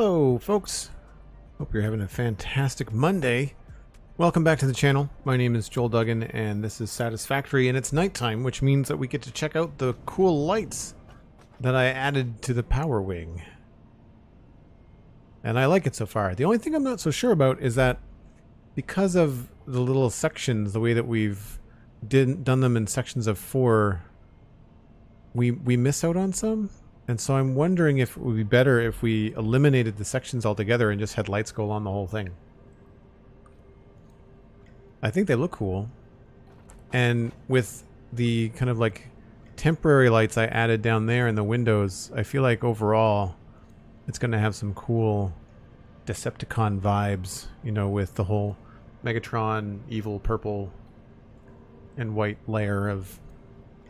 Hello folks, hope you're having a fantastic Monday. Welcome back to the channel. My name is Joel Duggan and this is Satisfactory, and it's nighttime, which means that we get to check out the cool lights that I added to the power wing. And I like it so far. The only thing I'm not so sure about is that because of the little sections, the way that we've done them in sections of 4, we miss out on some. And so I'm wondering if it would be better if we eliminated the sections altogether and just had lights go along the whole thing. I think they look cool. And with the kind of like temporary lights I added down there in the windows, I feel like overall it's going to have some cool Decepticon vibes, you know, with the whole Megatron, evil purple and white layer of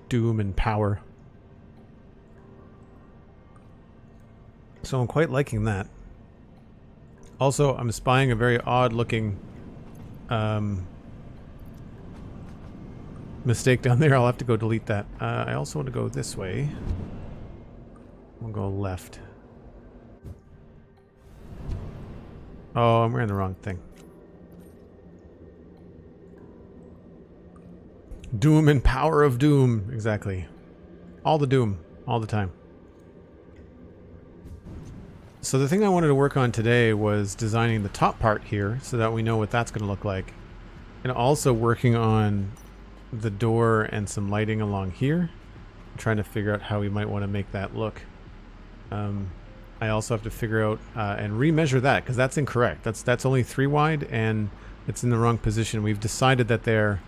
doom and power. So I'm quite liking that. Also, I'm spying a very odd looking mistake down there. I'll have to go delete that. I also want to go this way. We'll go left. Oh, I'm wearing the wrong thing. Doom and power of doom. Exactly. All the doom. All the time. So the thing I wanted to work on today was designing the top part here so that we know what that's going to look like. And also working on the door and some lighting along here. I'm trying to figure out how we might want to make that look. I also have to figure out and remeasure that because that's incorrect. That's only 3 wide and it's in the wrong position. We've decided that they're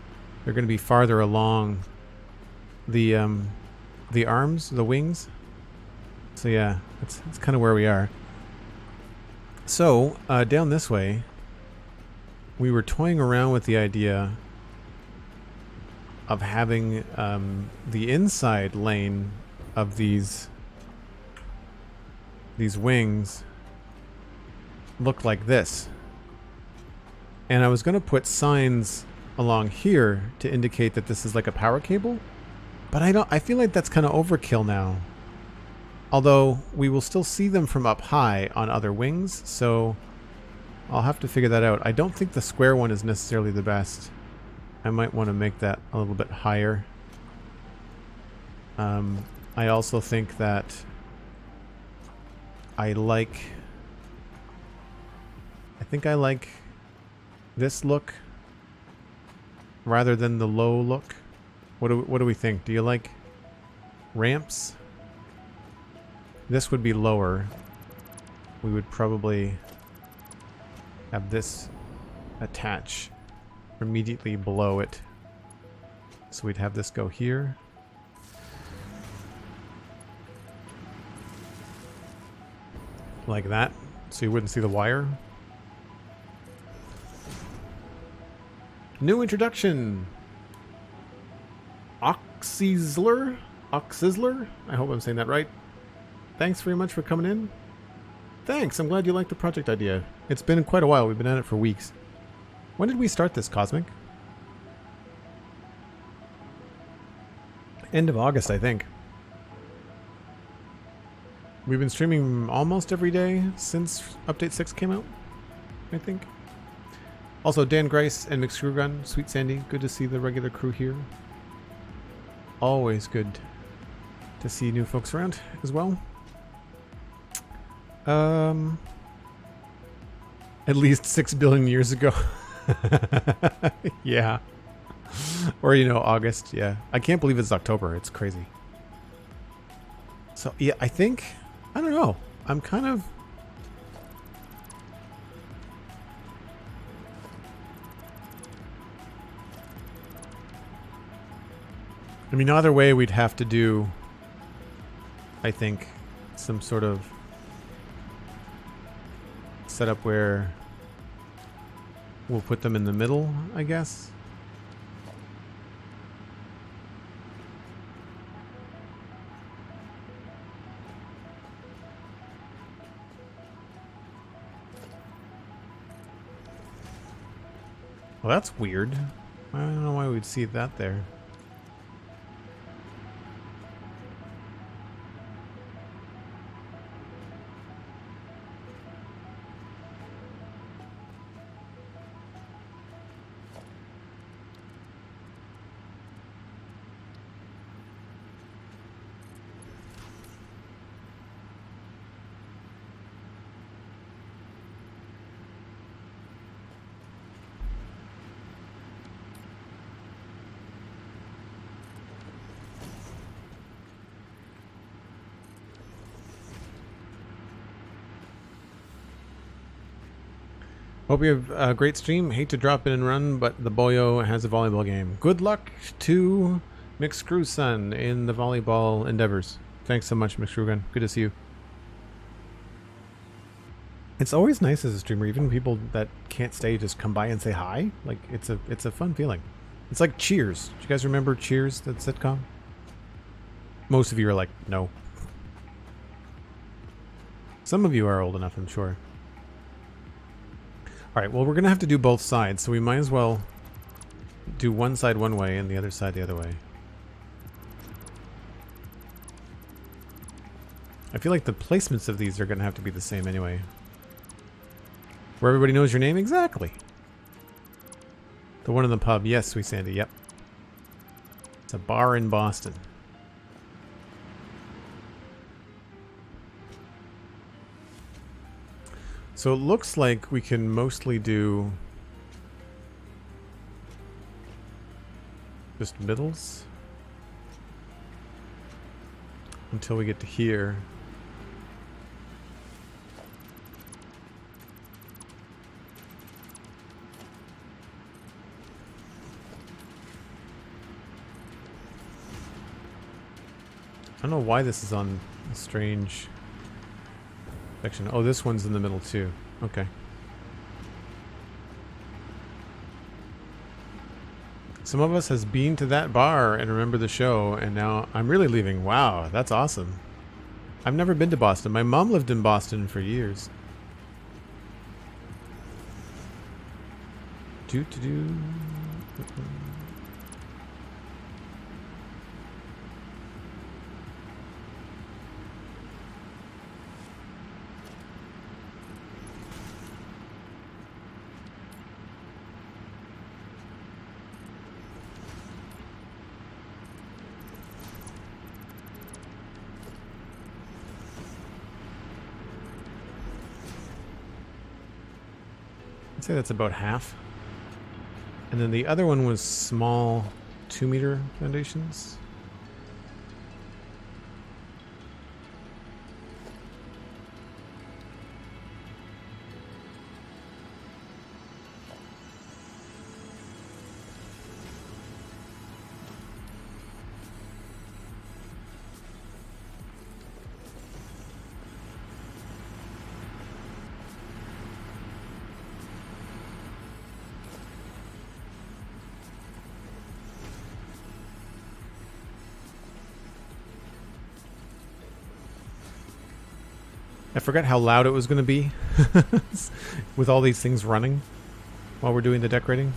going to be farther along the arms, the wings. So yeah, that's kind of where we are. So, down this way, we were toying around with the idea of having the inside lane of these wings look like this. And I was going to put signs along here to indicate that this is like a power cable, but I feel like that's kind of overkill now. Although we will still see them from up high on other wings, so I'll have to figure that out. I don't think the square one is necessarily the best. I might want to make that a little bit higher. I also think that I think I like this look rather than the low look. What do we think? Do you like ramps? This would be lower. We would probably have this attach immediately below it. So we'd have this go here. Like that. So you wouldn't see the wire. New introduction. Oxizler? Oxizler? I hope I'm saying that right. Thanks very much for coming in. Thanks, I'm glad you liked the project idea. It's been quite a while, we've been at it for weeks. When did we start this, Cosmic? End of August, I think. We've been streaming almost every day since Update 6 came out, I think. Also, Dan Grice and McScrewgunn, SweetSandi, good to see the regular crew here. Always good to see new folks around as well. At least 6 billion years ago. Yeah. Or, you know, August. Yeah. I can't believe it's October. It's crazy. So, yeah, I think, I don't know. I'm kind of... I mean, either way, we'd have to do, I think, some sort of setup where we'll put them in the middle, I guess. Well, that's weird. I don't know why we'd see that there. Hope you have a great stream. Hate to drop in and run, but the boyo has a volleyball game. Good luck to McScrewgunn in the volleyball endeavors. Thanks so much, McScrewgunn. Good to see you. It's always nice as a streamer, even people that can't stay just come by and say hi. Like, it's a fun feeling. It's like Cheers. Do you guys remember Cheers, that sitcom? Most of you are like, no. Some of you are old enough, I'm sure. Alright, well, we're going to have to do both sides, so we might as well do one side one way and the other side the other way. I feel like the placements of these are going to have to be the same anyway. Where everybody knows your name? Exactly. The one in the pub. Yes, SweetSandi. Yep. It's a bar in Boston. So it looks like we can mostly do just middles until we get to here. I don't know why this is on a strange section. Oh, this one's in the middle too. Okay. Some of us has been to that bar and remember the show, and now I'm really leaving. Wow, that's awesome. I've never been to Boston. My mom lived in Boston for years. Do-do-do. I'd say that's about half. And then the other one was small 2-meter foundations. I forgot how loud it was going to be with all these things running while we're doing the decorating.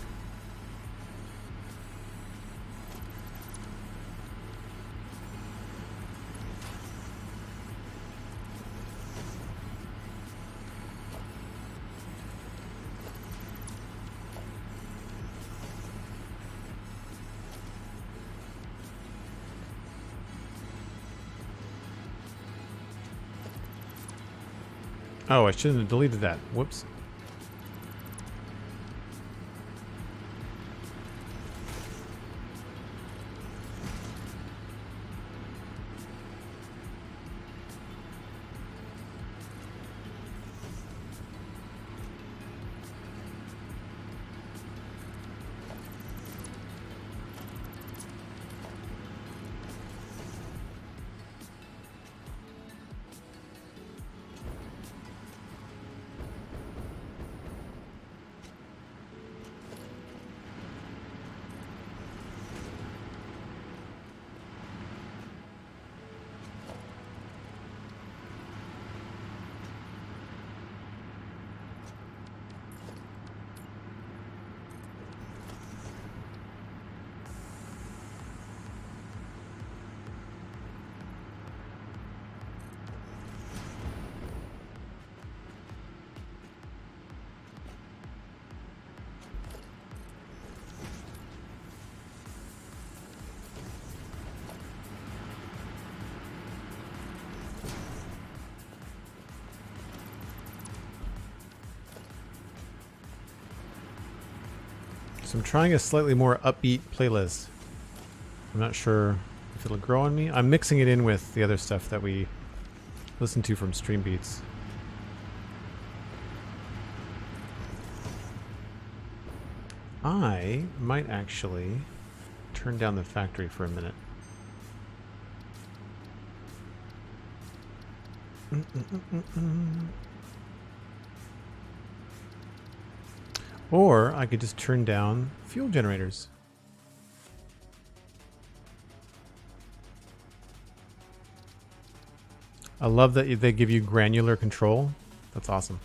Oh, I shouldn't have deleted that. Whoops. So I'm trying a slightly more upbeat playlist. I'm not sure if it'll grow on me. I'm mixing it in with the other stuff that we listen to from Stream Beats. I might actually turn down the factory for a minute. Or I could just turn down fuel generators. I love that they give you granular control. That's awesome.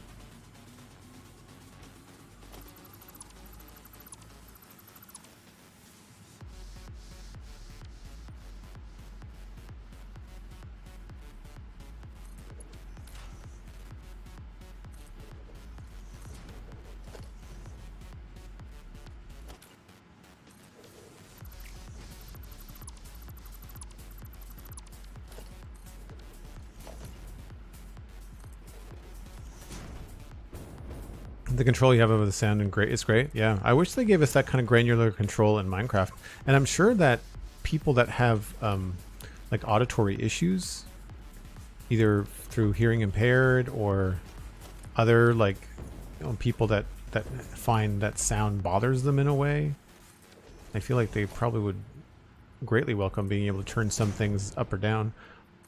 The control you have over the sound and great, it's great. Yeah, I wish they gave us that kind of granular control in Minecraft. And I'm sure that people that have like auditory issues, either through hearing impaired or other like people that find that sound bothers them in a way, I feel like they probably would greatly welcome being able to turn some things up or down.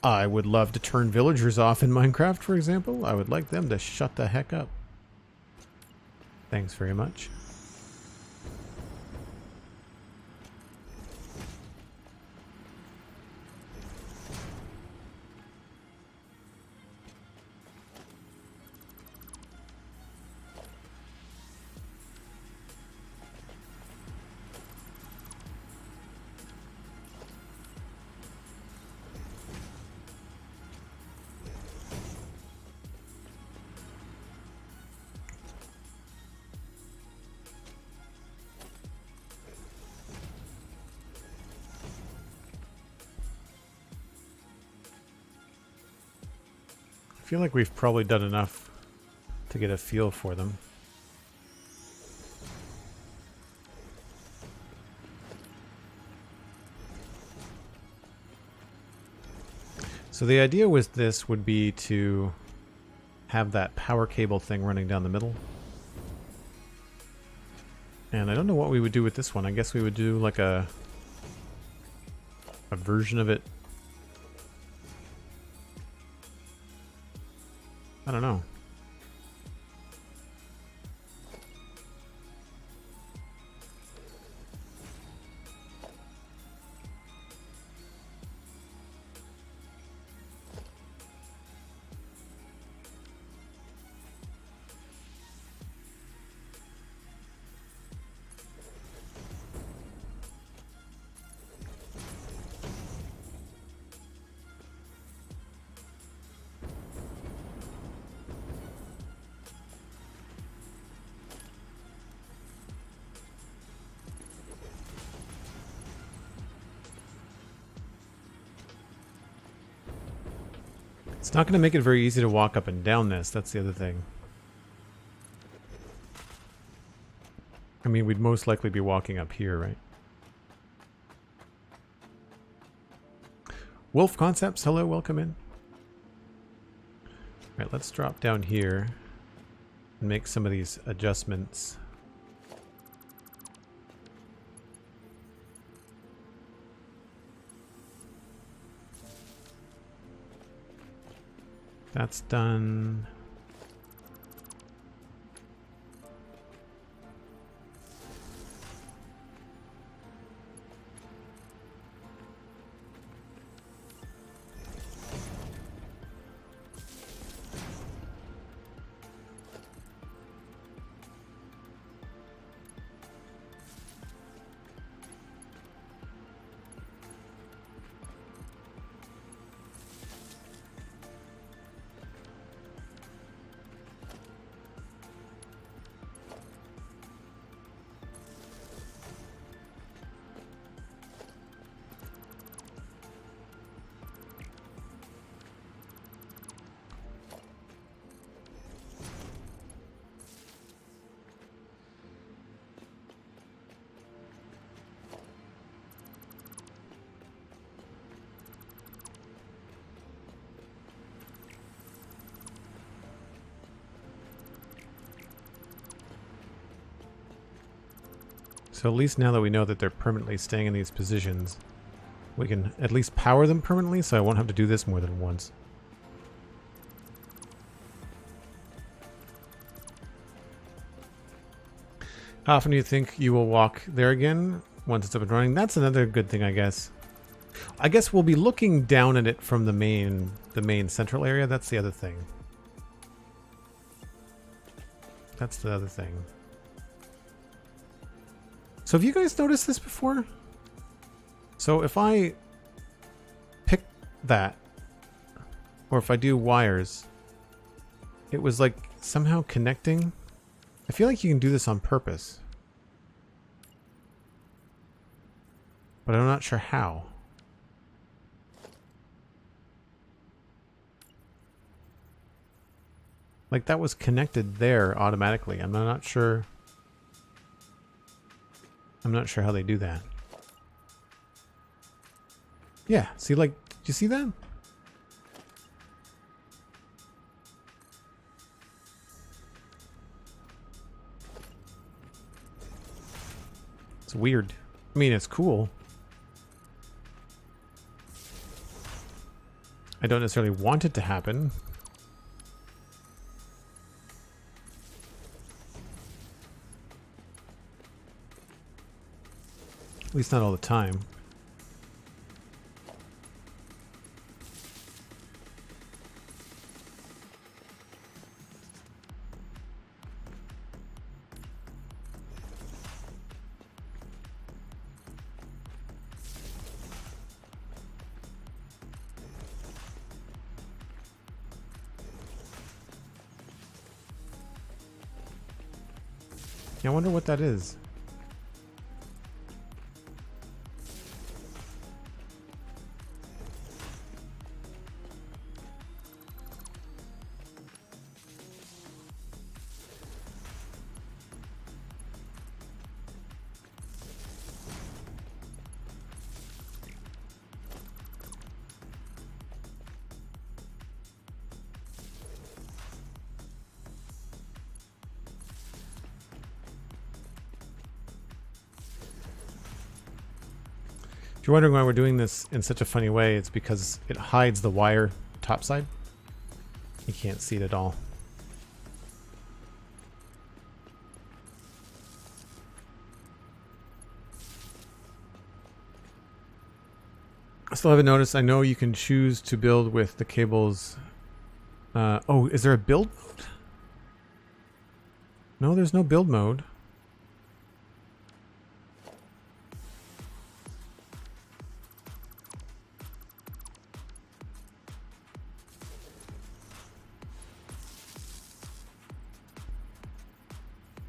I would love to turn villagers off in Minecraft, for example. I would like them to shut the heck up. Thanks very much. I feel like we've probably done enough to get a feel for them. So the idea with this would be to have that power cable thing running down the middle. And I don't know what we would do with this one. I guess we would do like a version of it. I don't know. It's not going to make it very easy to walk up and down this. That's the other thing. I mean, we'd most likely be walking up here, right? Wolf Concepts, hello, welcome in. All right, let's drop down here and make some of these adjustments. That's done. So at least now that we know that they're permanently staying in these positions, we can at least power them permanently, so I won't have to do this more than once. How often do you think you will walk there again once it's up and running? That's another good thing, I guess. I guess we'll be looking down at it from the main central area. That's the other thing. That's the other thing. So have you guys noticed this before? So if I pick that, or if I do wires, it was like somehow connecting. I feel like you can do this on purpose, but I'm not sure how. Like that was connected there automatically. I'm not sure. I'm not sure how they do that. Yeah, see, like, do you see that? It's weird. I mean, it's cool. I don't necessarily want it to happen. At least not all the time. Yeah, I wonder what that is. If you're wondering why we're doing this in such a funny way, it's because it hides the wire topside. You can't see it at all. I still haven't noticed. I know you can choose to build with the cables. Oh, is there a build mode? No, there's no build mode.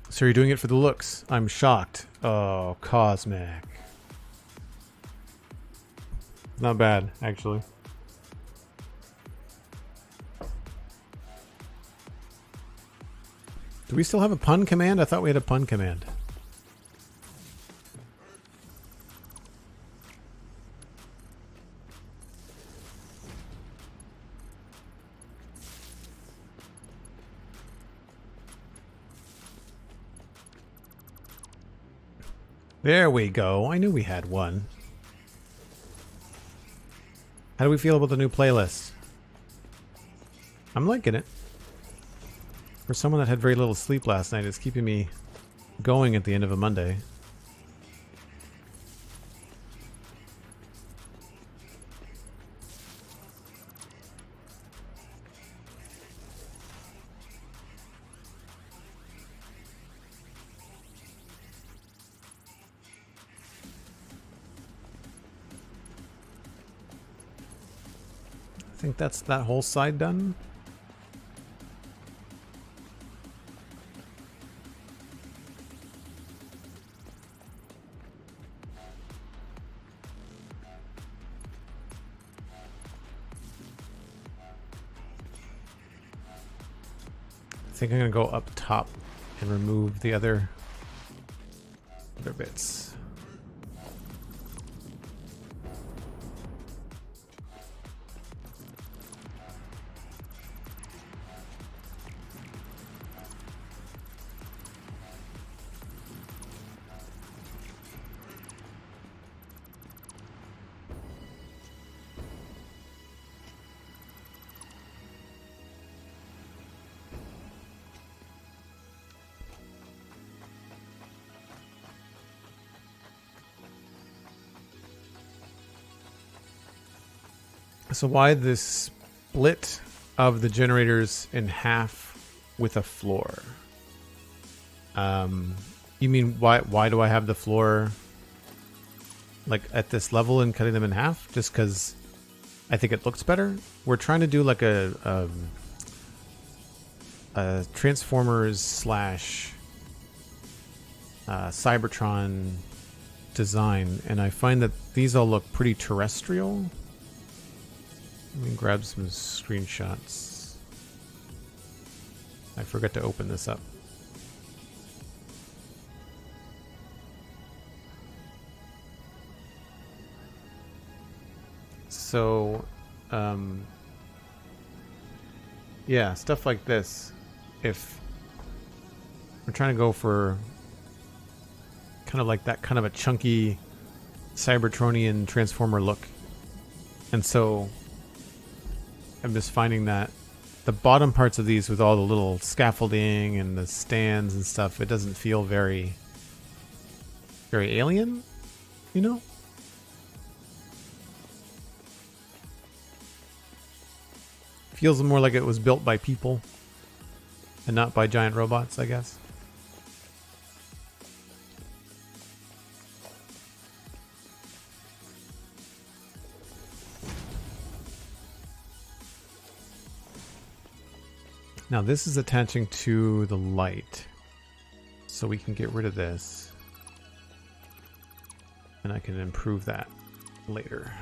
So you're doing it for the looks. I'm shocked. Oh, Cosmic. Not bad, actually. Do we still have a pun command? I thought we had a pun command. There we go. I knew we had one. How do we feel about the new playlist? I'm liking it. For someone that had very little sleep last night, it's keeping me going at the end of a Monday. I think that's that whole side done. I think I'm gonna go up top and remove the other bits. So why this split of the generators in half with a floor? You mean why do I have the floor like at this level and cutting them in half? Just because I think it looks better. We're trying to do like a Transformers slash Cybertron design, and I find that these all look pretty terrestrial. Let me grab some screenshots. I forgot to open this up. So, yeah, stuff like this. If we're trying to go for kind of like that kind of a chunky Cybertronian Transformer look. And so I'm just finding that the bottom parts of these with all the little scaffolding and the stands and stuff, it doesn't feel very, very alien, you know? Feels more like it was built by people and not by giant robots, I guess. Now this is attaching to the light, so we can get rid of this, and I can improve that later.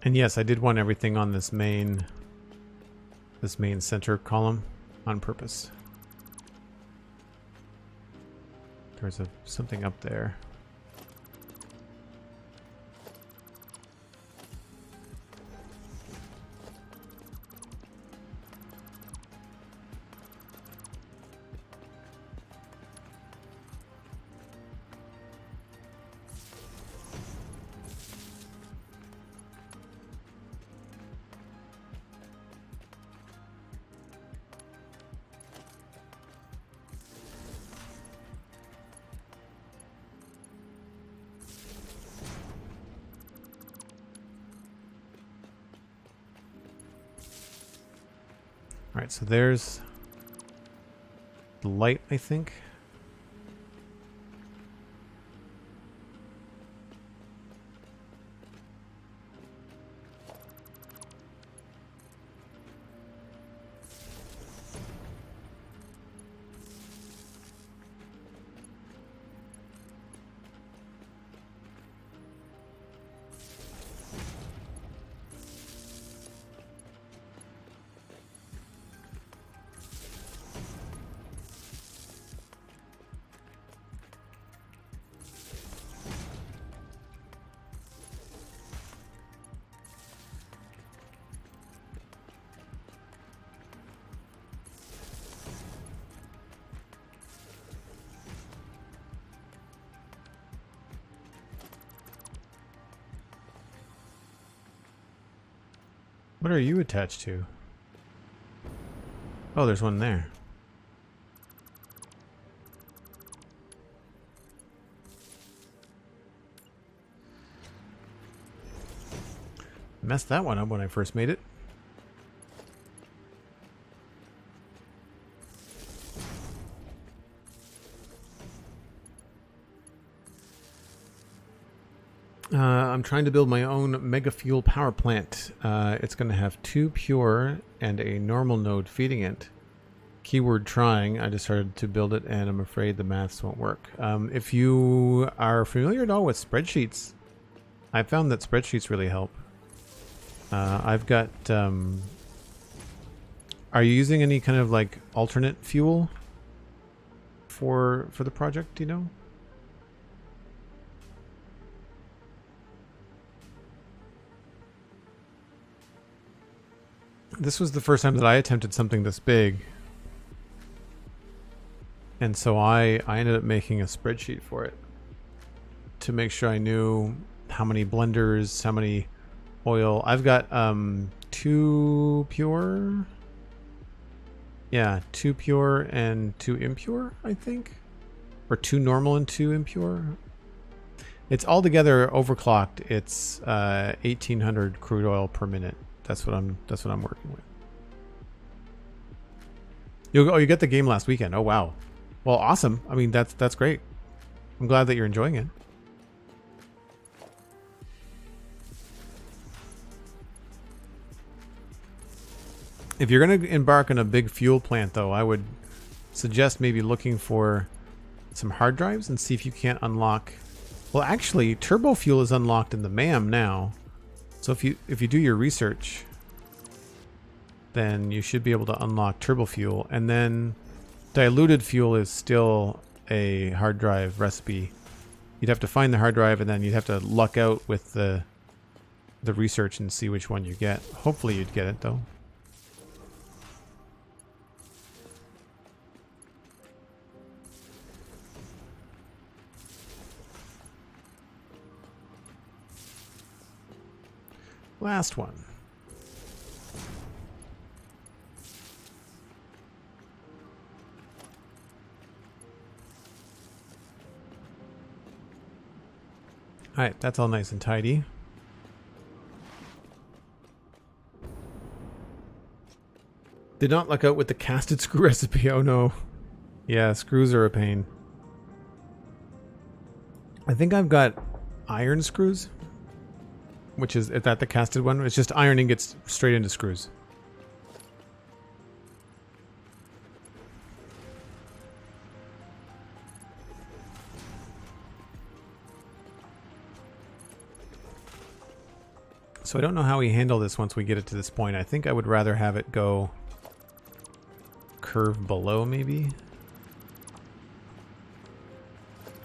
And yes, I did want everything on this main center column on purpose. There's something up there. Alright, so there's the light, I think. What are you attached to? Oh, there's one there. Messed that one up when I first made it. I'm trying to build my own mega fuel power plant. It's going to have 2 pure and a normal node feeding it. Keyword trying. I just started to build it and I'm afraid the maths won't work. If you are familiar at all with spreadsheets, I found that spreadsheets really help. I've got... are you using any kind of like alternate fuel for the project, do you know? This was the first time that I attempted something this big. And so I ended up making a spreadsheet for it to make sure I knew how many blenders, how many oil. I've got 2 pure. Yeah, 2 pure and 2 impure, I think. Or 2 normal and 2 impure. It's altogether overclocked. It's 1800 crude oil per minute. That's what I'm working with. You get the game last weekend. Oh wow. Well, awesome. I mean, that's great. I'm glad that you're enjoying it. If you're going to embark on a big fuel plant, though, I would suggest maybe looking for some hard drives and see if you can't unlock. Well, actually, turbo fuel is unlocked in the MAM now. So if you do your research, then you should be able to unlock turbo fuel, and then diluted fuel is still a hard drive recipe. You'd have to find the hard drive, and then you'd have to luck out with the research and see which one you get. Hopefully you'd get it, though. Last one. Alright, that's all nice and tidy. Did not luck out with the casted screw recipe, oh no. Yeah, screws are a pain. I think I've got iron screws. Which is that the casted one? It's just iron ingots straight into screws. So I don't know how we handle this once we get it to this point. I think I would rather have it go curve below, maybe.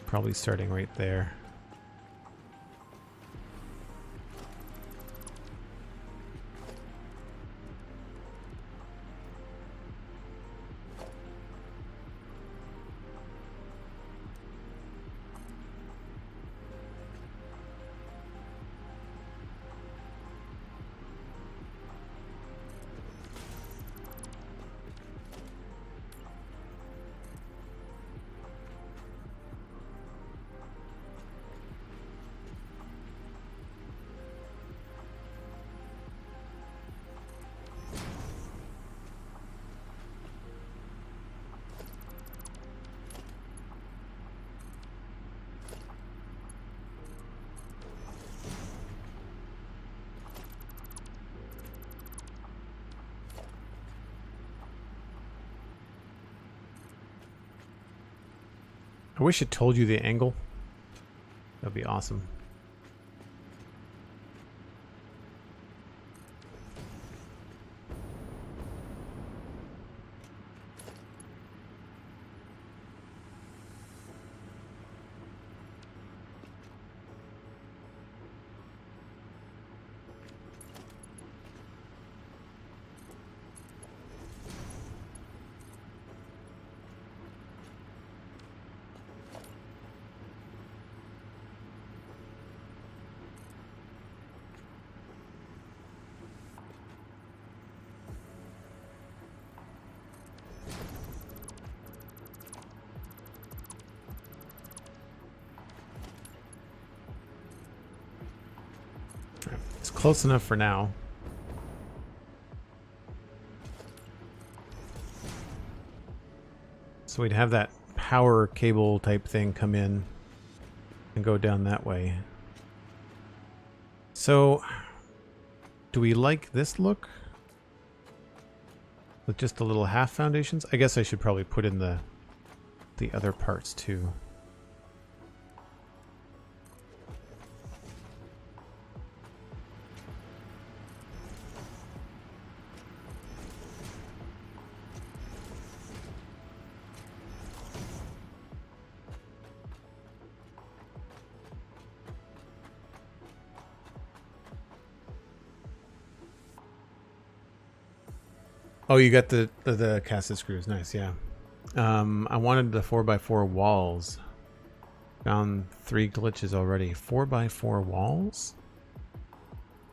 Probably starting right there. I wish it told you the angle. That'd be awesome. It's close enough for now. So we'd have that power cable type thing come in and go down that way. So, do we like this look? With just the little half foundations? I guess I should probably put in the other parts too. Oh, you got the casted screws. Nice, yeah. I wanted the 4x4 walls. Found 3 glitches already. 4x4 walls?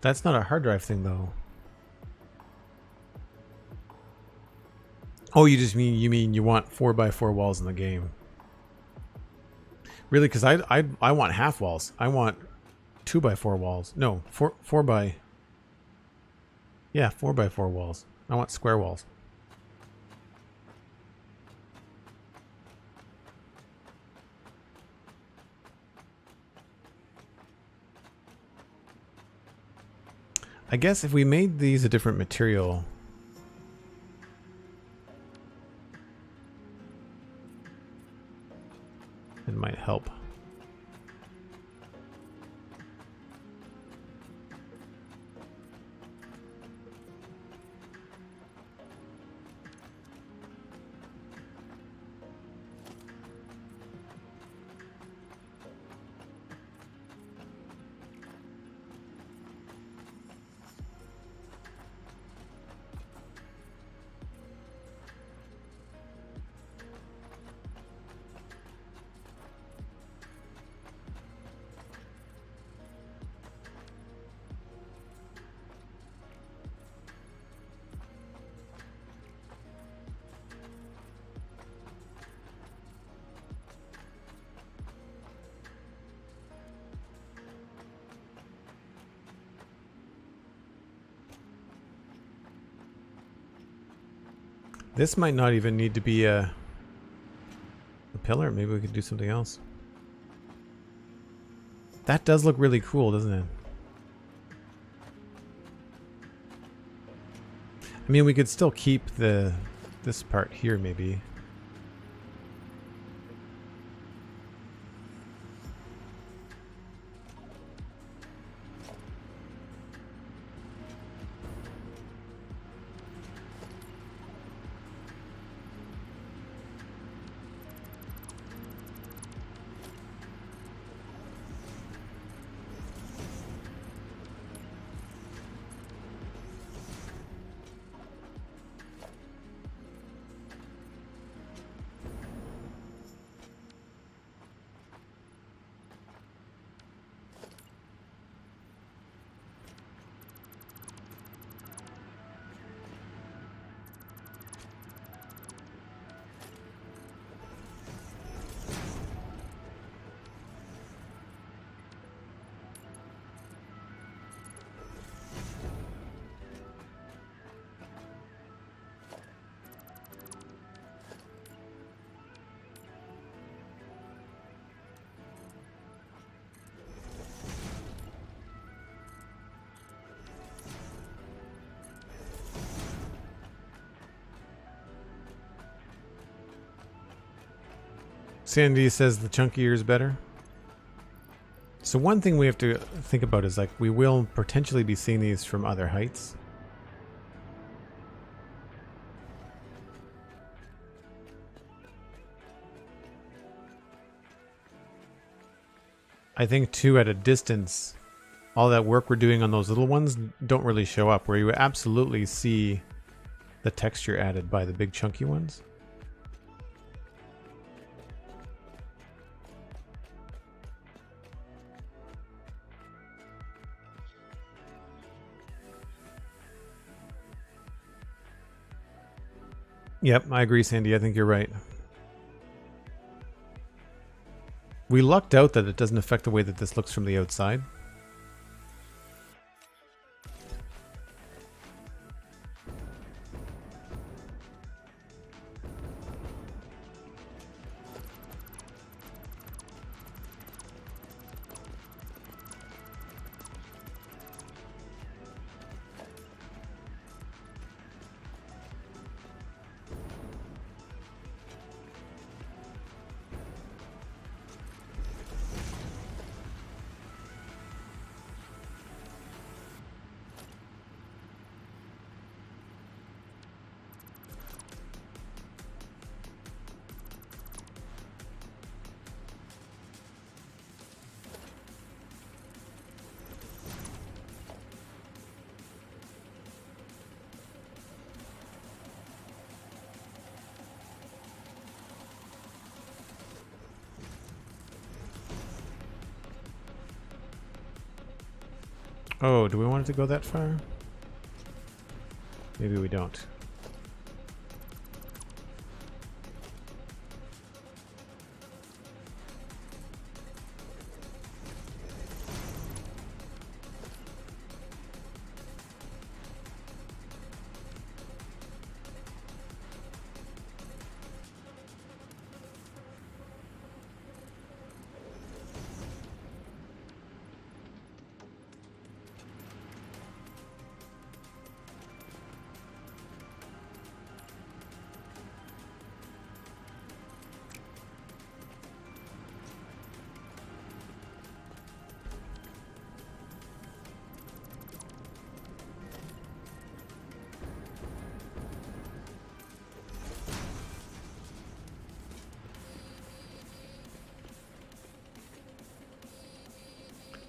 That's not a hard drive thing, though. Oh, you mean you want 4x4 walls in the game? Really? Because I want half walls. I want 2x4 walls. No, 4 by. Yeah, 4x4 walls. I want square walls. I guess if we made these a different material, it might help. This might not even need to be a pillar. Maybe we could do something else. That does look really cool, doesn't it? I mean, we could still keep this part here, maybe. Sandy says the chunkier is better. So one thing we have to think about is, like, we will potentially be seeing these from other heights. I think too, at a distance, all that work we're doing on those little ones don't really show up, where you absolutely see the texture added by the big chunky ones. Yep, I agree, Sandy. I think you're right. We lucked out that it doesn't affect the way that this looks from the outside. Oh, do we want it to go that far? Maybe we don't.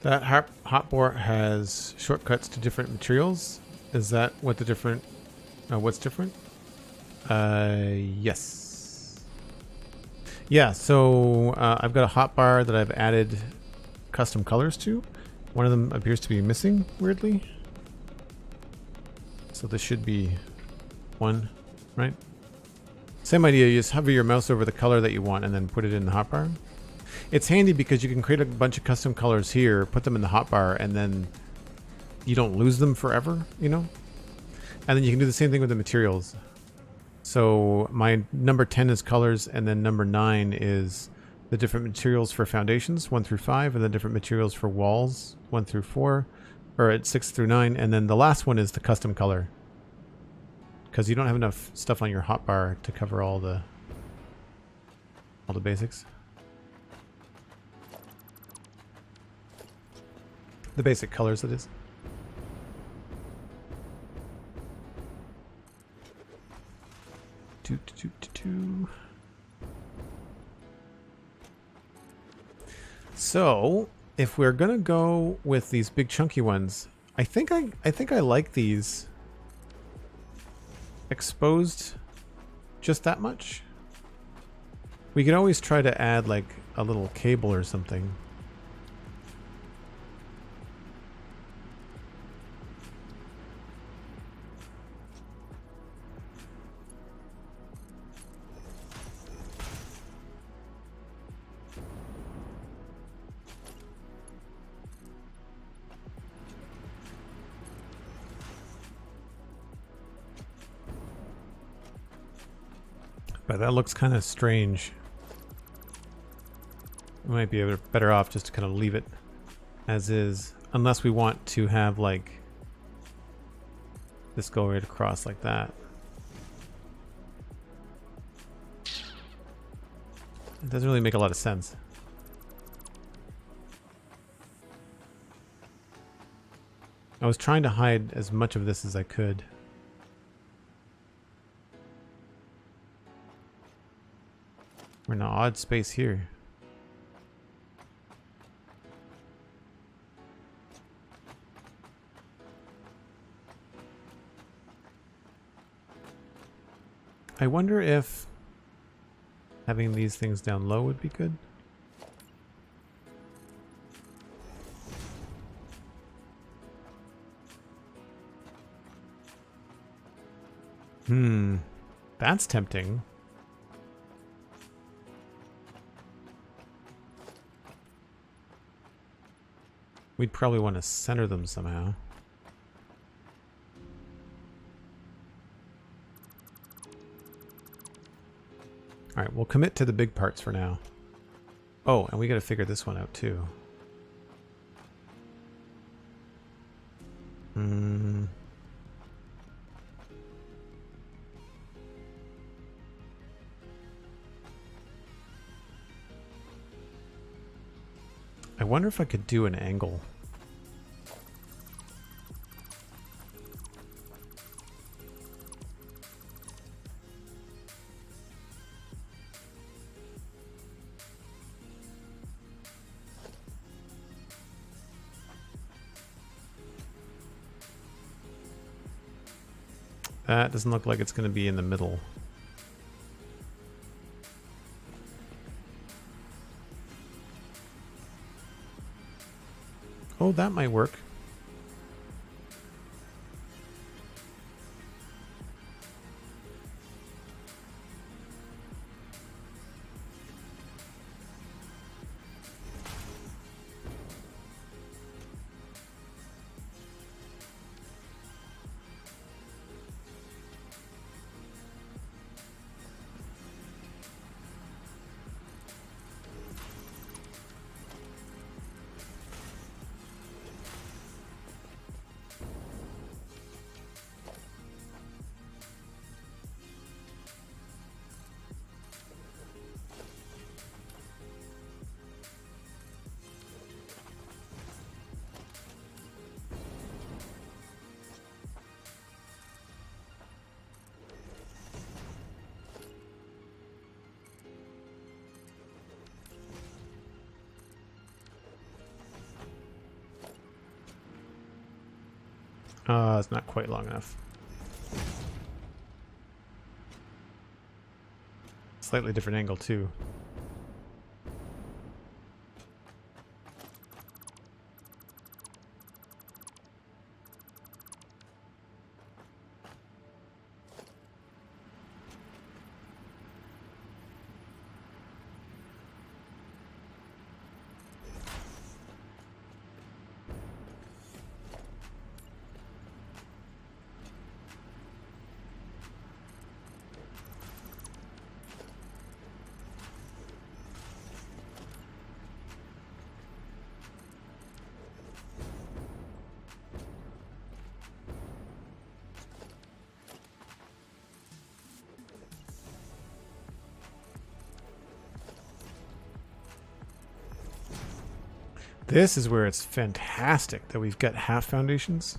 That hotbar has shortcuts to different materials. Is that what the different... what's different? Yes. Yeah, so I've got a hotbar that I've added custom colors to. One of them appears to be missing, weirdly. So this should be one, right? Same idea, you just hover your mouse over the color that you want and then put it in the hotbar. It's handy because you can create a bunch of custom colors here, put them in the hotbar, and then you don't lose them forever, you know? And then you can do the same thing with the materials. So my number 10 is colors, and then number 9 is the different materials for foundations, 1 through 5, and the different materials for walls, 1 through 4, or at 6 through 9, and then the last one is the custom color. Because you don't have enough stuff on your hotbar to cover all the basics. The basic colors, that is. So, if we're gonna go with these big chunky ones, I think I like these exposed just that much. We could always try to add like a little cable or something. But that looks kind of strange. We might be better off just to kind of leave it as is. Unless we want to have like this go right across like that. It doesn't really make a lot of sense. I was trying to hide as much of this as I could. We're in an odd space here. I wonder if having these things down low would be good. That's tempting. We'd probably want to center them somehow. Alright, we'll commit to the big parts for now. Oh, and we gotta figure this one out too. I wonder if I could do an angle. That doesn't look like it's going to be in the middle. Oh, that might work. It's not quite long enough. Slightly different angle too. This is where it's fantastic that we've got half foundations.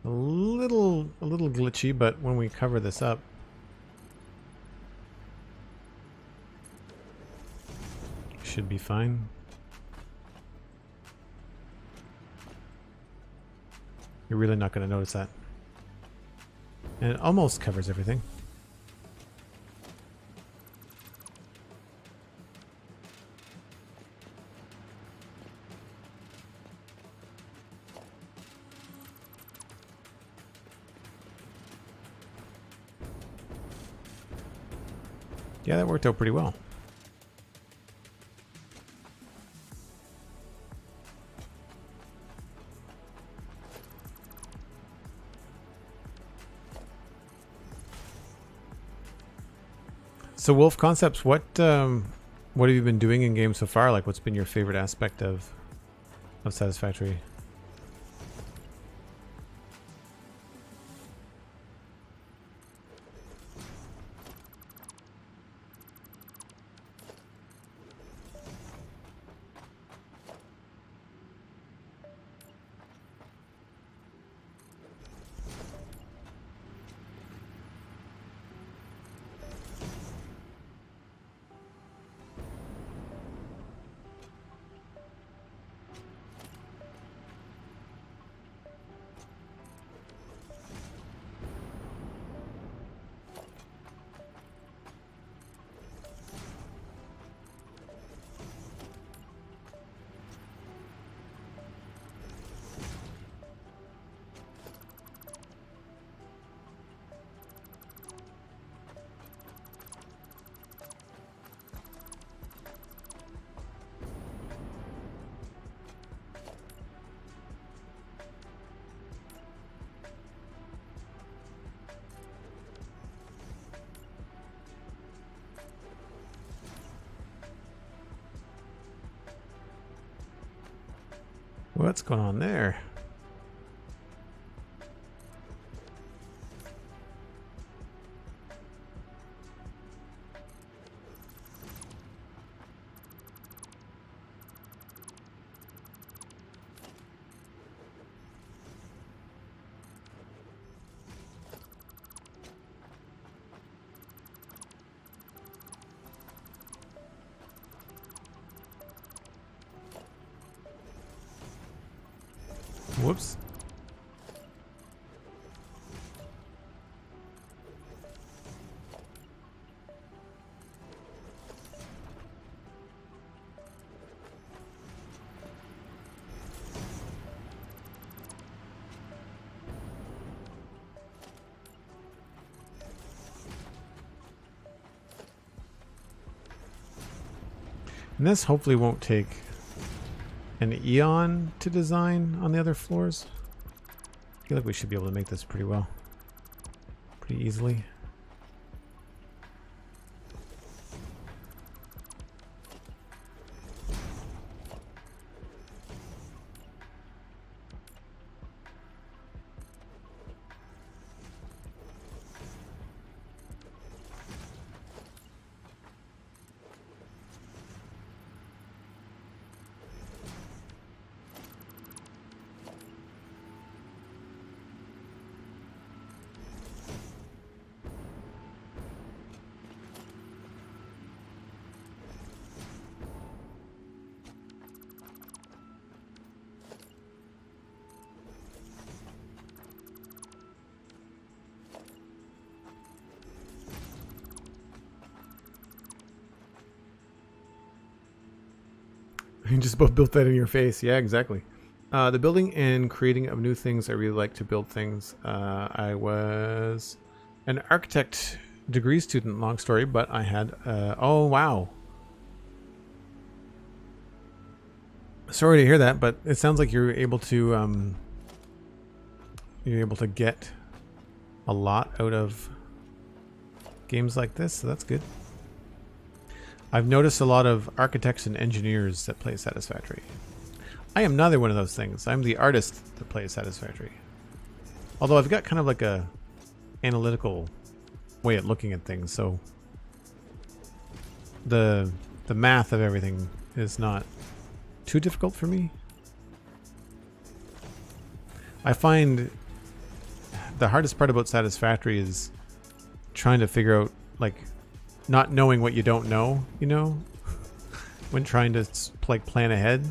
A little glitchy, but when we cover this up, should be fine. You're really not going to notice that. And it almost covers everything. Yeah, that worked out pretty well. So Wolf Concepts, what have you been doing in game so far? Like, what's been your favorite aspect of Satisfactory? What's going on there? Whoops. And this hopefully won't take an eon to design on the other floors. I feel like we should be able to make this pretty well. Pretty easily. You just both built that in your face. Yeah, exactly. The building and creating of new things. I really like to build things. I was an architect degree student, long story, but I had... oh, wow. Sorry to hear that, but it sounds like you're able to get a lot out of games like this, so that's good. I've noticed a lot of architects and engineers that play Satisfactory. I am neither one of those things. I'm the artist that plays Satisfactory. Although I've got kind of like a analytical way at looking at things, so the math of everything is not too difficult for me. I find the hardest part about Satisfactory is trying to figure out, like, not knowing what you don't know, you know, when trying to like plan ahead.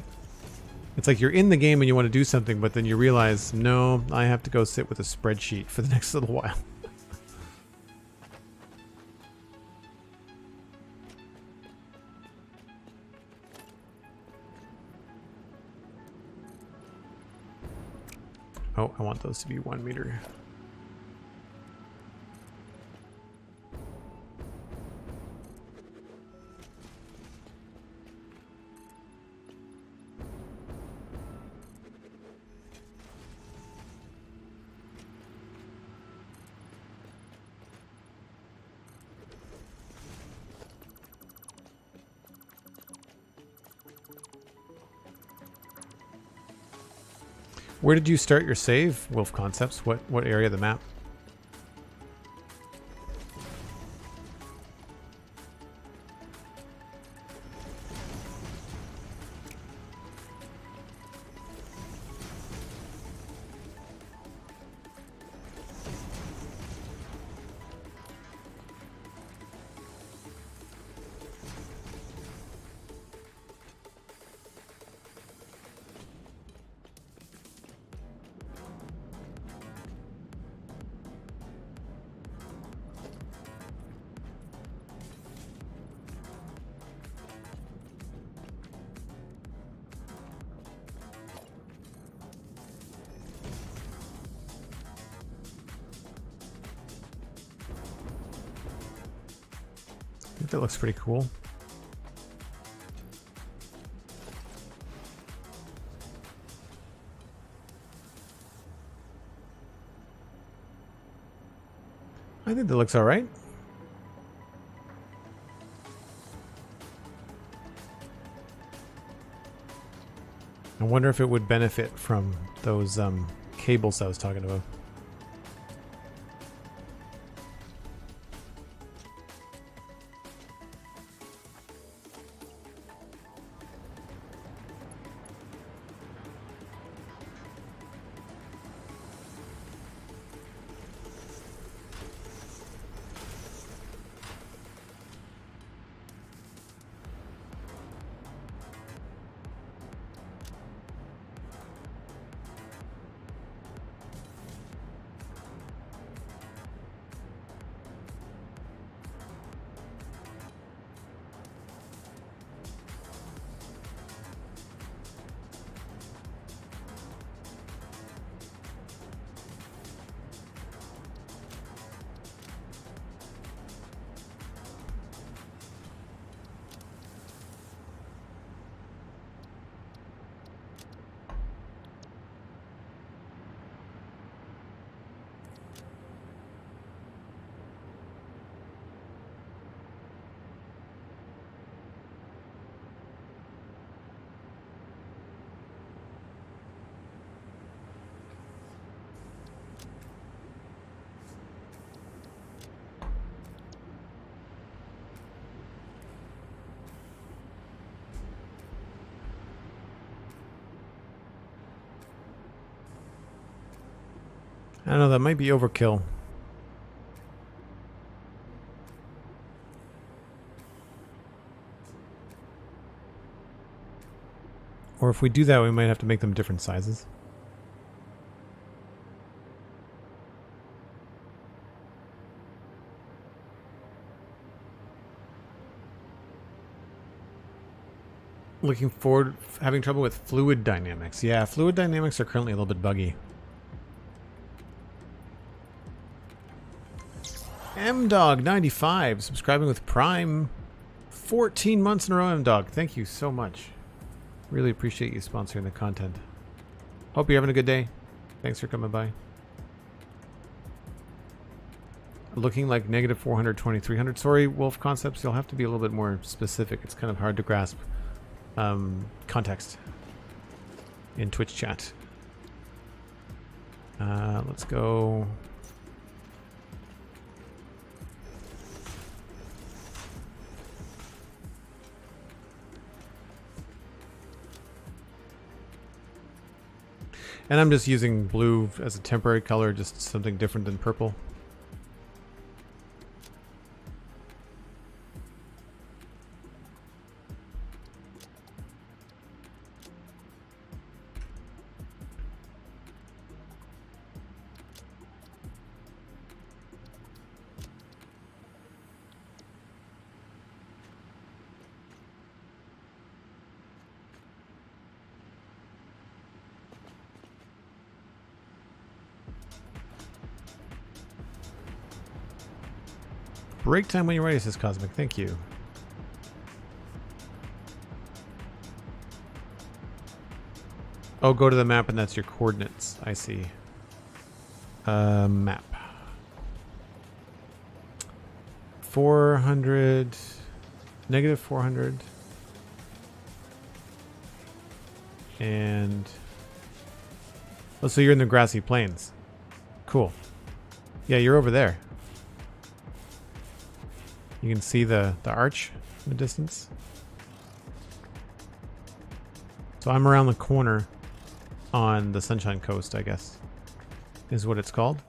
It's like you're in the game and you want to do something, but then you realize, no, I have to go sit with a spreadsheet for the next little while. Oh, I want those to be 1 meter. Where did you start your save, Wolf Concepts? What area of the map? I think that looks pretty cool. I think that looks all right. I wonder if it would benefit from those cables I was talking about. I don't know, that might be overkill. Or if we do that, we might have to make them different sizes. Looking forward, having trouble with fluid dynamics. Yeah, fluid dynamics are currently a little bit buggy. MDog95, subscribing with Prime. 14 months in a row, MDog. Thank you so much. Really appreciate you sponsoring the content. Hope you're having a good day. Thanks for coming by. Looking like negative 400, 2300. Sorry, Wolf Concepts, you'll have to be a little bit more specific. It's kind of hard to grasp context in Twitch chat. Let's go. And I'm just using blue as a temporary color, just something different than purple. Break time when you're ready, says Cosmic. Thank you. Oh, go to the map and that's your coordinates. I see. Map. 400. Negative 400. And... oh, so you're in the grassy plains. Cool. Yeah, you're over there. You can see the arch in the distance. So I'm around the corner on the Sunshine Coast, I guess, is what it's called.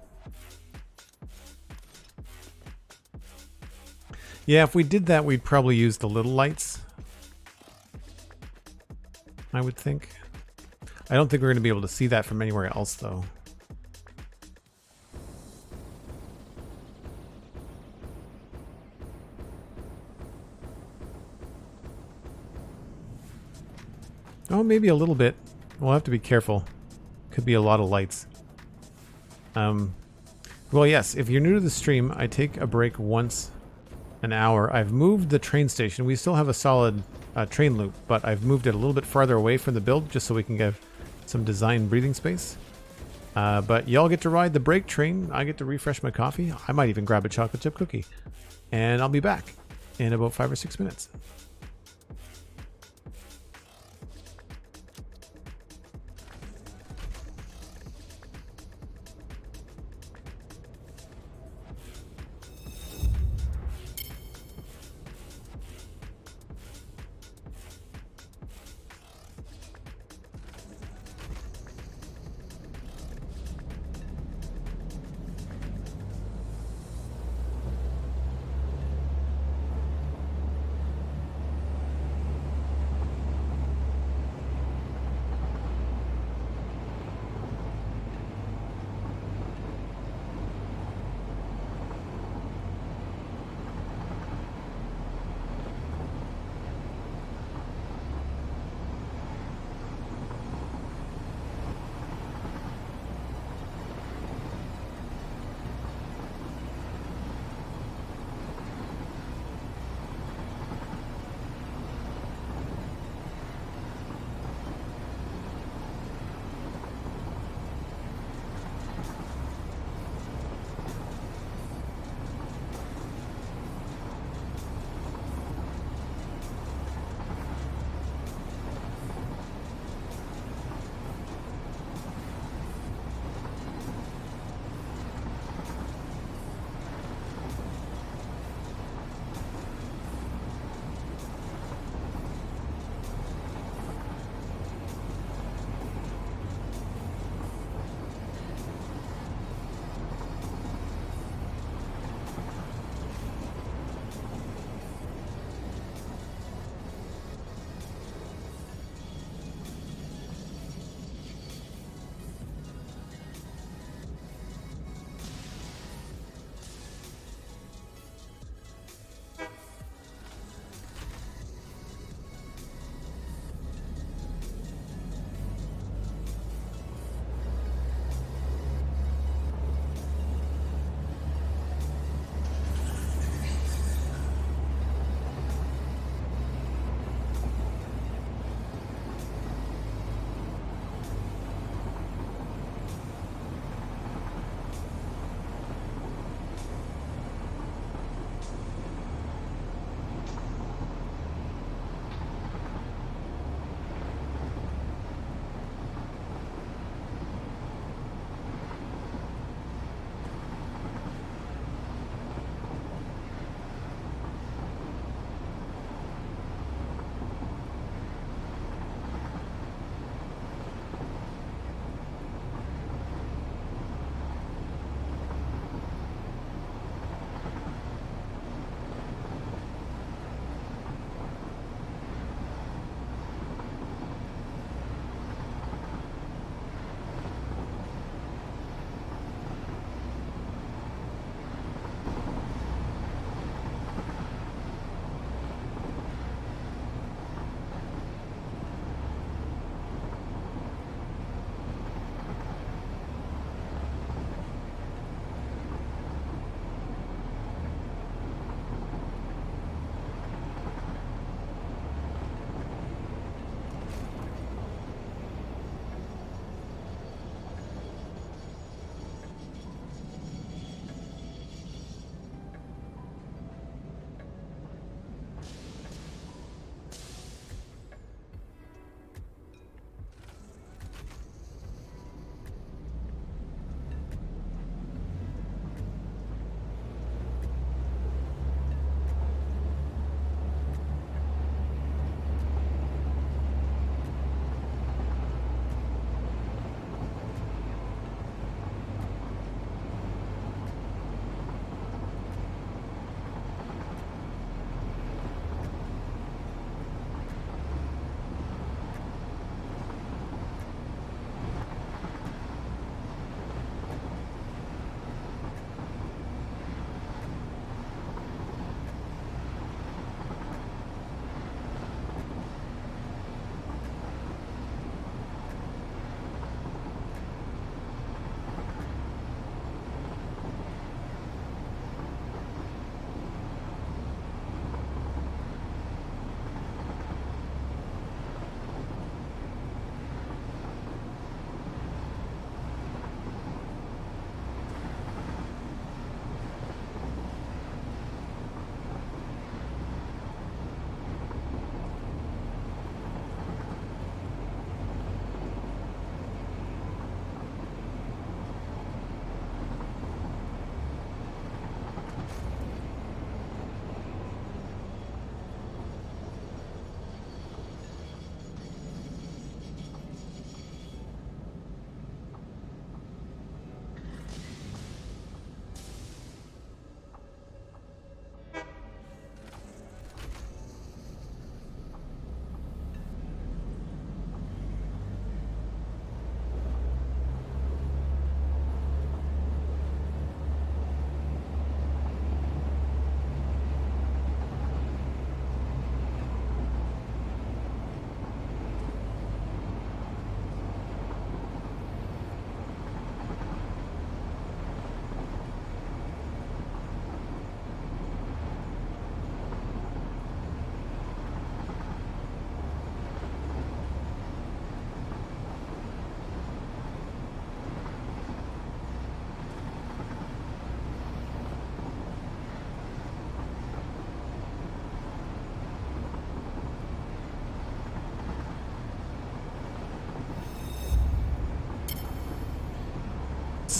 Yeah, if we did that, we'd probably use the little lights, I would think. I don't think we're going to be able to see that from anywhere else, though. Oh, maybe a little bit. We'll have to be careful. Could be a lot of lights. Well, yes, if you're new to the stream, I take a break once an hour. I've moved the train station. We still have a solid train loop, but I've moved it a little bit farther away from the build just so we can give some design breathing space. But y'all get to ride the break train. I get to refresh my coffee. I might even grab a chocolate chip cookie. And I'll be back in about 5 or 6 minutes.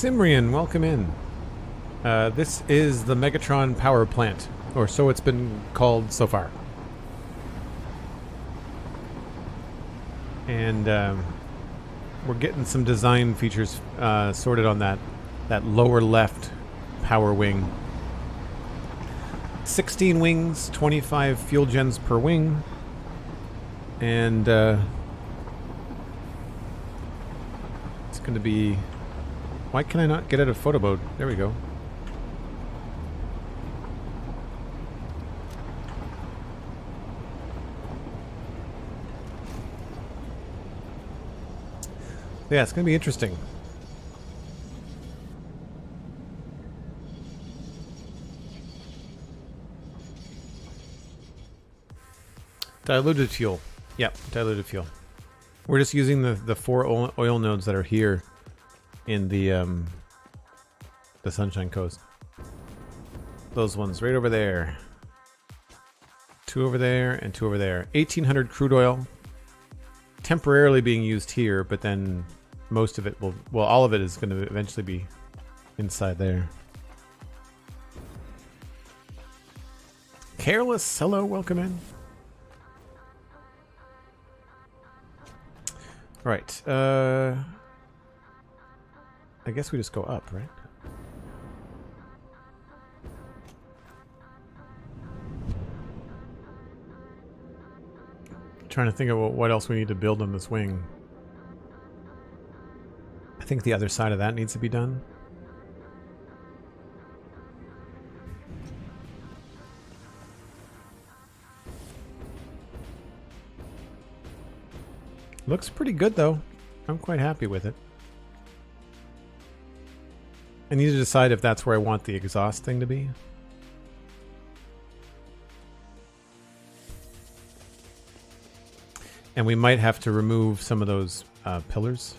Simrian, welcome in. This is the Megatron power plant, or so it's been called so far. And we're getting some design features sorted on that lower left power wing. 16 wings, 25 fuel gens per wing, and it's going to be... Why can I not get out of photo mode? There we go. Yeah, it's going to be interesting. Diluted fuel. Yep, diluted fuel. We're just using the 4 oil nodes that are here in the Sunshine Coast. Those ones right over there. 2 over there and 2 over there. 1,800 crude oil. Temporarily being used here, but then most of it will... Well, all of it is going to eventually be inside there. Careless, hello, welcome in. Right, I guess we just go up, right? Trying to think of what else we need to build on this wing. I think the other side of that needs to be done. Looks pretty good though. I'm quite happy with it. I need to decide if that's where I want the exhaust thing to be. And we might have to remove some of those pillars.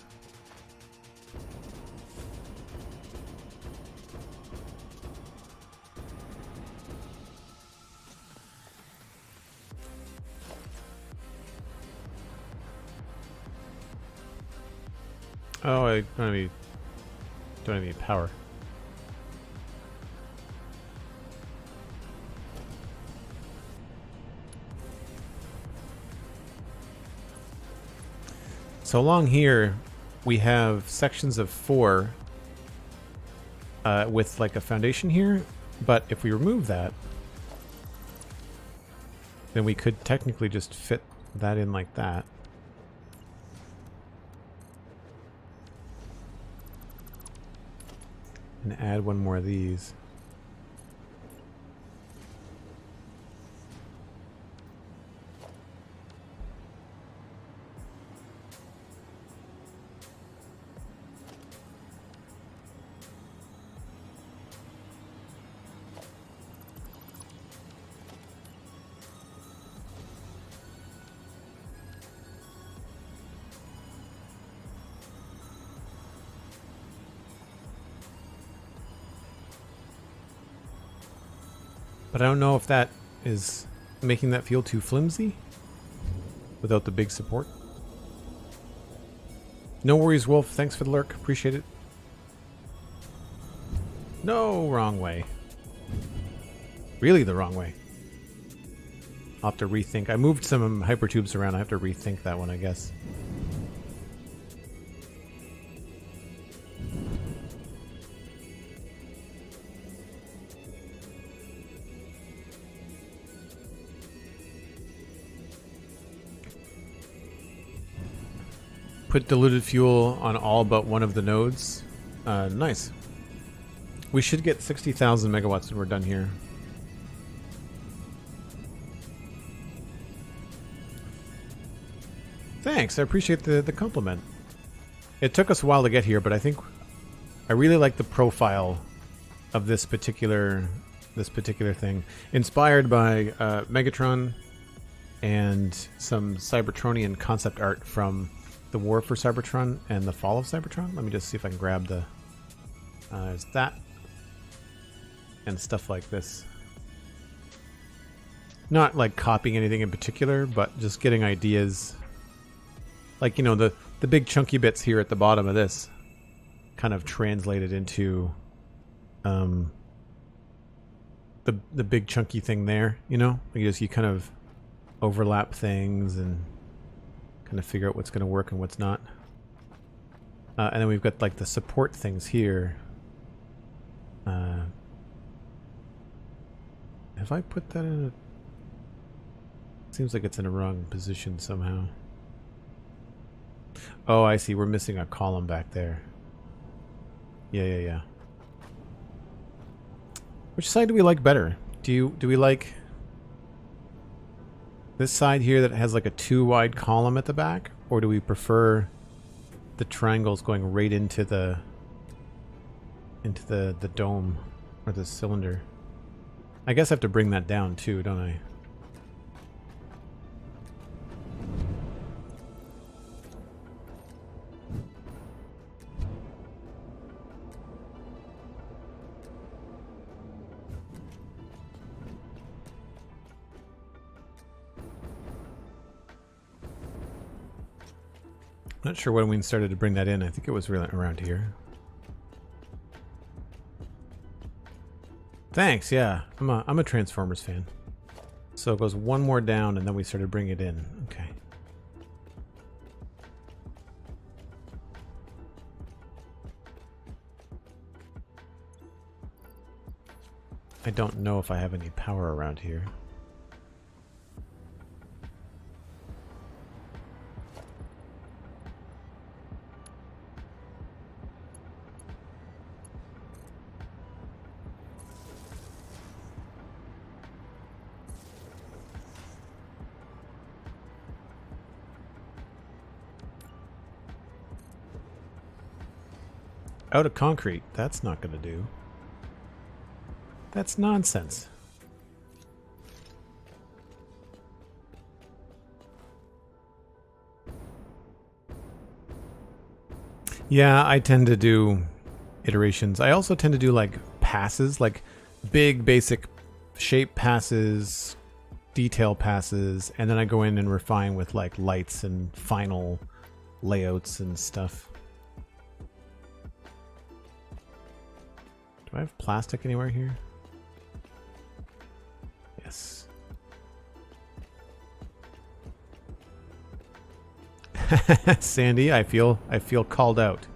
Oh, I don't have any power. So along here, we have sections of 4 with like a foundation here, but if we remove that, then we could technically just fit that in like that. And add one more of these. But I don't know if that is making that feel too flimsy without the big support. No worries, Wolf. Thanks for the lurk. Appreciate it. No, wrong way. Really the wrong way. I'll have to rethink. I moved some hypertubes around. I have to rethink that one, I guess. Put diluted fuel on all but one of the nodes. Nice. We should get 60,000 megawatts when we're done here. Thanks, I appreciate the compliment. It took us a while to get here, but I think I really like the profile of this particular thing. Inspired by Megatron and some Cybertronian concept art from the War for Cybertron and the Fall of Cybertron. Let me just see if I can grab the there's that and stuff like this. Not like copying anything in particular, but just getting ideas. Like, you know, the big chunky bits here at the bottom of this. kind of translated into the big chunky thing there, you know? You kind of overlap things and kind of figure out what's going to work and what's not. And then we've got like the support things here. Have I put that in a... Seems like it's in a wrong position somehow. Oh, I see. We're missing a column back there. Yeah. Which side do we like better? Do we like this side here that has like a 2 wide column at the back? Or do we prefer the triangles going right into the dome or the cylinder? I guess I have to bring that down too, don't I? Not sure when we started to bring that in. I think it was really around here. Thanks, yeah. I'm a Transformers fan. So it goes one more down and then we started bringing it in. Okay. I don't know if I have any power around here. Out of concrete. That's not going to do. That's nonsense. Yeah, I tend to do iterations. I also tend to do like passes, like big basic shape passes, detail passes, and then I go in and refine with like lights and final layouts and stuff. Do I have plastic anywhere here? Yes. Sandy, I feel called out.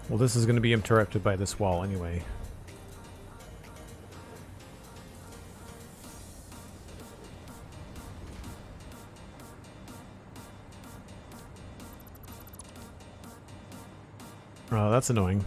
Well, this is going to be interrupted by this wall anyway. Oh, that's annoying.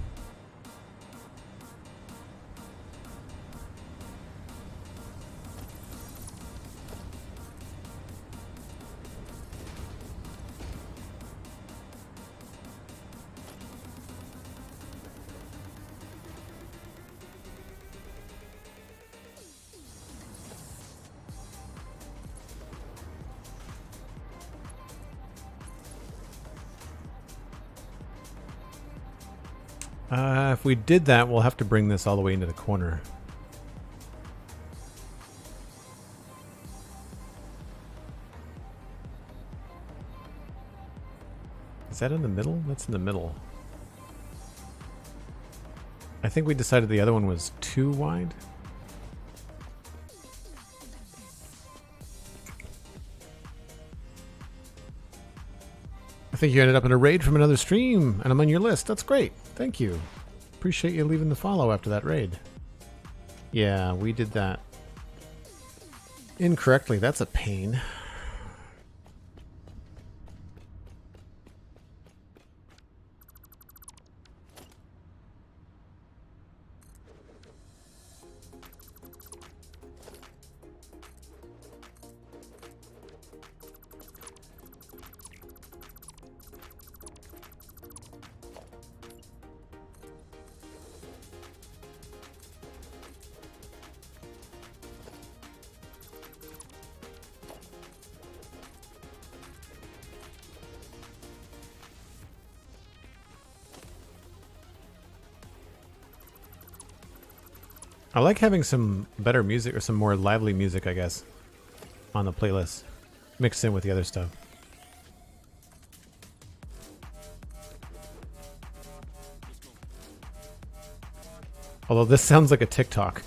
If we did that, we'll have to bring this all the way into the corner. Is that in the middle? That's in the middle. I think we decided the other one was too wide. I think you ended up in a raid from another stream, and I'm on your list. That's great. Thank you. Appreciate you leaving the follow after that raid. Yeah, we did that incorrectly. That's a pain. I like having some better music, or some more lively music, I guess, on the playlist, mixed in with the other stuff. Although this sounds like a TikTok.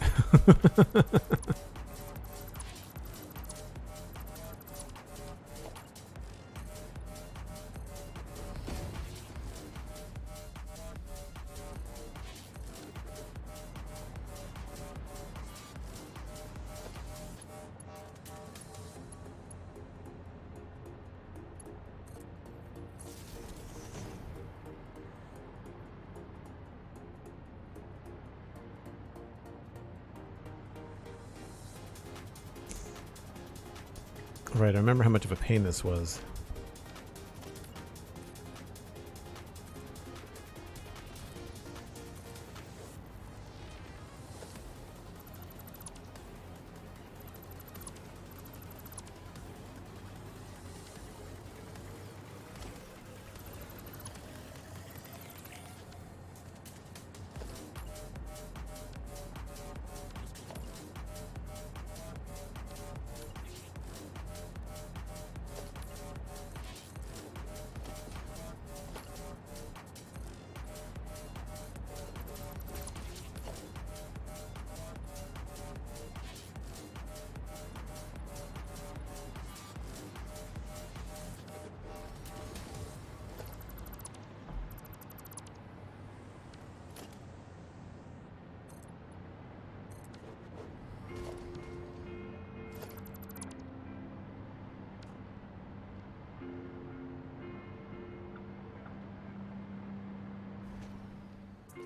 Right, I remember how much of a pain this was.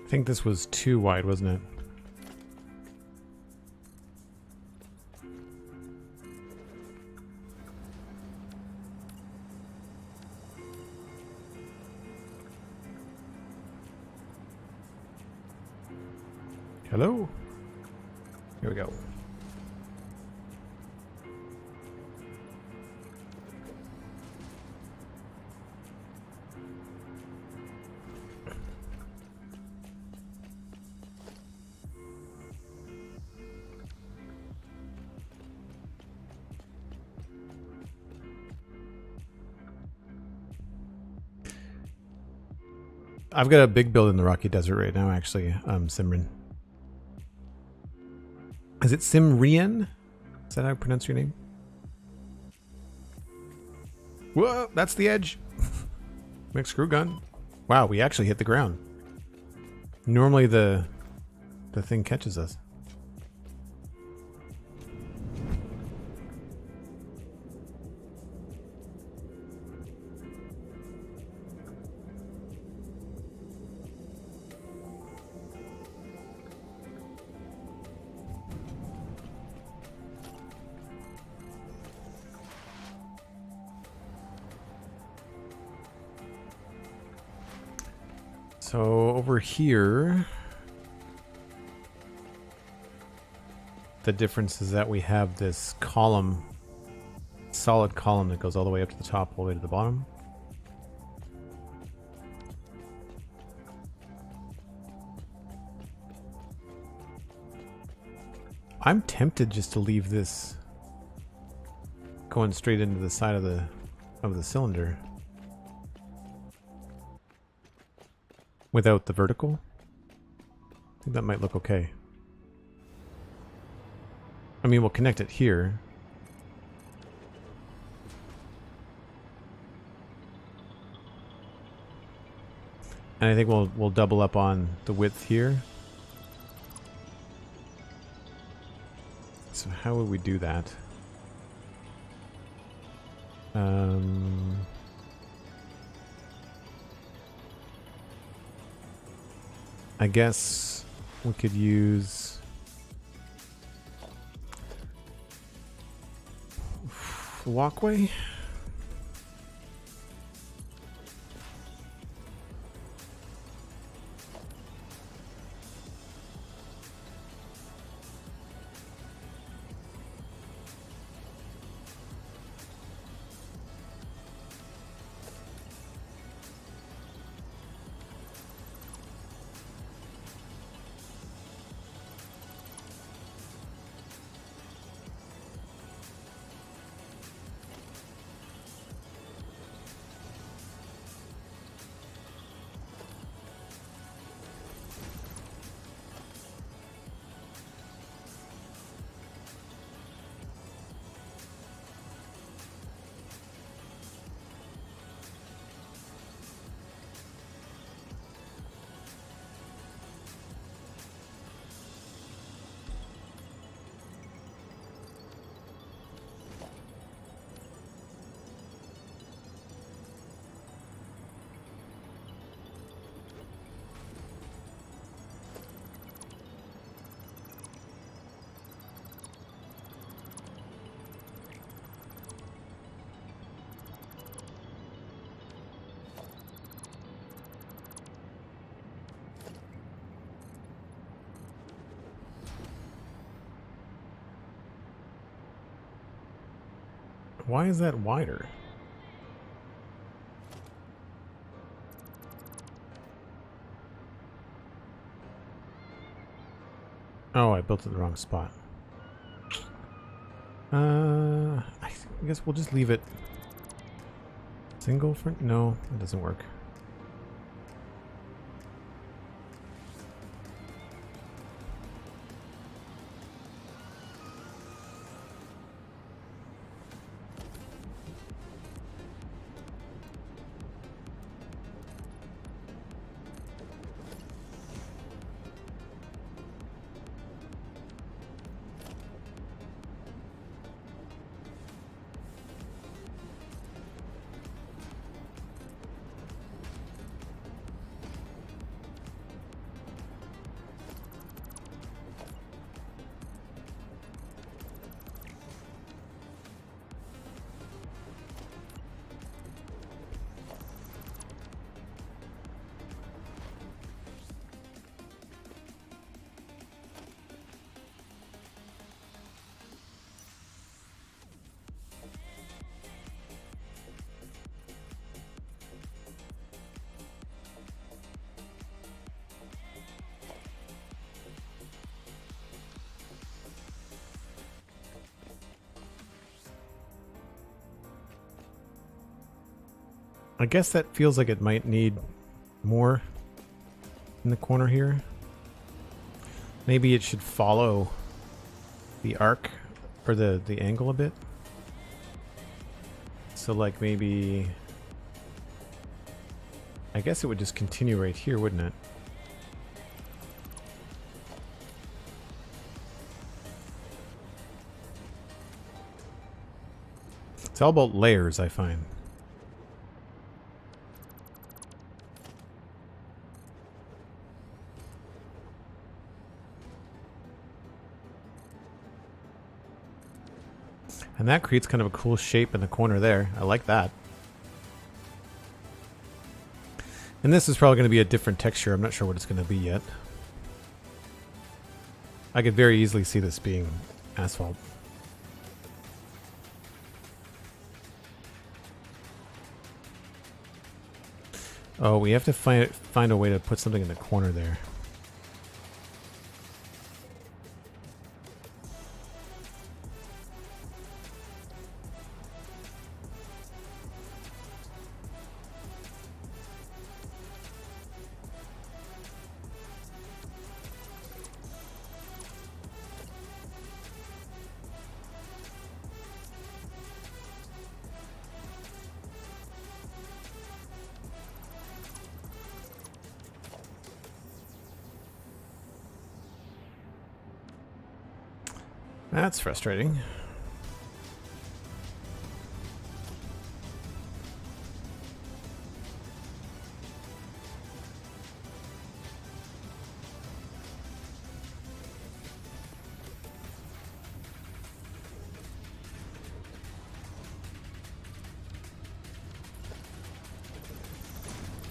I think this was too wide, wasn't it? Hello? Here we go. I've got a big build in the Rocky Desert right now, actually, Simran. Is it Simrian? Is that how I pronounce your name? Whoa, that's the edge. McScrewgunn. Wow, we actually hit the ground. Normally the thing catches us. So over here, the difference is that we have this column, solid column that goes all the way up to the top, all the way to the bottom. I'm tempted just to leave this going straight into the side of the cylinder. Without the vertical? I think that might look okay. I mean, we'll connect it here. And I think we'll double up on the width here. So how would we do that? I guess we could use walkway. Why is that wider? Oh, I built it in the wrong spot. I guess we'll just leave it single for... No, it doesn't work. I guess that feels like it might need more in the corner here. Maybe it should follow the arc or the angle a bit. So like maybe, I guess it would just continue right here, wouldn't it? It's all about layers, I find. And that creates kind of a cool shape in the corner there. I like that. And this is probably going to be a different texture. I'm not sure what it's going to be yet. I could very easily see this being asphalt. Oh, we have to find a way to put something in the corner there. That's frustrating.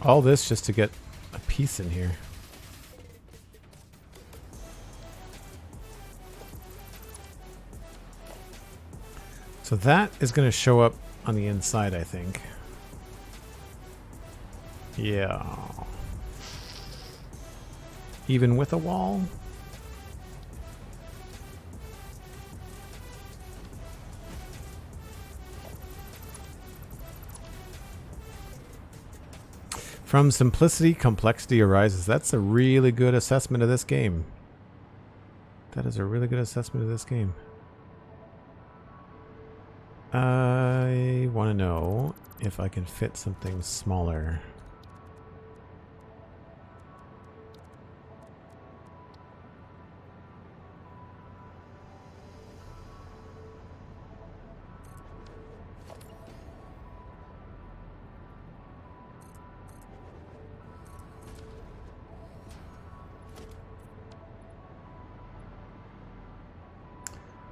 All this just to get a piece in here. So that is going to show up on the inside, I think. Yeah. Even with a wall? From simplicity, complexity arises. That's a really good assessment of this game. That is a really good assessment of this game. I want to know if I can fit something smaller.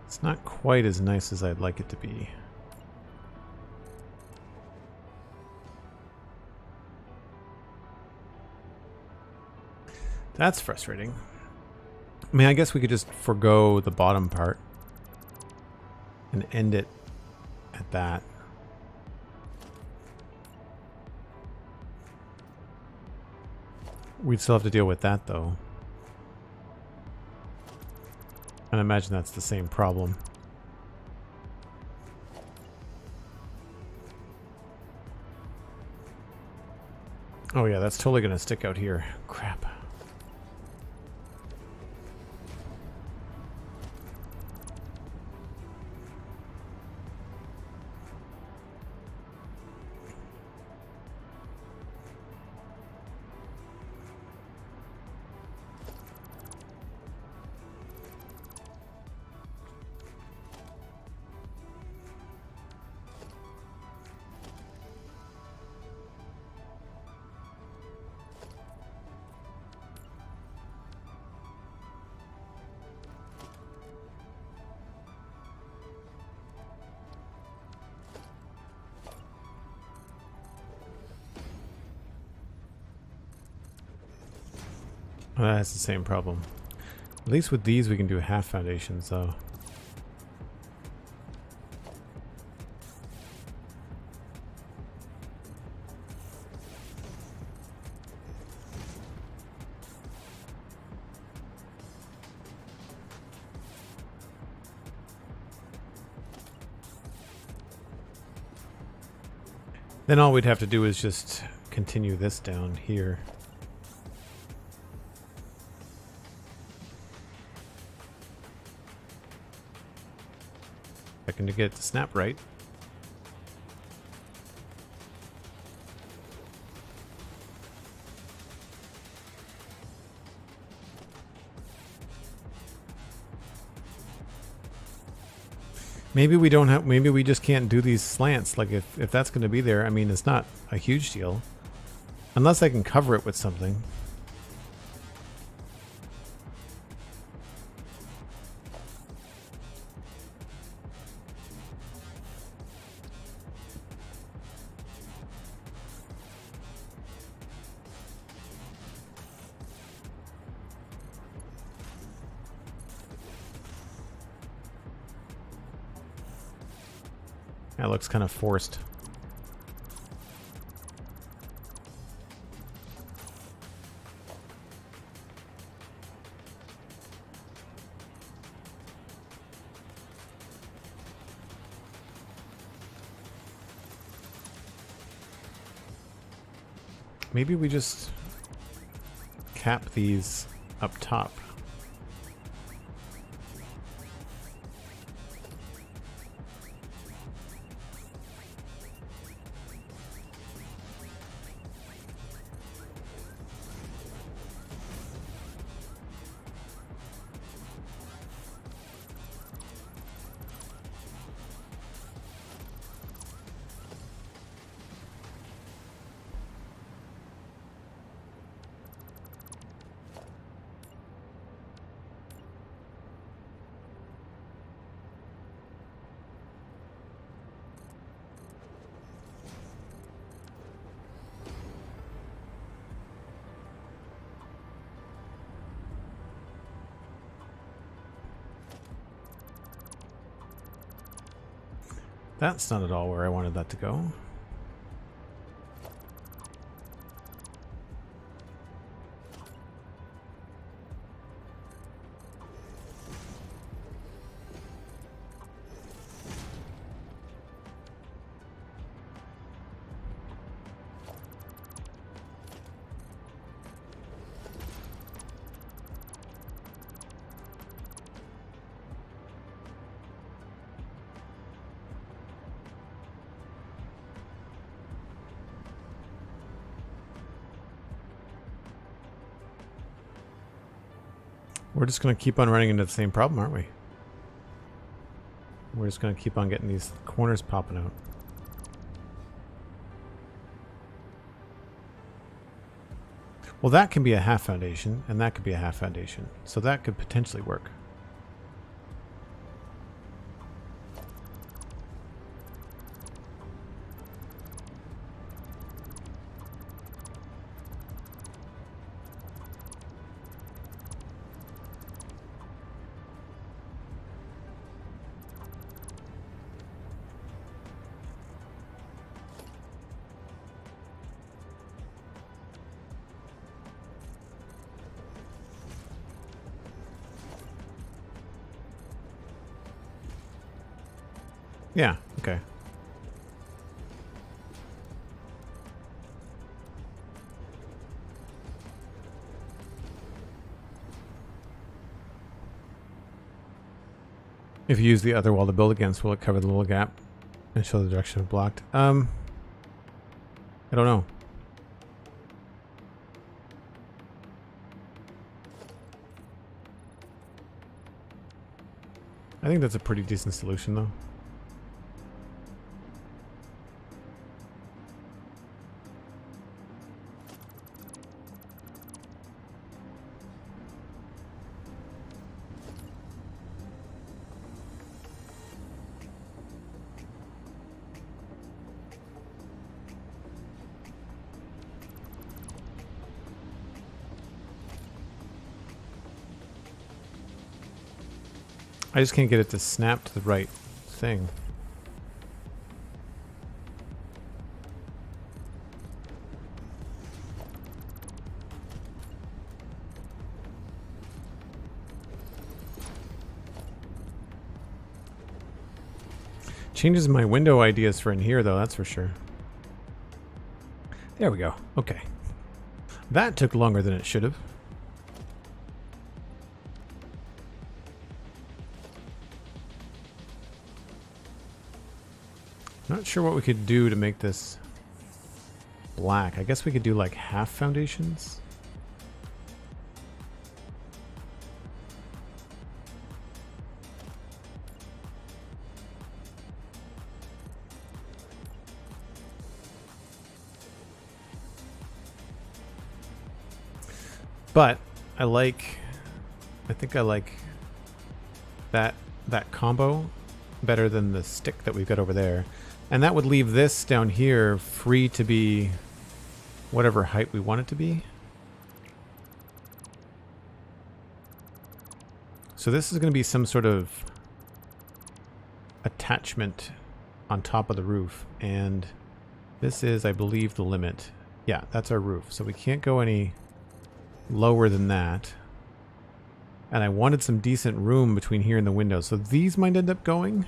It's not quite as nice as I'd like it to be. That's frustrating. I mean, I guess we could just forego the bottom part and end it at that. We'd still have to deal with that, though. And I imagine that's the same problem. Oh yeah, that's totally going to stick out here. Crap. That's the same problem. At least with these we can do half foundations though. Then all we'd have to do is just continue this down here. To get it to snap right. Maybe we don't have, maybe we just can't do these slants. Like if that's going to be there, I mean, it's not a huge deal. Unless I can cover it with something. That looks kind of forced. Maybe we just cap these up top. That's not at all where I wanted that to go. We're just going to keep on running into the same problem, aren't we? We're just going to keep on getting these corners popping out. Well, that can be a half foundation, and that could be a half foundation. So that could potentially work. Yeah, okay. If you use the other wall to build against, will it cover the little gap and show the direction of blocked? I don't know. I think that's a pretty decent solution, though. I just can't get it to snap to the right thing. Changes my window ideas for in here, though, that's for sure. There we go. Okay. That took longer than it should have. Not sure what we could do to make this black. I guess we could do like half foundations. But I think I like that combo better than the stick that we've got over there. And that would leave this down here free to be whatever height we want it to be. So this is going to be some sort of attachment on top of the roof. And this is, I believe, the limit. Yeah, that's our roof. So we can't go any lower than that. And I wanted some decent room between here and the window. So these might end up going.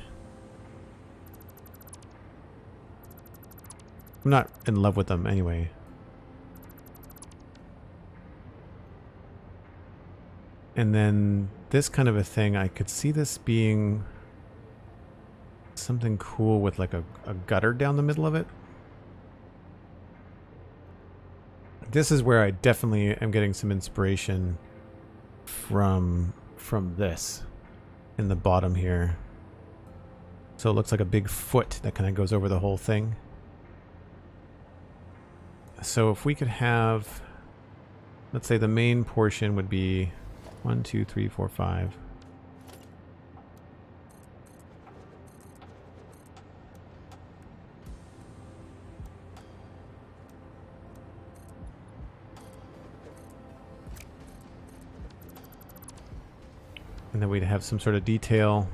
I'm not in love with them anyway. And then this kind of a thing, I could see this being something cool with like a gutter down the middle of it. This is where I definitely am getting some inspiration from this in the bottom here. So it looks like a big foot that kind of goes over the whole thing. So if we could have, let's say the main portion would be 1, 2, 3, 4, 5. And then we'd have some sort of detail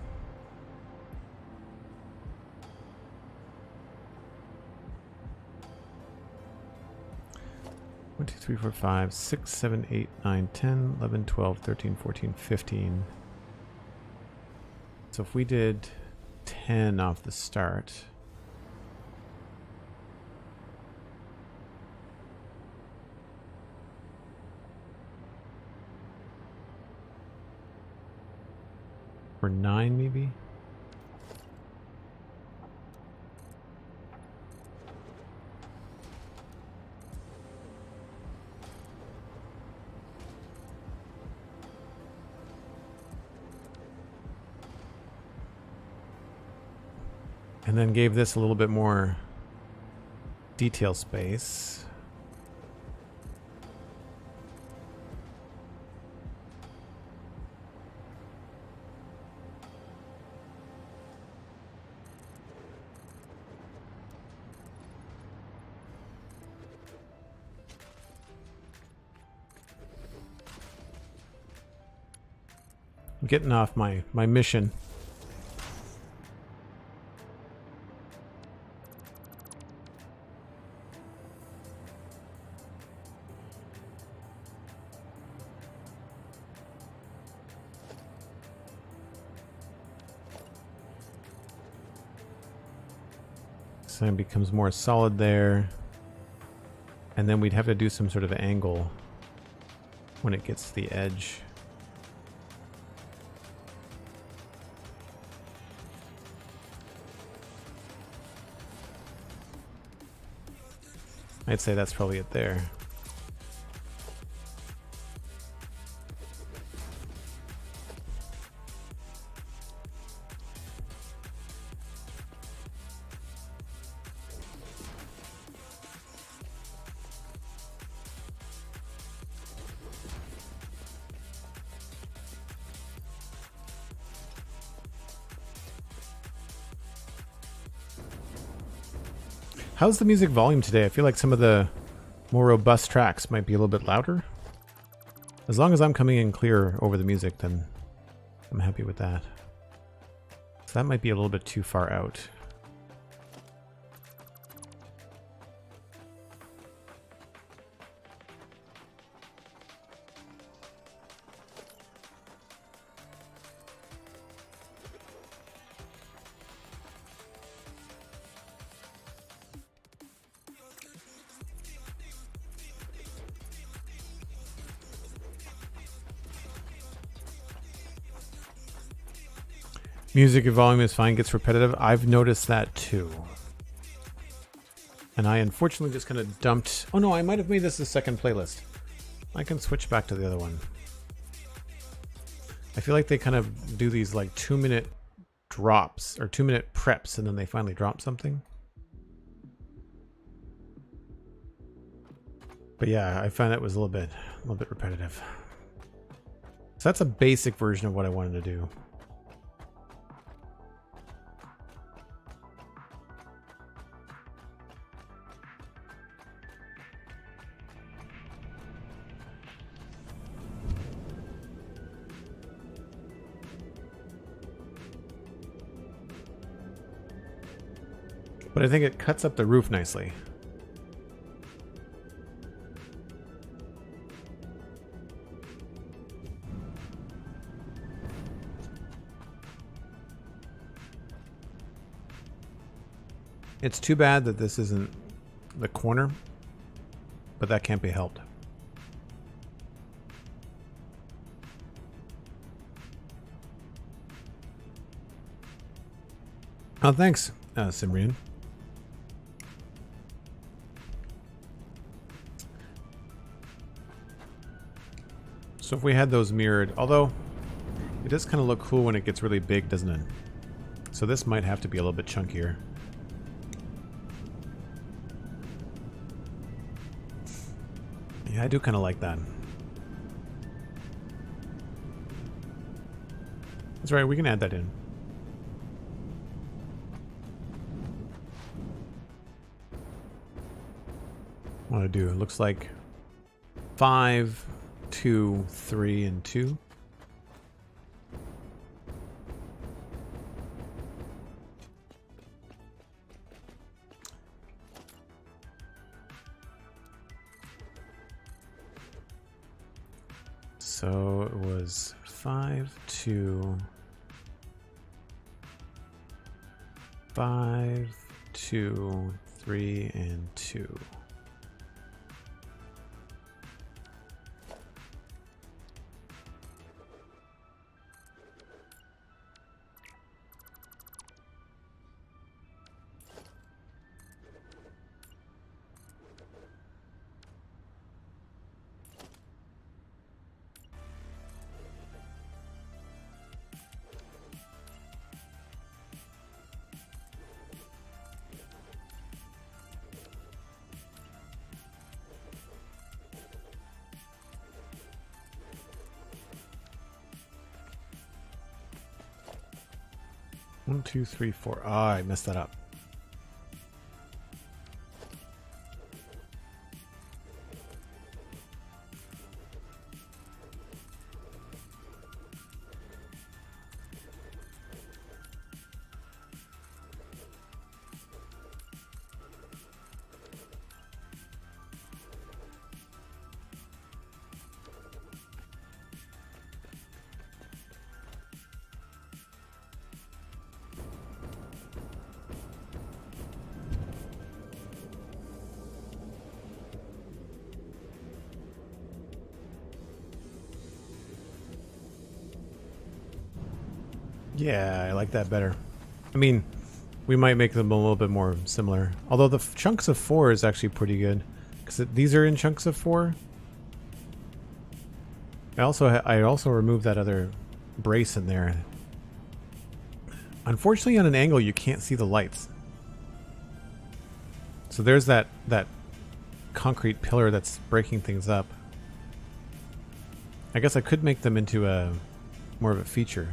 1, 2, 3, 4, 5, 6, 7, 8, 9, 10, 11, 12, 13, 14, 15. So if we did 10 off the start. Or 9 maybe? And then gave this a little bit more detail space. I'm getting off my mission. Sign becomes more solid there. And then we'd have to do some sort of angle when it gets to the edge. I'd say that's probably it there. How's the music volume today? I feel like some of the more robust tracks might be a little bit louder. As long as I'm coming in clear over the music, then I'm happy with that. So that might be a little bit too far out. Music volume is fine, gets repetitive. I've noticed that too. And I unfortunately just kind of dumped... Oh no, I might have made this a second playlist. I can switch back to the other one. I feel like they kind of do these like 2-minute drops or 2-minute preps and then they finally drop something. But yeah, I found it was a little bit repetitive. So that's a basic version of what I wanted to do. But I think it cuts up the roof nicely. It's too bad that this isn't the corner, but that can't be helped. Oh, thanks, Simrian. So if we had those mirrored, although it does kind of look cool when it gets really big, doesn't it? So this might have to be a little bit chunkier. Yeah, I do kind of like that. That's right, we can add that in. What do I do? It looks like 5, 2, 3, and 2. So it was 5, 2, 5, 2, 3, and 2. One, two, three, four. Ah, I messed that up. Yeah, I like that better. I mean, we might make them a little bit more similar. Although the chunks of 4 is actually pretty good. Because these are in chunks of 4. I also removed that other brace in there. Unfortunately, on an angle, you can't see the lights. So there's that concrete pillar that's breaking things up. I guess I could make them into a more of a feature.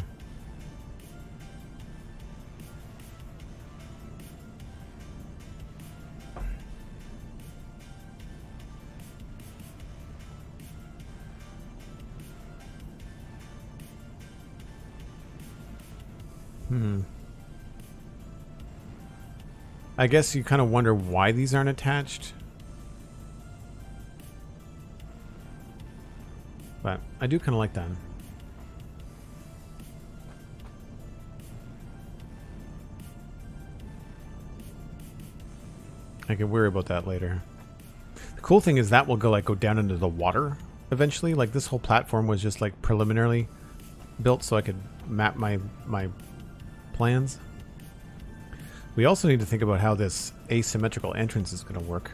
I guess you kind of wonder why these aren't attached. But I do kind of like that. I can worry about that later. The cool thing is that will go down into the water eventually. Like this whole platform was just like preliminarily built so I could map my plans. We also need to think about how this asymmetrical entrance is going to work.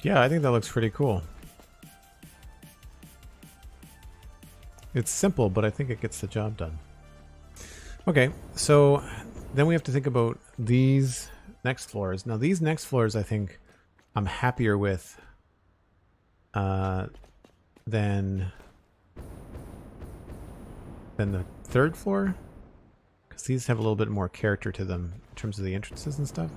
Yeah, I think that looks pretty cool. It's simple, but I think it gets the job done. Okay, so then we have to think about these next floors. Now these next floors I think I'm happier with than the third floor, because these have a little bit more character to them in terms of the entrances and stuff.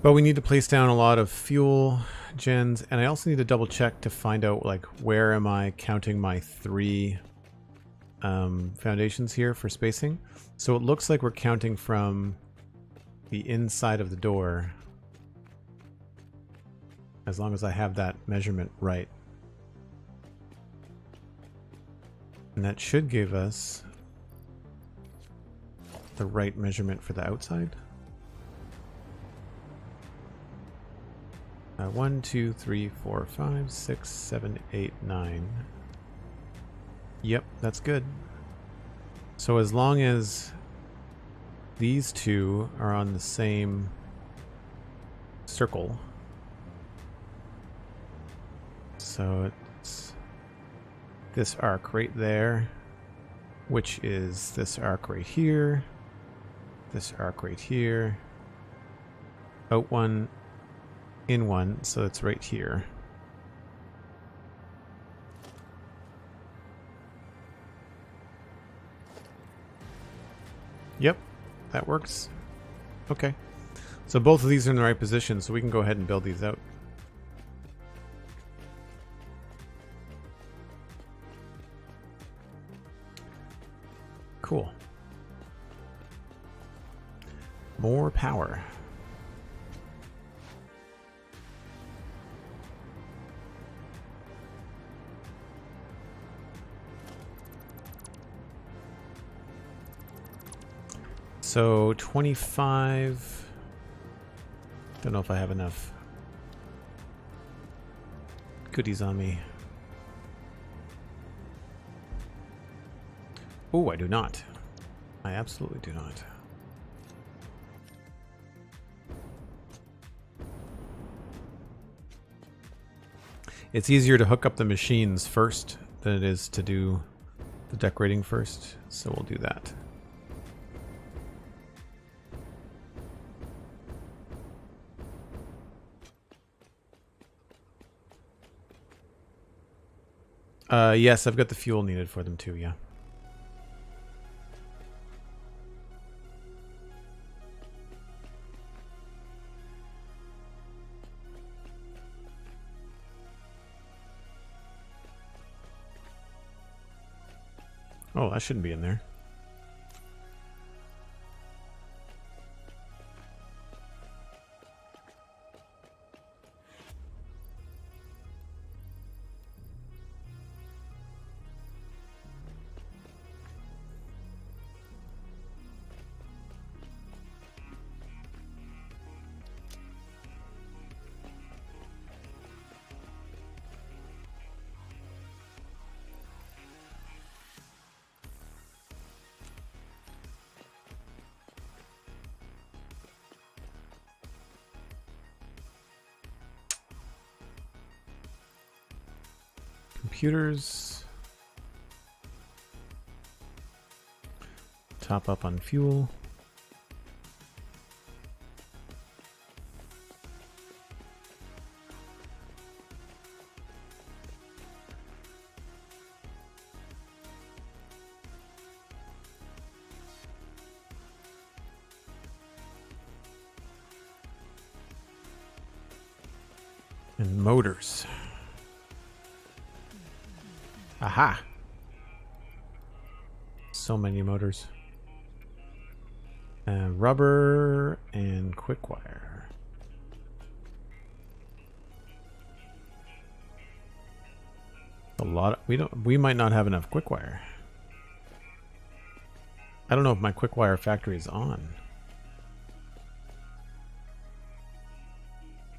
But we need to place down a lot of fuel gens, and I also need to double check to find out like where am I counting my 3 foundations here for spacing. So it looks like we're counting from the inside of the door, as long as I have that measurement right. And that should give us the right measurement for the outside. 1, 2, 3, 4, 5, 6, 7, 8, 9. Yep, that's good. So as long as these two are on the same circle, so it's this arc right there, which is this arc right here, this arc right here. Out one, in one, so it's right here. Yep, that works. Okay. So both of these are in the right position, so we can go ahead and build these out. Cool. More power. So 25. Don't know if I have enough goodies on me. Oh, I do not. I absolutely do not. It's easier to hook up the machines first than it is to do the decorating first, so we'll do that. Yes, I've got the fuel needed for them too, yeah. Oh, that shouldn't be in there. Computers. Top up on fuel. And motors. Aha! So many motors. Rubber and quick wire. A lot. We might not have enough quick wire. I don't know if my quick wire factory is on.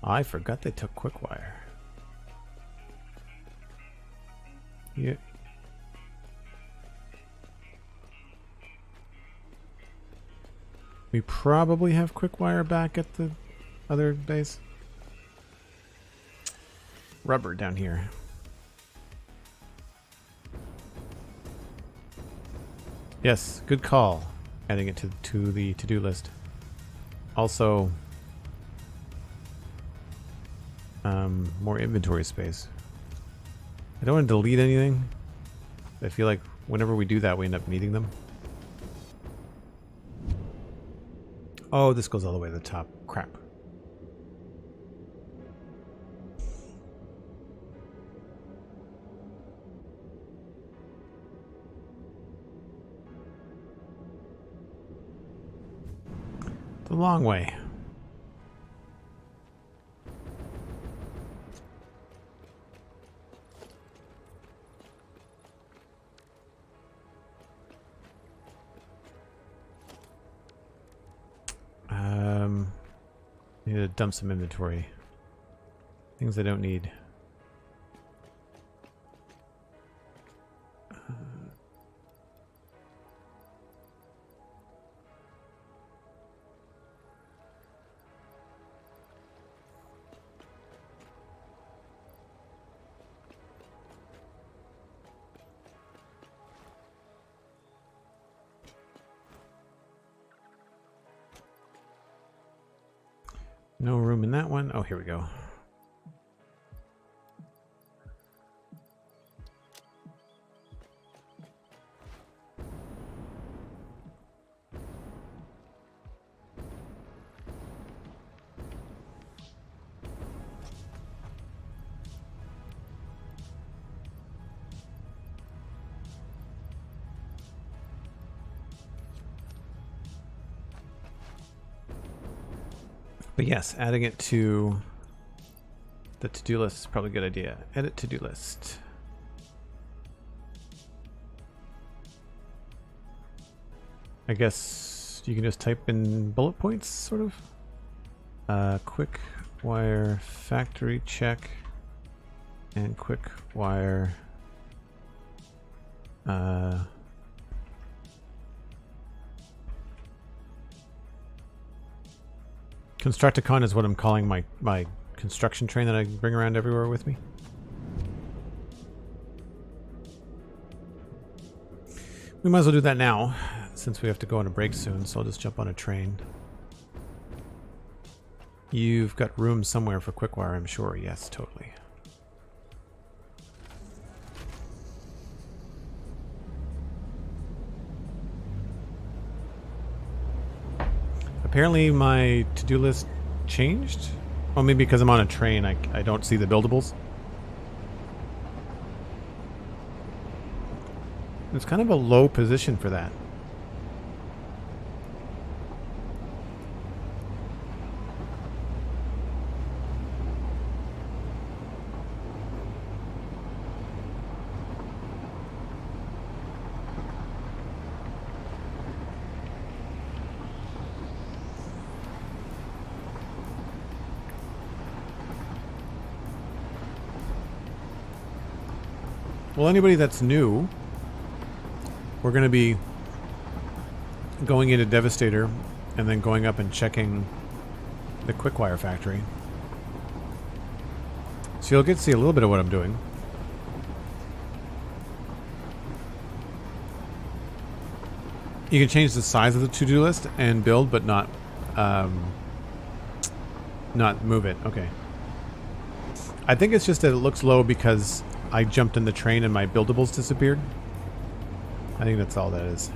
I forgot they took quick wire. Yeah. We probably have quick wire back at the other base. Rubber down here. Yes, good call. Adding it to the to-do list. Also, more inventory space. I don't want to delete anything. I feel like whenever we do that, we end up needing them. Oh, this goes all the way to the top. Crap. The long way. Need to dump some inventory. Things I don't need. No room in that one. Oh, here we go. But yes, adding it to the to-do list is probably a good idea. Edit to-do list. I guess you can just type in bullet points, sort of. Quick wire factory check and quick wire Constructicon is what I'm calling my construction train that I bring around everywhere with me. We might as well do that now, since we have to go on a break soon, so I'll just jump on a train. You've got room somewhere for Quickwire, I'm sure. Yes, totally. Apparently my to-do list changed. Well, maybe because I'm on a train, I don't see the buildables. It's kind of a low position for that. Well, anybody that's new, we're going to be going into Devastator and then going up and checking the Quickwire factory. So you'll get to see a little bit of what I'm doing. You can change the size of the to-do list and build, but not move it. Okay. I think it's just that it looks low because I jumped in the train and my buildables disappeared. I think that's all that is.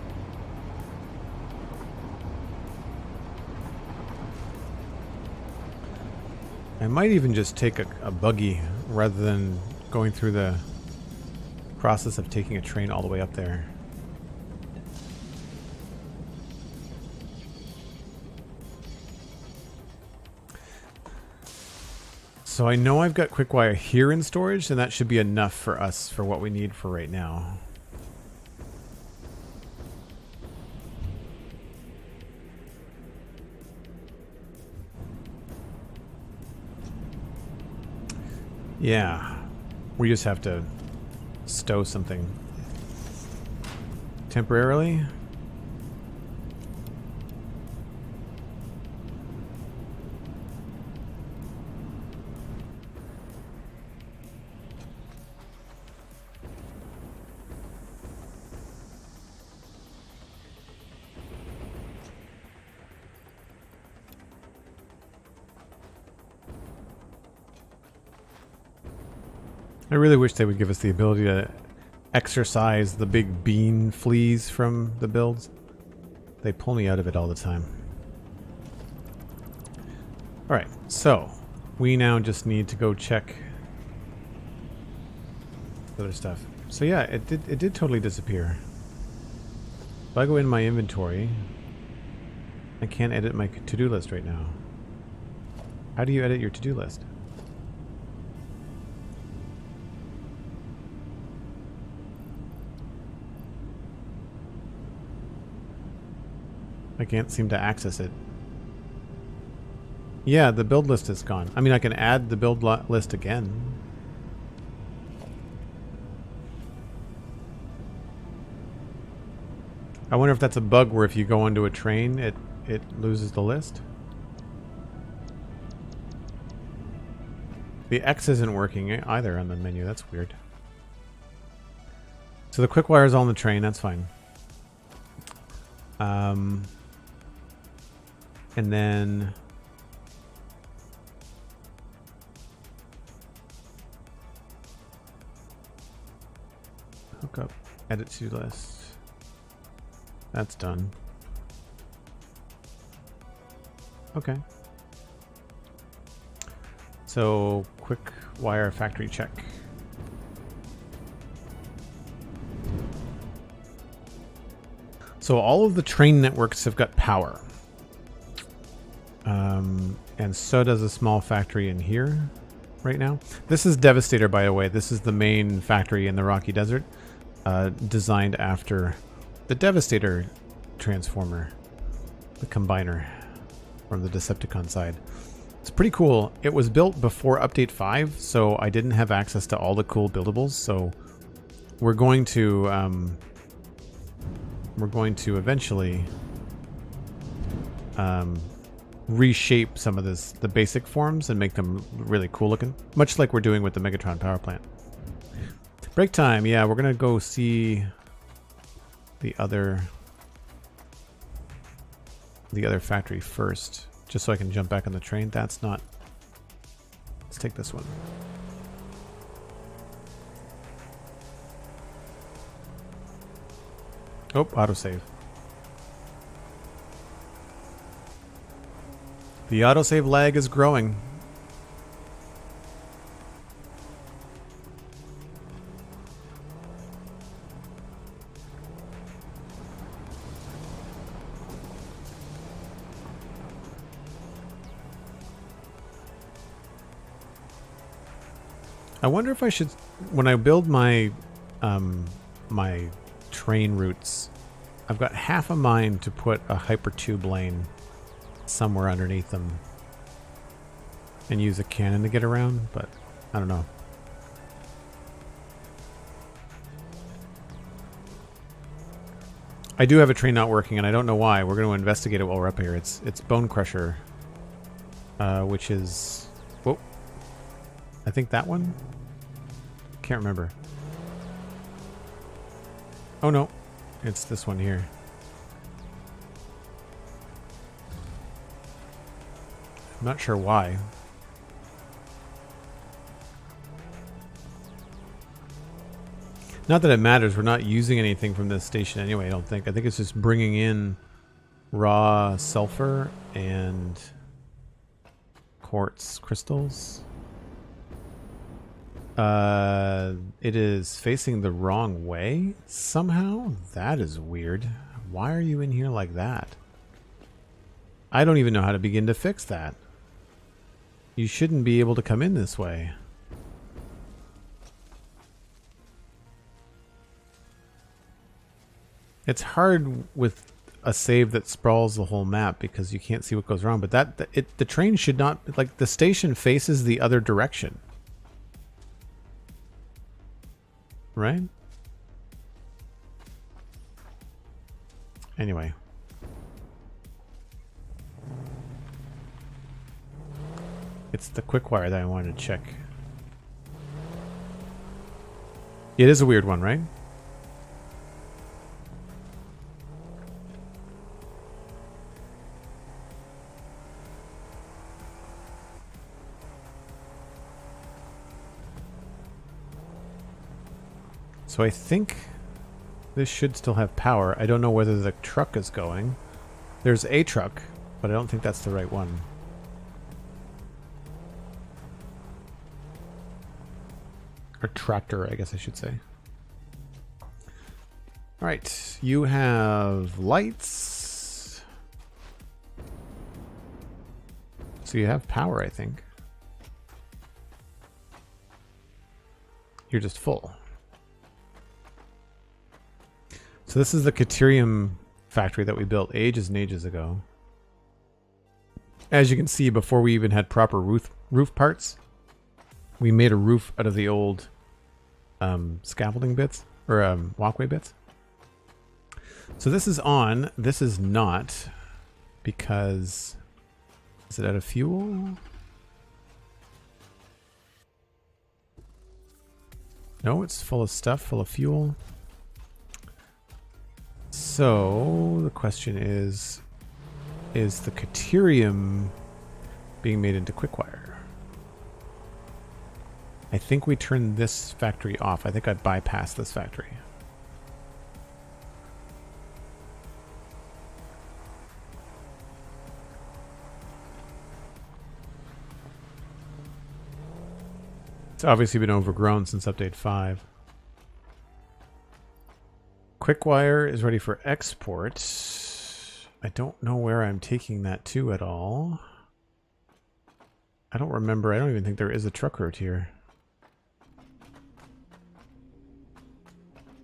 I might even just take a buggy rather than going through the process of taking a train all the way up there. So I know I've got Quickwire here in storage, and that should be enough for us for what we need for right now. Yeah, we just have to stow something temporarily. I really wish they would give us the ability to exercise the big bean fleas from the builds. They pull me out of it all the time. Alright, so we now just need to go check other stuff. So yeah, it did totally disappear. If I go in my inventory, I can't edit my to-do list right now. How do you edit your to-do list? I can't seem to access it. Yeah, the build list is gone. I mean, I can add the build list again. I wonder if that's a bug where if you go onto a train, it loses the list. The X isn't working either on the menu. That's weird. So the Quickwire is all on the train. That's fine. And then Hook up, edit to list. That's done. Okay. So, quick wire factory check. So all of the train networks have got power. And so does a small factory in here right now. This is Devastator, by the way. This is the main factory in the Rocky Desert, designed after the Devastator transformer, the combiner from the Decepticon side. It's pretty cool. It was built before Update 5, so I didn't have access to all the cool buildables, so we're going to eventually reshape some of the basic forms and make them really cool looking, much like we're doing with the Megatron power plant. Break time. Yeah, we're gonna go see the other factory first, just so I can jump back on the train. That's not. Let's take this one. Oh, autosave. The autosave lag is growing. I wonder if I should, when I build my my train routes, I've got half a mind to put a hypertube lane somewhere underneath them and use a cannon to get around, but I don't know. I do have a train not working, and I don't know why. We're going to investigate it while we're up here. It's Bone Crusher, which is, whoa, I think that one? Can't remember. Oh no, it's this one here. I'm not sure why. Not that it matters. We're not using anything from this station anyway, I don't think. I think it's just bringing in raw sulfur and quartz crystals. It is facing the wrong way somehow? That is weird. Why are you in here like that? I don't even know how to begin to fix that. You shouldn't be able to come in this way. It's hard with a save that sprawls the whole map because you can't see what goes wrong, but the train should not, like, the station faces the other direction. Right? Anyway. It's the quick wire that I wanted to check. It is a weird one, right? So I think this should still have power. I don't know whether the truck is going. There's a truck, but I don't think that's the right one. Or tractor, I guess I should say. Alright, you have lights. So you have power, I think. You're just full. So this is the Caterium factory that we built ages and ages ago. As you can see, before we even had proper roof parts, we made a roof out of the old scaffolding bits, or walkway bits. So this is on, this is not, because, is it out of fuel? No, it's full of stuff, full of fuel. So the question is the Caterium being made into quickwire? I think we turned this factory off. I think I bypassed this factory. It's obviously been overgrown since update 5. Quickwire is ready for export. I don't know where I'm taking that to at all. I don't remember. I don't even think there is a truck route here.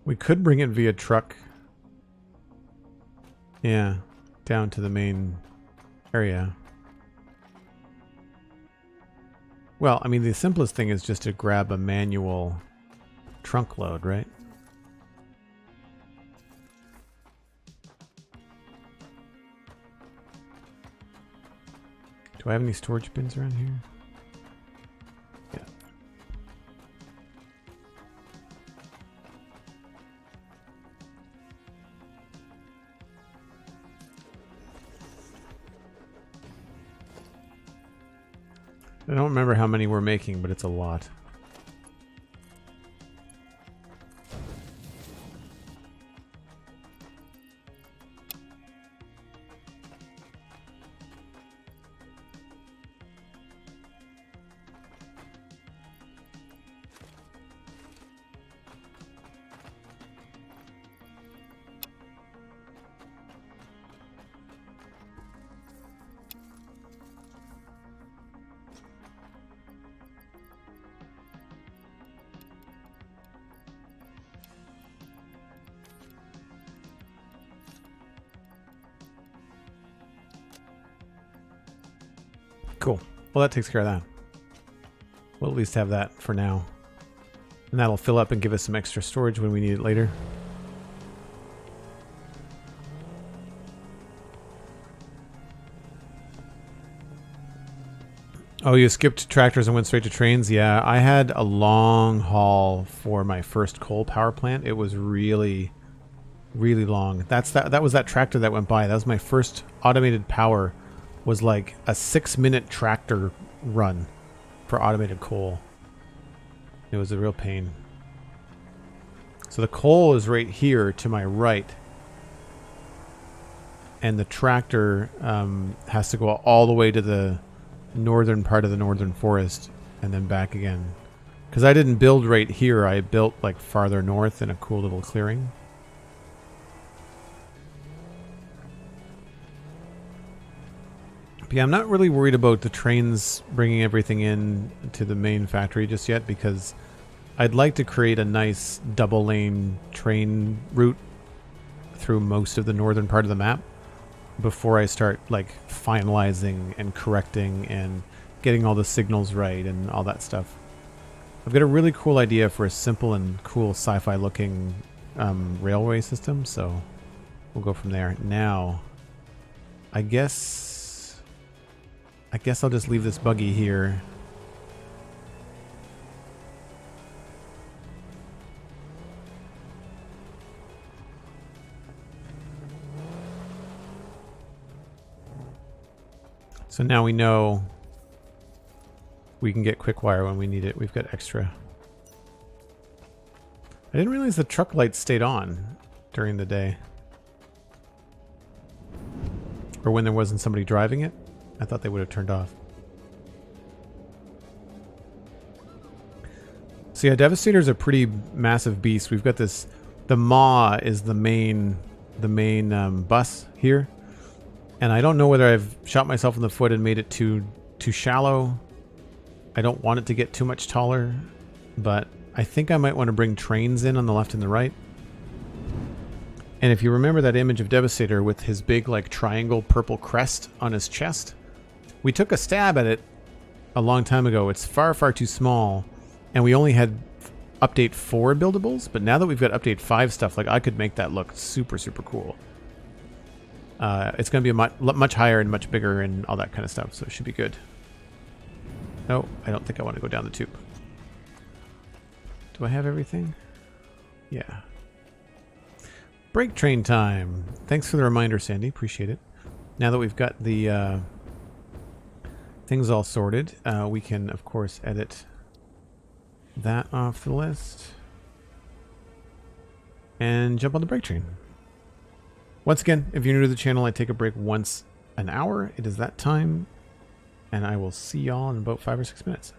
We could bring it via truck. Yeah, down to the main area. Well, I mean, the simplest thing is just to grab a manual trunk load, right? Do I have any storage bins around here? Yeah. I don't remember how many we're making, but it's a lot. Cool. Well, that takes care of that. We'll at least have that for now. And that'll fill up and give us some extra storage when we need it later. Oh, you skipped tractors and went straight to trains? Yeah, I had a long haul for my first coal power plant. It was really, really long. That was that tractor that went by. That was my first automated power. Was like a 6-minute tractor run for automated coal. It was a real pain. So the coal is right here to my right. And the tractor has to go all the way to the northern part of the northern forest and then back again. Because I didn't build right here. I built like farther north in a cool little clearing. Yeah, I'm not really worried about the trains bringing everything in to the main factory just yet because I'd like to create a nice double lane train route through most of the northern part of the map before I start like finalizing and correcting and getting all the signals right and all that stuff. I've got a really cool idea for a simple and cool sci-fi looking railway system, so we'll go from there. Now, I guess I'll just leave this buggy here. So now we know we can get Quickwire when we need it. We've got extra. I didn't realize the truck lights stayed on during the day. Or when there wasn't somebody driving it. I thought they would have turned off. So yeah, Devastator's a pretty massive beast. We've got this. The Maw is the main bus here, and I don't know whether I've shot myself in the foot and made it too shallow. I don't want it to get too much taller, but I think I might want to bring trains in on the left and the right. And if you remember that image of Devastator with his big like triangle purple crest on his chest, we took a stab at it a long time ago. It's far, far too small, and we only had update 4 buildables, but now that we've got update 5 stuff, like I could make that look super, super cool. It's going to be much higher and much bigger and all that kind of stuff, so it should be good. No, I don't think I want to go down the tube. Do I have everything? Yeah. Break train time. Thanks for the reminder, Sandy. Appreciate it. Now that we've got the things all sorted, we can, of course, edit that off the list and jump on the break train. Once again, if you're new to the channel, I take a break once an hour. It is that time, and I will see y'all in about 5 or 6 minutes.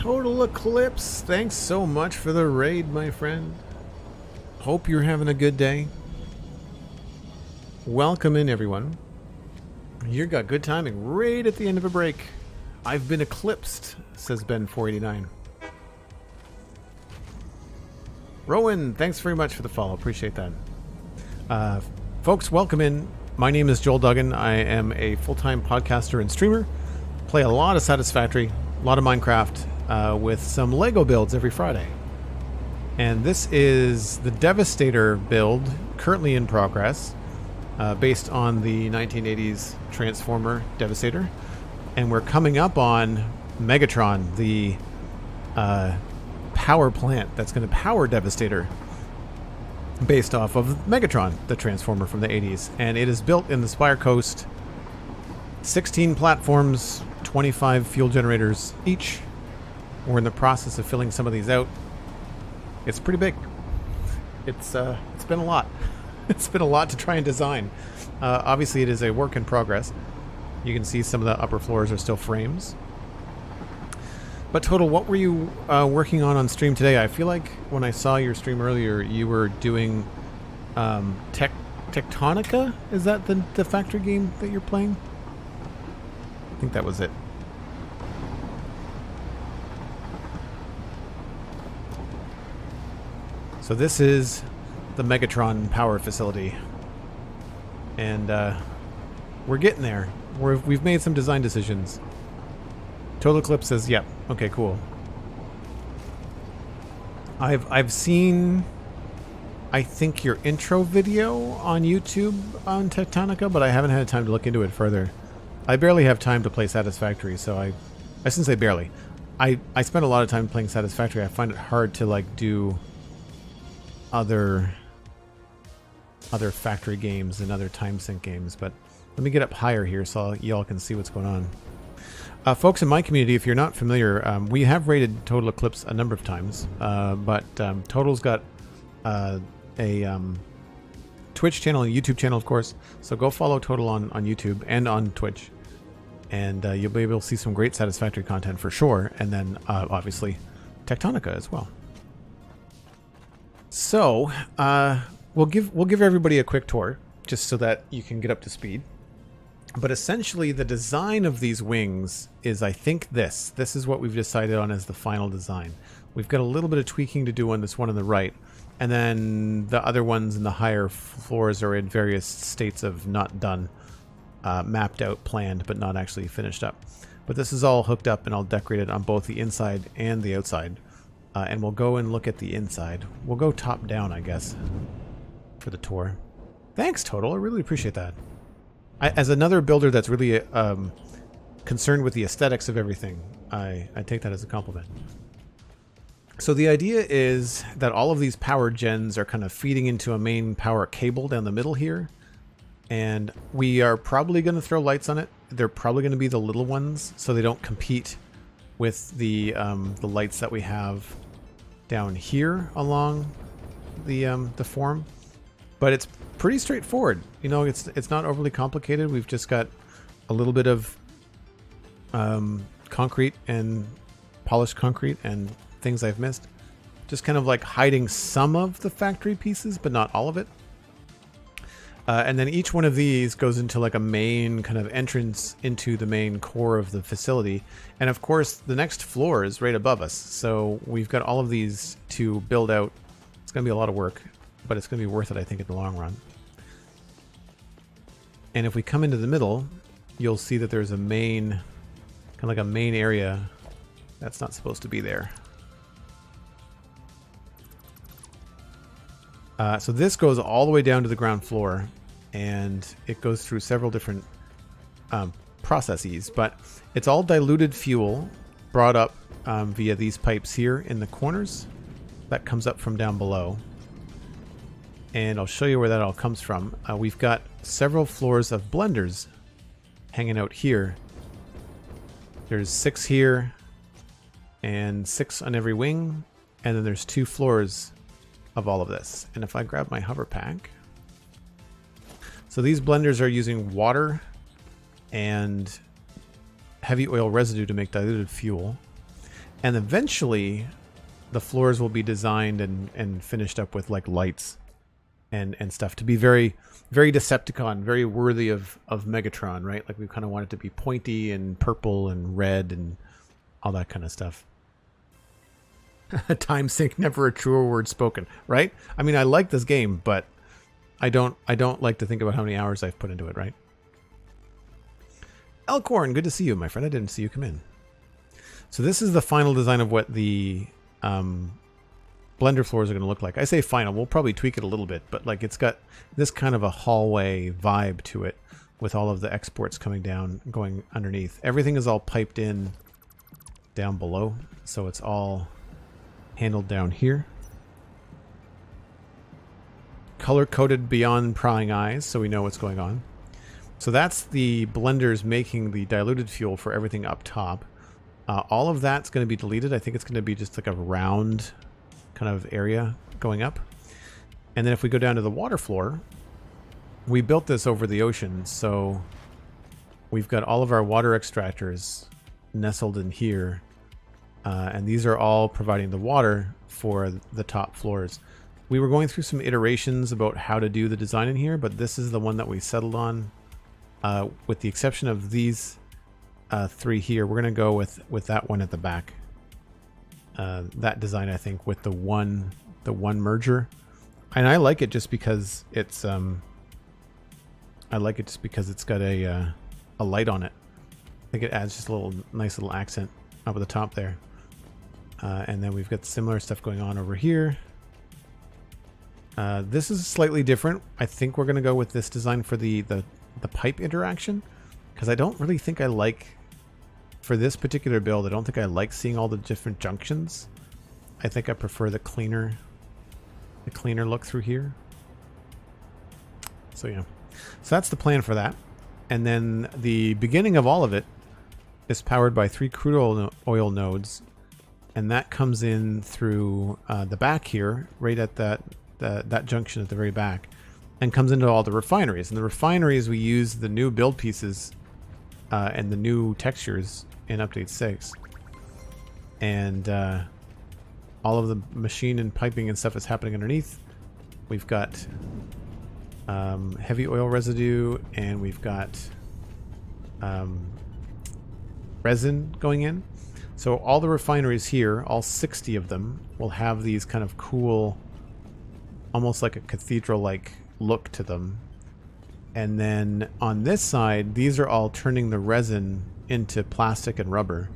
Total Eclipse, thanks so much for the raid, my friend. Hope you're having a good day. Welcome in, everyone. You got good timing right at the end of a break. I've been eclipsed, says Ben489. Rowan, thanks very much for the follow. Appreciate that. Folks, welcome in. My name is Joel Duggan. I am a full-time podcaster and streamer. Play a lot of Satisfactory, a lot of Minecraft, with some Lego builds every Friday. And this is the Devastator build, currently in progress, based on the 1980s Transformer Devastator. And we're coming up on Megatron, the power plant that's going to power Devastator, based off of Megatron, the Transformer from the 80s. And it is built in the Spire Coast, 16 platforms, 25 fuel generators each. We're in the process of filling some of these out. It's pretty big. It's been a lot. It's been a lot to try and design. Obviously, it is a work in progress. You can see some of the upper floors are still frames. But Total, what were you working on stream today? I feel like when I saw your stream earlier, you were doing Tectonica? Is that the factory game that you're playing? I think that was it. So this is the Megatron power facility. And we're getting there. We've made some design decisions. Total Eclipse says, yep. Okay, cool. I've seen, I think, your intro video on YouTube on Tectonica, but I haven't had time to look into it further. I barely have time to play Satisfactory, so I shouldn't say barely. I spend a lot of time playing Satisfactory. I find it hard to like do other factory games and other time sync games, but let me get up higher here so y'all can see what's going on. Folks in my community, if you're not familiar, we have rated Total Eclipse a number of times, but Total's got a Twitch channel and YouTube channel, of course, so go follow Total on YouTube and on Twitch, and you'll be able to see some great Satisfactory content for sure, and then obviously Tectonica as well. So we'll give everybody a quick tour just so that you can get up to speed. But essentially, the design of these wings is, I think, this. This is what we've decided on as the final design. We've got a little bit of tweaking to do on this one on the right, and then the other ones in the higher floors are in various states of not done, mapped out, planned, but not actually finished up. But this is all hooked up and all decorated on both the inside and the outside. And we'll go and look at the inside. We'll go top down, I guess, for the tour. Thanks, Total. I really appreciate that. As another builder that's really concerned with the aesthetics of everything, I take that as a compliment. So the idea is that all of these power gens are kind of feeding into a main power cable down the middle here. And we are probably going to throw lights on it. They're probably going to be the little ones, so they don't compete with the lights that we have down here along the form. But it's pretty straightforward. You know, it's not overly complicated. We've just got a little bit of concrete and polished concrete and things I've missed. Just kind of like hiding some of the factory pieces, but not all of it. And then each one of these goes into like a main kind of entrance into the main core of the facility. And of course, the next floor is right above us. So we've got all of these to build out. It's going to be a lot of work, but it's going to be worth it, I think, in the long run. And if we come into the middle, you'll see that there's a main, kind of like a main area that's not supposed to be there. So this goes all the way down to the ground floor, and it goes through several different processes, but it's all diluted fuel brought up via these pipes here in the corners. That comes up from down below. And I'll show you where that all comes from. We've got several floors of blenders hanging out here. There's 6 here and 6 on every wing, and then there's 2 floors of all of this. And if I grab my hover pack, so these blenders are using water and heavy oil residue to make diluted fuel. And eventually the floors will be designed and finished up with like lights and stuff to be very, very Decepticon, very worthy of Megatron, right? Like we kind of want it to be pointy and purple and red and all that kind of stuff. Time sink, never a truer word spoken, right? I mean, I like this game, but I don't like to think about how many hours I've put into it, right? Elkhorn, good to see you, my friend. I didn't see you come in. So this is the final design of what the Blender floors are going to look like. I say final, we'll probably tweak it a little bit, but like it's got this kind of a hallway vibe to it with all of the exports coming down, going underneath. Everything is all piped in down below, so it's all handled down here. Color-coded beyond prying eyes, so we know what's going on. So that's the blenders making the diluted fuel for everything up top. All of that's going to be deleted. I think it's going to be just like a round kind of area going up. And then if we go down to the water floor, we built this over the ocean, so we've got all of our water extractors nestled in here. And these are all providing the water for the top floors. We were going through some iterations about how to do the design in here, but this is the one that we settled on. With the exception of these three here, we're going to go with that one at the back. That design, I think, with the one merger. And I like it just because it's got a light on it. I think it adds just a nice little accent up at the top there. And then we've got similar stuff going on over here. This is slightly different. I think we're going to go with this design for the pipe interaction, because I don't really think I like, for this particular build, I don't think I like seeing all the different junctions. I think I prefer the cleaner look through here. So yeah, so that's the plan for that. And then the beginning of all of it is powered by 3 crude oil nodes. And that comes in through the back here, right at that junction at the very back, and comes into all the refineries. And the refineries, we use the new build pieces and the new textures in Update 6. And all of the machine and piping and stuff is happening underneath. We've got heavy oil residue, and we've got resin going in. So all the refineries here, all 60 of them, will have these kind of cool, almost like a cathedral-like look to them. And then on this side, these are all turning the resin into plastic and rubber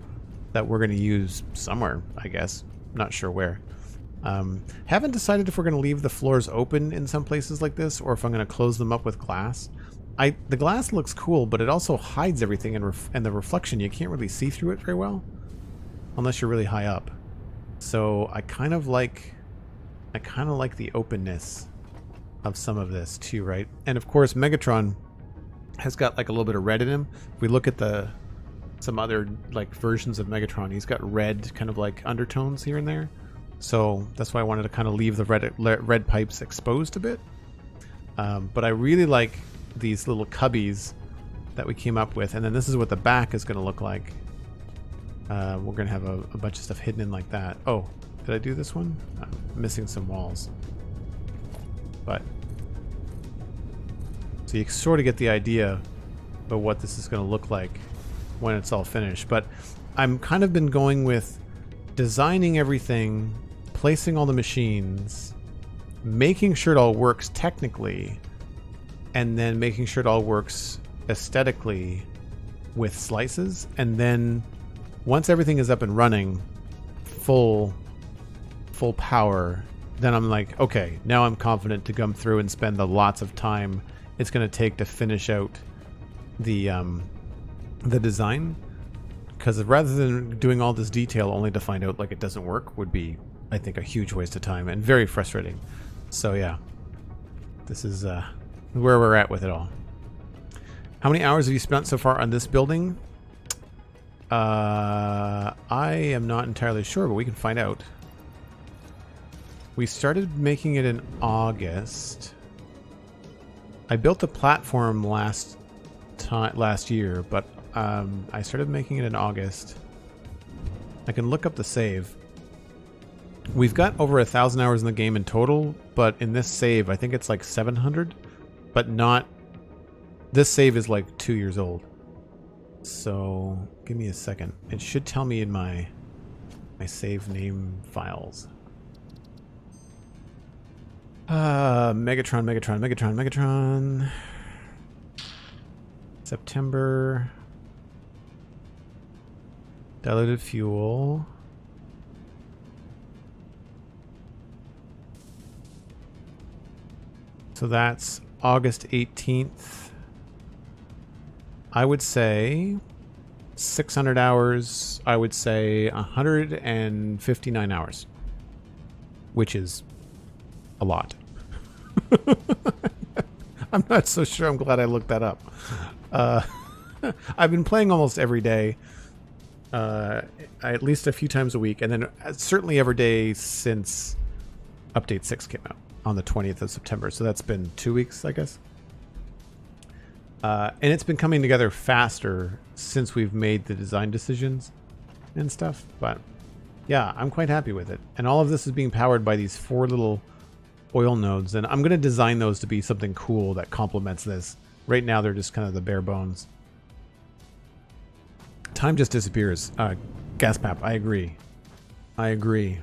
that we're going to use somewhere, I guess. Not sure where. Haven't decided if we're going to leave the floors open in some places like this, or if I'm going to close them up with glass. The glass looks cool, but it also hides everything, and the reflection, you can't really see through it very well. Unless you're really high up. So I kind of like the openness of some of this too, right? And of course Megatron has got like a little bit of red in him. If we look at some other like versions of Megatron, he's got red kind of like undertones here and there. So that's why I wanted to kind of leave the red pipes exposed a bit. But I really like these little cubbies that we came up with. And then this is what the back is going to look like. We're going to have a bunch of stuff hidden in like that. Oh, did I do this one? I'm missing some walls. But so you sort of get the idea of what this is going to look like when it's all finished. But I'm kind of been going with designing everything, placing all the machines, making sure it all works technically, and then making sure it all works aesthetically with slices. And then once everything is up and running, full power, then I'm like, okay, now I'm confident to come through and spend the lots of time it's going to take to finish out the design. Because rather than doing all this detail only to find out like it doesn't work would be, I think, a huge waste of time and very frustrating. So yeah, this is where we're at with it all. How many hours have you spent so far on this building? I am not entirely sure, but we can find out. We started making it in August. I built the platform last year, but I started making it in August. I can look up the save. We've got over 1,000 hours in the game in total, but in this save, I think it's like 700, but not... This save is like 2 years old. So, give me a second. It should tell me in my save name files. Megatron. September. Diluted fuel. So that's August 18th. I would say 600 hours. I would say 159 hours, which is a lot. I'm not so sure. I'm glad I looked that up. I've been playing almost every day, at least a few times a week, and then certainly every day since Update 6 came out on the 20th of September. So that's been 2 weeks, I guess. And it's been coming together faster since we've made the design decisions and stuff. But yeah, I'm quite happy with it. And all of this is being powered by these 4 little oil nodes. And I'm going to design those to be something cool that complements this. Right now, they're just kind of the bare bones. Time just disappears. Gaspap, I agree. I agree.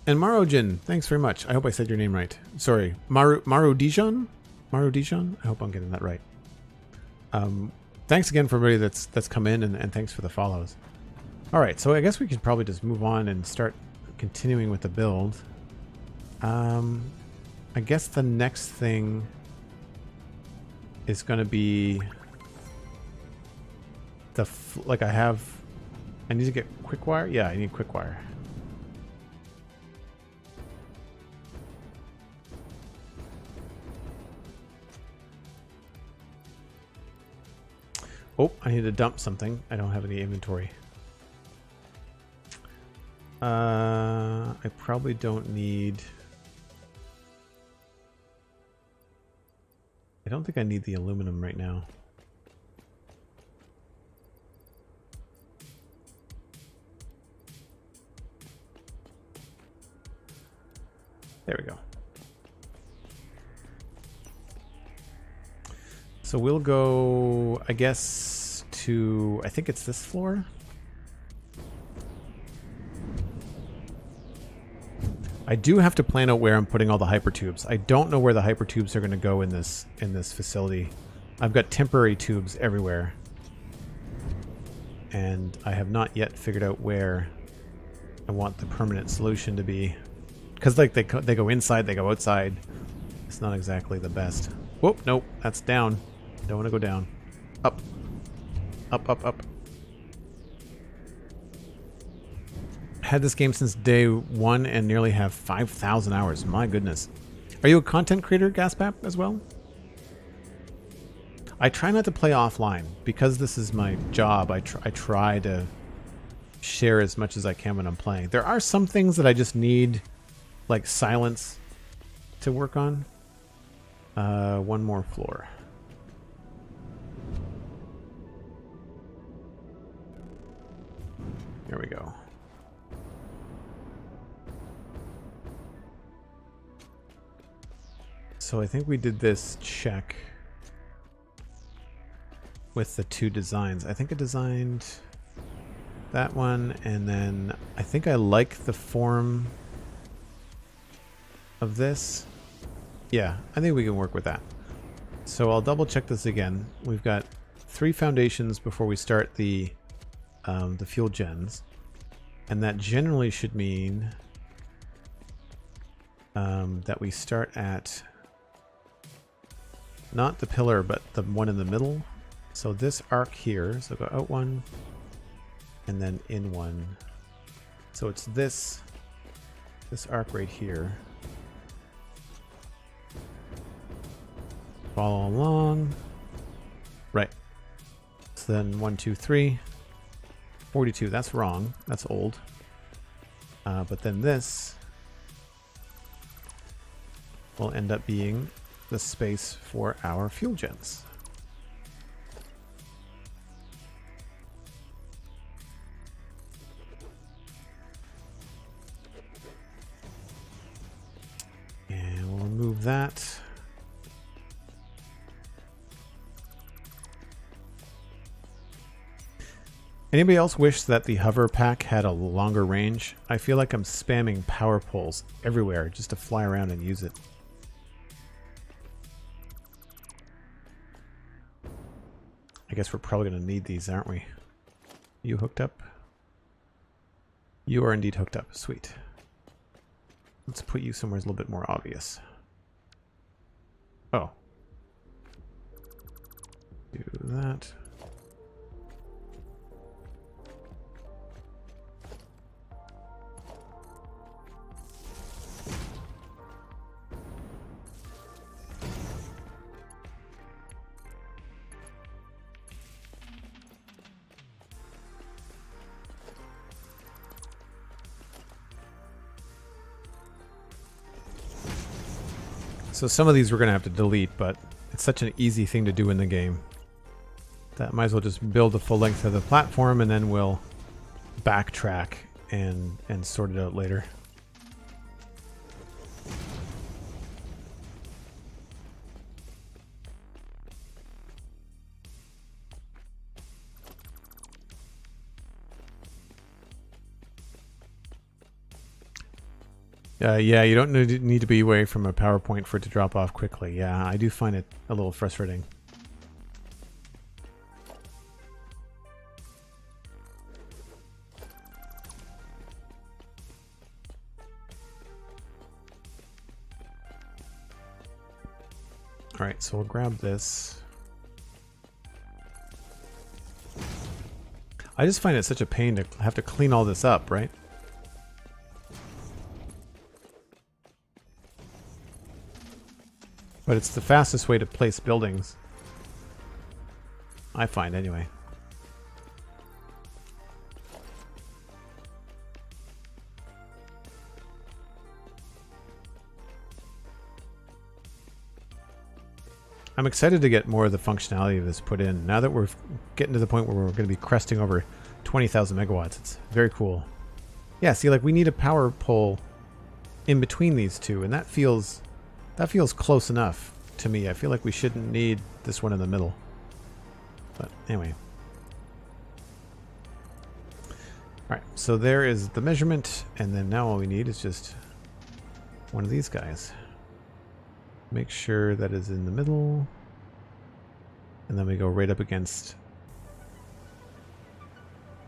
And Marojin, thanks very much. I hope I said your name right. Sorry, Marodijan? Marodijan? I hope I'm getting that right. Thanks again for everybody that's come in, and thanks for the follows. All right, so I guess we could probably just move on and start continuing with the build. I guess the next thing is going to be the I need to get quick wire. Yeah, I need quick wire. Oh, I need to dump something. I don't have any inventory. I probably don't need... I don't think I need the aluminum right now. There we go. So we'll go, I guess, to... I think it's this floor. I do have to plan out where I'm putting all the hypertubes. I don't know where the hypertubes are going to go in this facility. I've got temporary tubes everywhere, and I have not yet figured out where I want the permanent solution to be. Because like they go inside, they go outside. It's not exactly the best. Whoop! Nope, that's down. Don't want to go down. Up. Up, up, up. Had this game since day 1 and nearly have 5,000 hours. My goodness. Are you a content creator, Gaspap, as well? I try not to play offline because this is my job. I try to share as much as I can when I'm playing. There are some things that I just need, like silence, to work on. One more floor. There we go. So I think we did this check with the 2 designs. I think I designed that one, and then I think I like the form of this. Yeah, I think we can work with that. So I'll double check this again. We've got 3 foundations before we start the fuel gens, and that generally should mean that we start at not the pillar, but the one in the middle. So this arc here, so go out 1 and then in 1. So it's this arc right here. Follow along. Right. So then 1, 2, 3. 42, that's wrong. That's old. But then this will end up being the space for our fuel gens. that. Anybody else wish that the hover pack had a longer range? I feel like I'm spamming power poles everywhere just to fly around and use it. I guess we're probably going to need these, aren't we? You hooked up? You are indeed hooked up. Sweet. Let's put you somewhere a little bit more obvious. Oh. Do that. So some of these we're going to have to delete, but it's such an easy thing to do in the game that might as well just build the full length of the platform and then we'll backtrack and sort it out later. Yeah, you don't need to be away from a PowerPoint for it to drop off quickly. Yeah, I do find it a little frustrating. All right, so we'll grab this. I just find it such a pain to have to clean all this up, right? But it's the fastest way to place buildings. I find, anyway. I'm excited to get more of the functionality of this put in. Now that we're getting to the point where we're going to be cresting over 20,000 megawatts, it's very cool. Yeah, see, like we need a power pole in between these two, and that feels close enough to me. I feel like we shouldn't need this one in the middle. But anyway. Alright, so there is the measurement, and then now all we need is just one of these guys. Make sure that is in the middle. And then we go right up against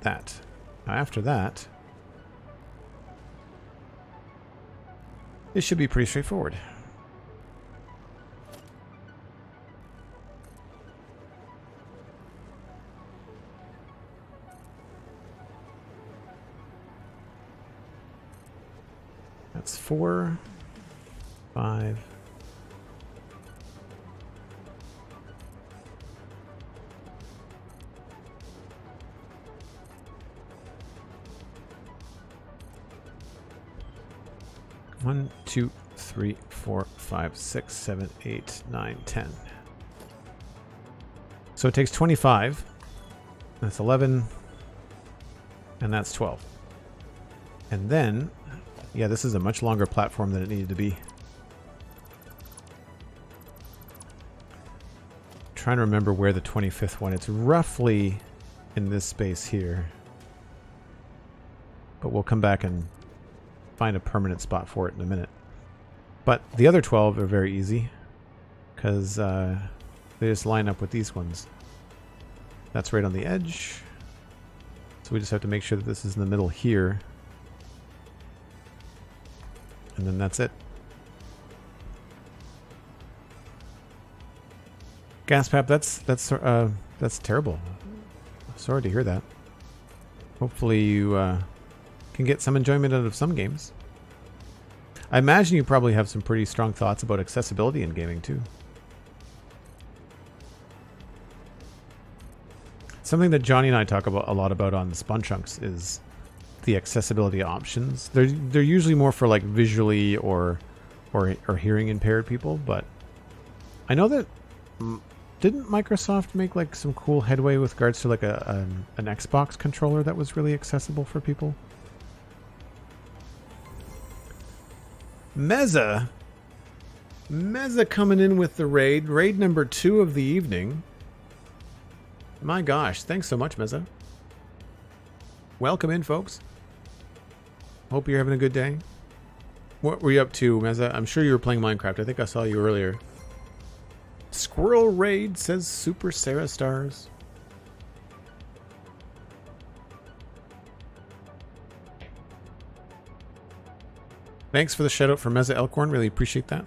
that. Now after that, this should be pretty straightforward. That's 4, 5. One, 2, 3, 4, 5, 6, 7, 8, 9, 10. So it takes 25. That's 11. And that's 12. And then, yeah, this is a much longer platform than it needed to be. I'm trying to remember where the 25th one. It's roughly in this space here. But we'll come back and find a permanent spot for it in a minute. But the other 12 are very easy because they just line up with these ones. That's right on the edge. So we just have to make sure that this is in the middle here. And then that's it. Gaspap, that's terrible. Sorry to hear that. Hopefully you can get some enjoyment out of some games. I imagine you probably have some pretty strong thoughts about accessibility in gaming too. Something that Johnny and I talk about a lot about on the Spawn Chunks is the accessibility options. They're usually more for like visually or hearing impaired people, but I know that didn't Microsoft make like some cool headway with regards to like an Xbox controller that was really accessible for people? Meza, Meza coming in with the raid. Raid number 2 of the evening. My gosh, thanks so much, Meza. Welcome in, folks. Hope you're having a good day. What were you up to, Meza? I'm sure you were playing Minecraft. I think I saw you earlier. Squirrel Raid says Super Sarah Stars. Thanks for the shout out for Meza Elkhorn. Really appreciate that.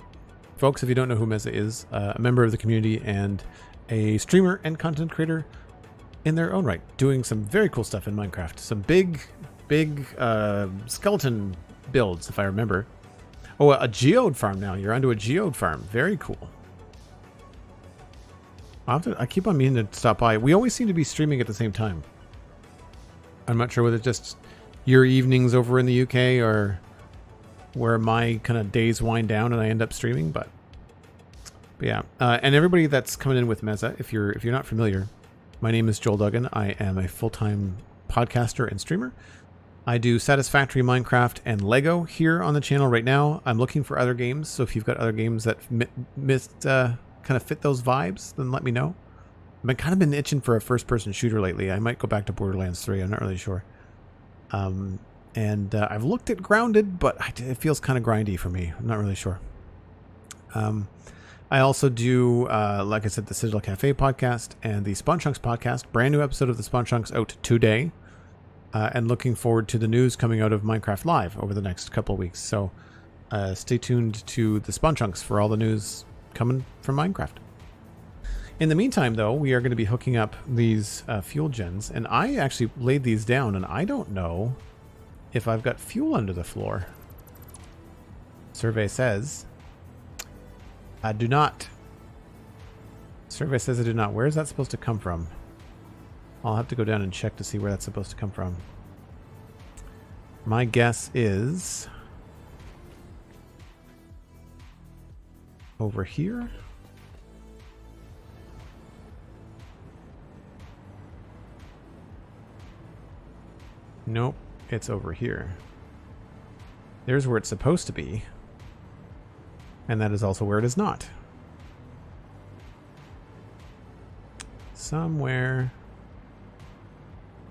Folks, if you don't know who Meza is, a member of the community and a streamer and content creator in their own right, doing some very cool stuff in Minecraft. Some big skeleton builds, if I remember. Oh, a geode farm now. You're onto a geode farm. Very cool. I keep on meaning to stop by. We always seem to be streaming at the same time. I'm not sure whether it's just your evenings over in the UK or where my kind of days wind down and I end up streaming, but yeah. And everybody that's coming in with Meza, if you're not familiar, my name is Joel Duggan. I am a full-time podcaster and streamer. I do Satisfactory, Minecraft, and Lego here on the channel right now. I'm looking for other games, so if you've got other games that kind of fit those vibes, then let me know. I've kind of been itching for a first-person shooter lately. I might go back to Borderlands 3. I'm not really sure. And I've looked at Grounded, but it feels kind of grindy for me. I'm not really sure. I also do, like I said, the Citadel Cafe podcast and the Spawn Chunks podcast. Brand new episode of the Spawn Chunks out today. And looking forward to the news coming out of Minecraft Live over the next couple of weeks. So stay tuned to the Spawn Chunks for all the news coming from Minecraft. In the meantime, though, we are going to be hooking up these fuel gens. And I actually laid these down, and I don't know if I've got fuel under the floor. Survey says I do not. Survey says I do not. Where is that supposed to come from? I'll have to go down and check to see where that's supposed to come from. My guess is over here. Nope. It's over here. There's where it's supposed to be. And that is also where it is not. Somewhere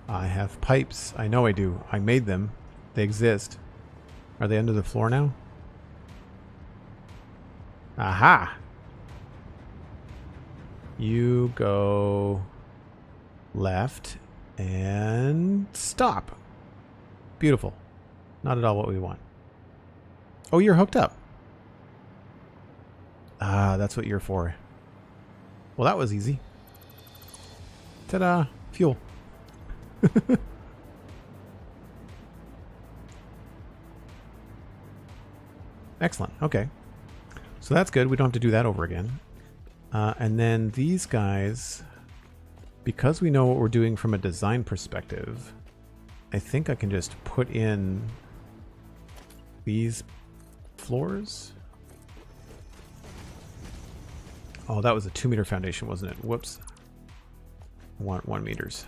I have pipes. I know I do. I made them. They exist. Are they under the floor now? Aha! You go left and stop. Beautiful. Not at all what we want. Oh, you're hooked up. Ah, that's what you're for. Well, that was easy. Ta-da! Fuel. Excellent. Okay. So that's good. We don't have to do that over again. And then these guys, because we know what we're doing from a design perspective, I think I can just put in these floors. Oh, that was a 2-meter foundation, wasn't it? Whoops. I want 1 meters.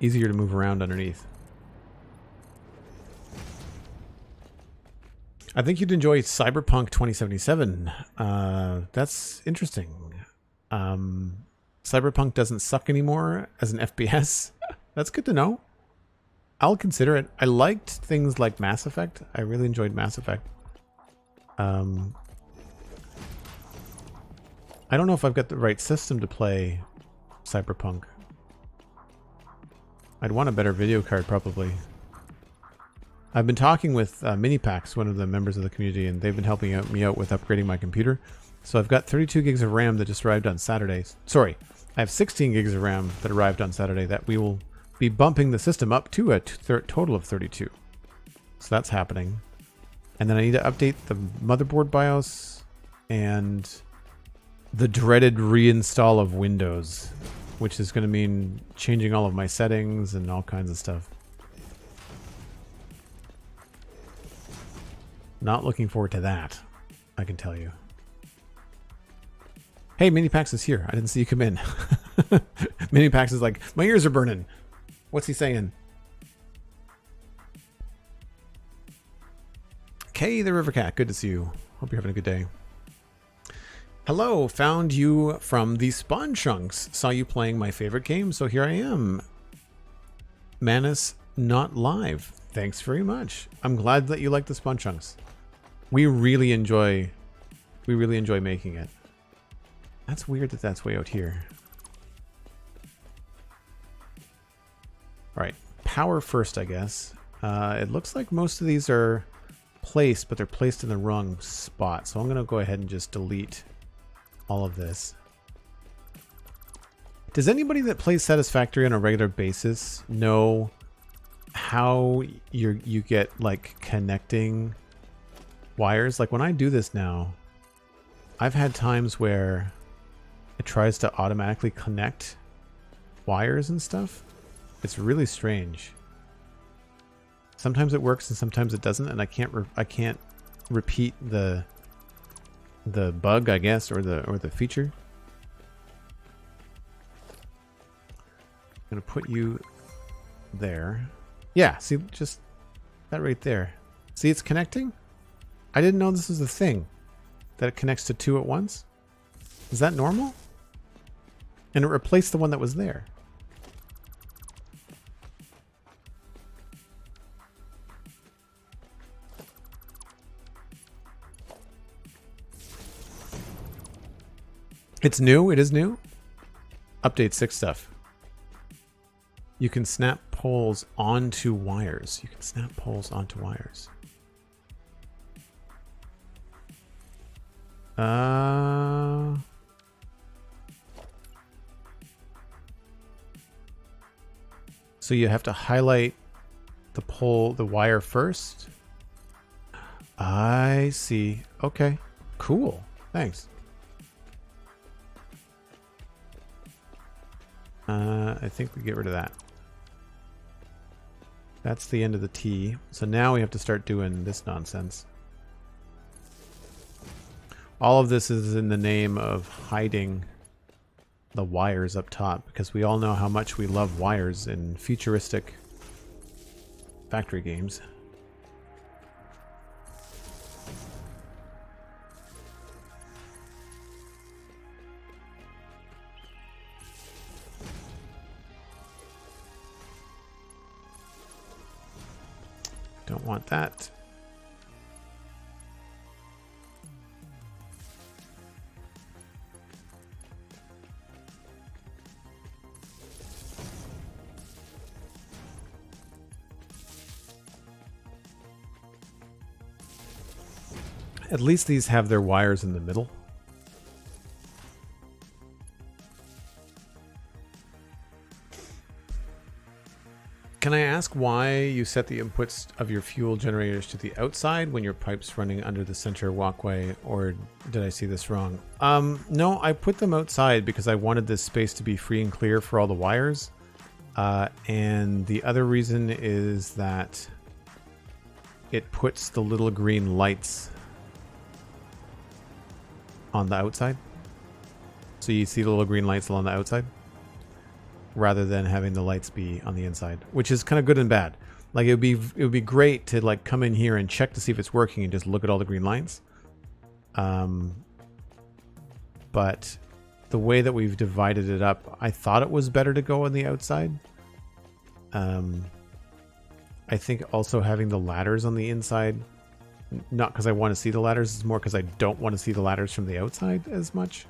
Easier to move around underneath. I think you'd enjoy Cyberpunk 2077. That's interesting. Cyberpunk doesn't suck anymore as an FPS. That's good to know. I'll consider it. I liked things like Mass Effect. I really enjoyed Mass Effect. I don't know if I've got the right system to play Cyberpunk. I'd want a better video card, probably. I've been talking with Minipax, one of the members of the community, and they've been helping me out with upgrading my computer. So I've got 32 gigs of RAM that just arrived on Saturday. Sorry, I have 16 gigs of RAM that arrived on Saturday that we will be bumping the system up to a total of 32. So that's happening. And then I need to update the motherboard BIOS and the dreaded reinstall of Windows, which is going to mean changing all of my settings and all kinds of stuff. Not looking forward to that, I can tell you. Hey, Minipax is here. I didn't see you come in. Minipax is like, my ears are burning. What's he saying? Kay the River Cat, good to see you. Hope you're having a good day. Hello, found you from the Spawn Chunks. Saw you playing my favorite game, so here I am. Manus not live. Thanks very much. I'm glad that you like the Spawn Chunks. We really enjoy making it. That's weird that that's way out here. All right, power first, I guess. It looks like most of these are placed, but they're placed in the wrong spot. So I'm going to go ahead and just delete all of this. Does anybody that plays Satisfactory on a regular basis know how you get like connecting wires? Like when I do this now, I've had times where it tries to automatically connect wires and stuff. It's really strange. Sometimes it works and sometimes it doesn't, and I can't repeat the bug, I guess, or the feature. I'm gonna put you there. Yeah, see, just that right there. See, it's connecting. I didn't know this was a thing, that it connects to two at once. Is that normal? And it replaced the one that was there. It's new. It is new. Update 6 stuff. You can snap poles onto wires. You can snap poles onto wires. So you have to highlight the pole, the wire first. I see. Okay. Cool. Thanks. I think we get rid of that. That's the end of the T. So now we have to start doing this nonsense. All of this is in the name of hiding the wires up top, because we all know how much we love wires in futuristic factory games. Don't want that. At least these have their wires in the middle. Can I ask why you set the inputs of your fuel generators to the outside when your pipe's running under the center walkway, or did I see this wrong? No, I put them outside because I wanted this space to be free and clear for all the wires. And the other reason is that it puts the little green lights on the outside. So you see the little green lights along the outside, rather than having the lights be on the inside, which is kind of good and bad. Like it would be great to like come in here and check to see if it's working and just look at all the green lights. But the way that we've divided it up, I thought it was better to go on the outside. I think also having the ladders on the inside, not because I want to see the ladders, it's more because I don't want to see the ladders from the outside as much.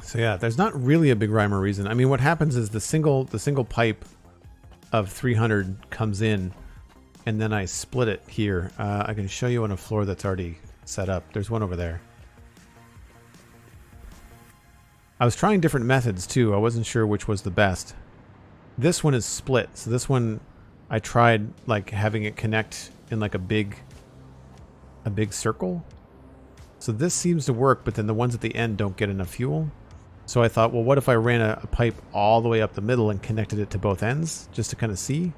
So yeah, there's not really a big rhyme or reason. I mean, what happens is the single pipe of 300 comes in, and then I split it here. I can show you on a floor that's already set up. There's one over there. I was trying different methods too. I wasn't sure which was the best. This one is split. So this one I tried like having it connect in like a big circle. So this seems to work, but then the ones at the end don't get enough fuel. So I thought, well, what if I ran a pipe all the way up the middle and connected it to both ends just to kind of see?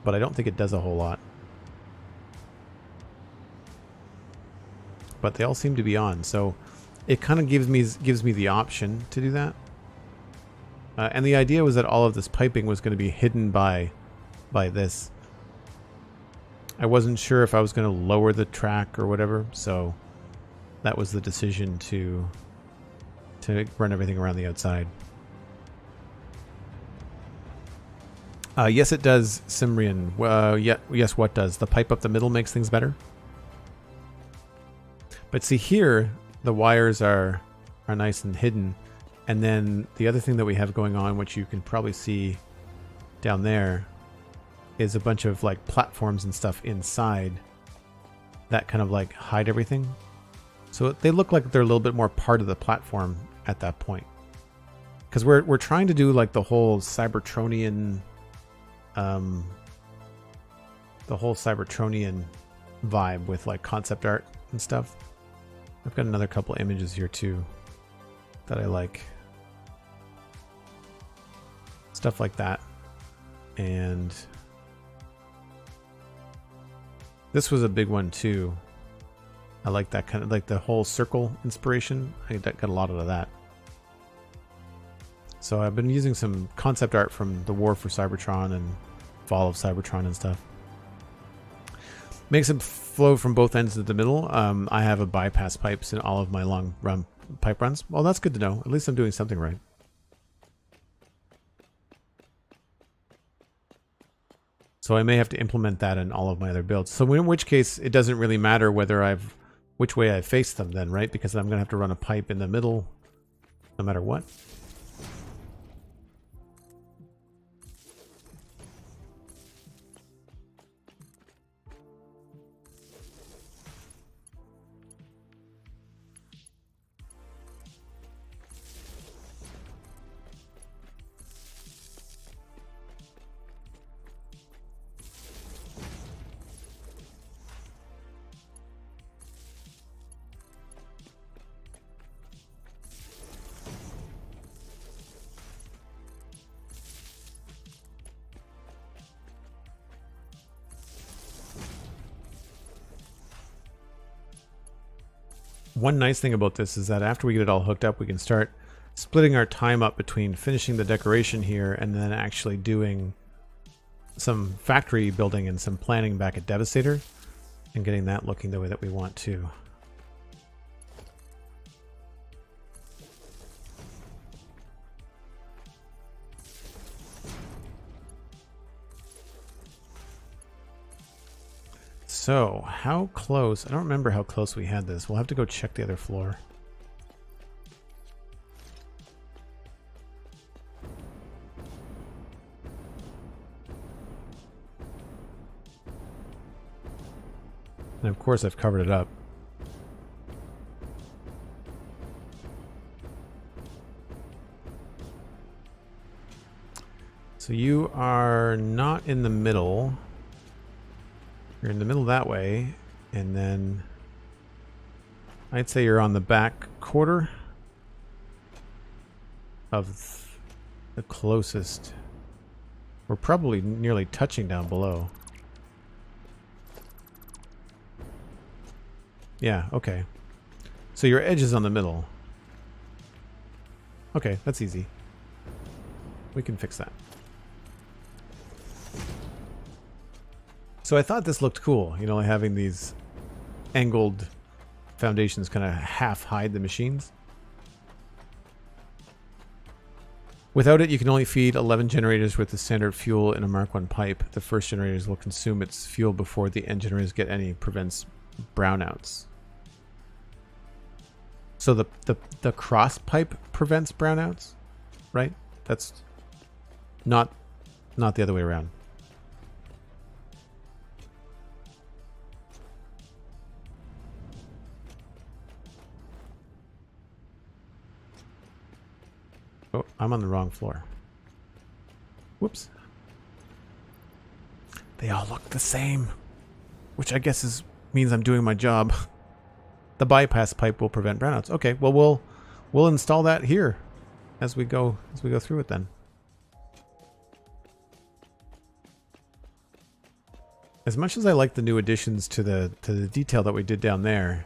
But I don't think it does a whole lot. But they all seem to be on, so it kind of gives me the option to do that. And the idea was that all of this piping was going to be hidden by this. I wasn't sure if I was going to lower the track or whatever, so that was the decision to run everything around the outside. Yes, it does, Simrian. Yeah, yes, what does? The pipe up the middle makes things better? But see here, the wires are nice and hidden. And then the other thing that we have going on, which you can probably see down there, is a bunch of like platforms and stuff inside that kind of like hide everything. So they look like they're a little bit more part of the platform at that point. Because we're trying to do like the whole Cybertronian vibe with like concept art and stuff. I've got another couple images here too that I like. Stuff like that. And this was a big one too. I like that kind of like the whole circle inspiration. I got a lot of that. So I've been using some concept art from the War for Cybertron and Fall of Cybertron and stuff. Makes it flow from both ends of the middle. I have a bypass pipes in all of my long run pipe runs. Well, that's good to know. At least I'm doing something right. So I may have to implement that in all of my other builds. So in which case, it doesn't really matter whether which way I face them then, right? Because I'm going to have to run a pipe in the middle no matter what. One nice thing about this is that after we get it all hooked up, we can start splitting our time up between finishing the decoration here and then actually doing some factory building and some planning back at Devastator and getting that looking the way that we want to. So, how close? I don't remember how close we had this. We'll have to go check the other floor. And of course I've covered it up. So you are not in the middle. You're in the middle that way, and then I'd say you're on the back quarter of the closest. We're probably nearly touching down below. Yeah, okay. So your edge is on the middle. Okay, that's easy. We can fix that. So I thought this looked cool, you know, having these angled foundations kind of half hide the machines. Without it, you can only feed 11 generators with the standard fuel in a Mark 1 pipe. The first generators will consume its fuel before the end generators get any, prevents brownouts. So the cross pipe prevents brownouts, right? That's not the other way around. Oh, I'm on the wrong floor. Whoops. They all look the same, which I guess means I'm doing my job. The bypass pipe will prevent brownouts. Okay, well we'll install that here as we go through it then. As much as I like the new additions to the detail that we did down there,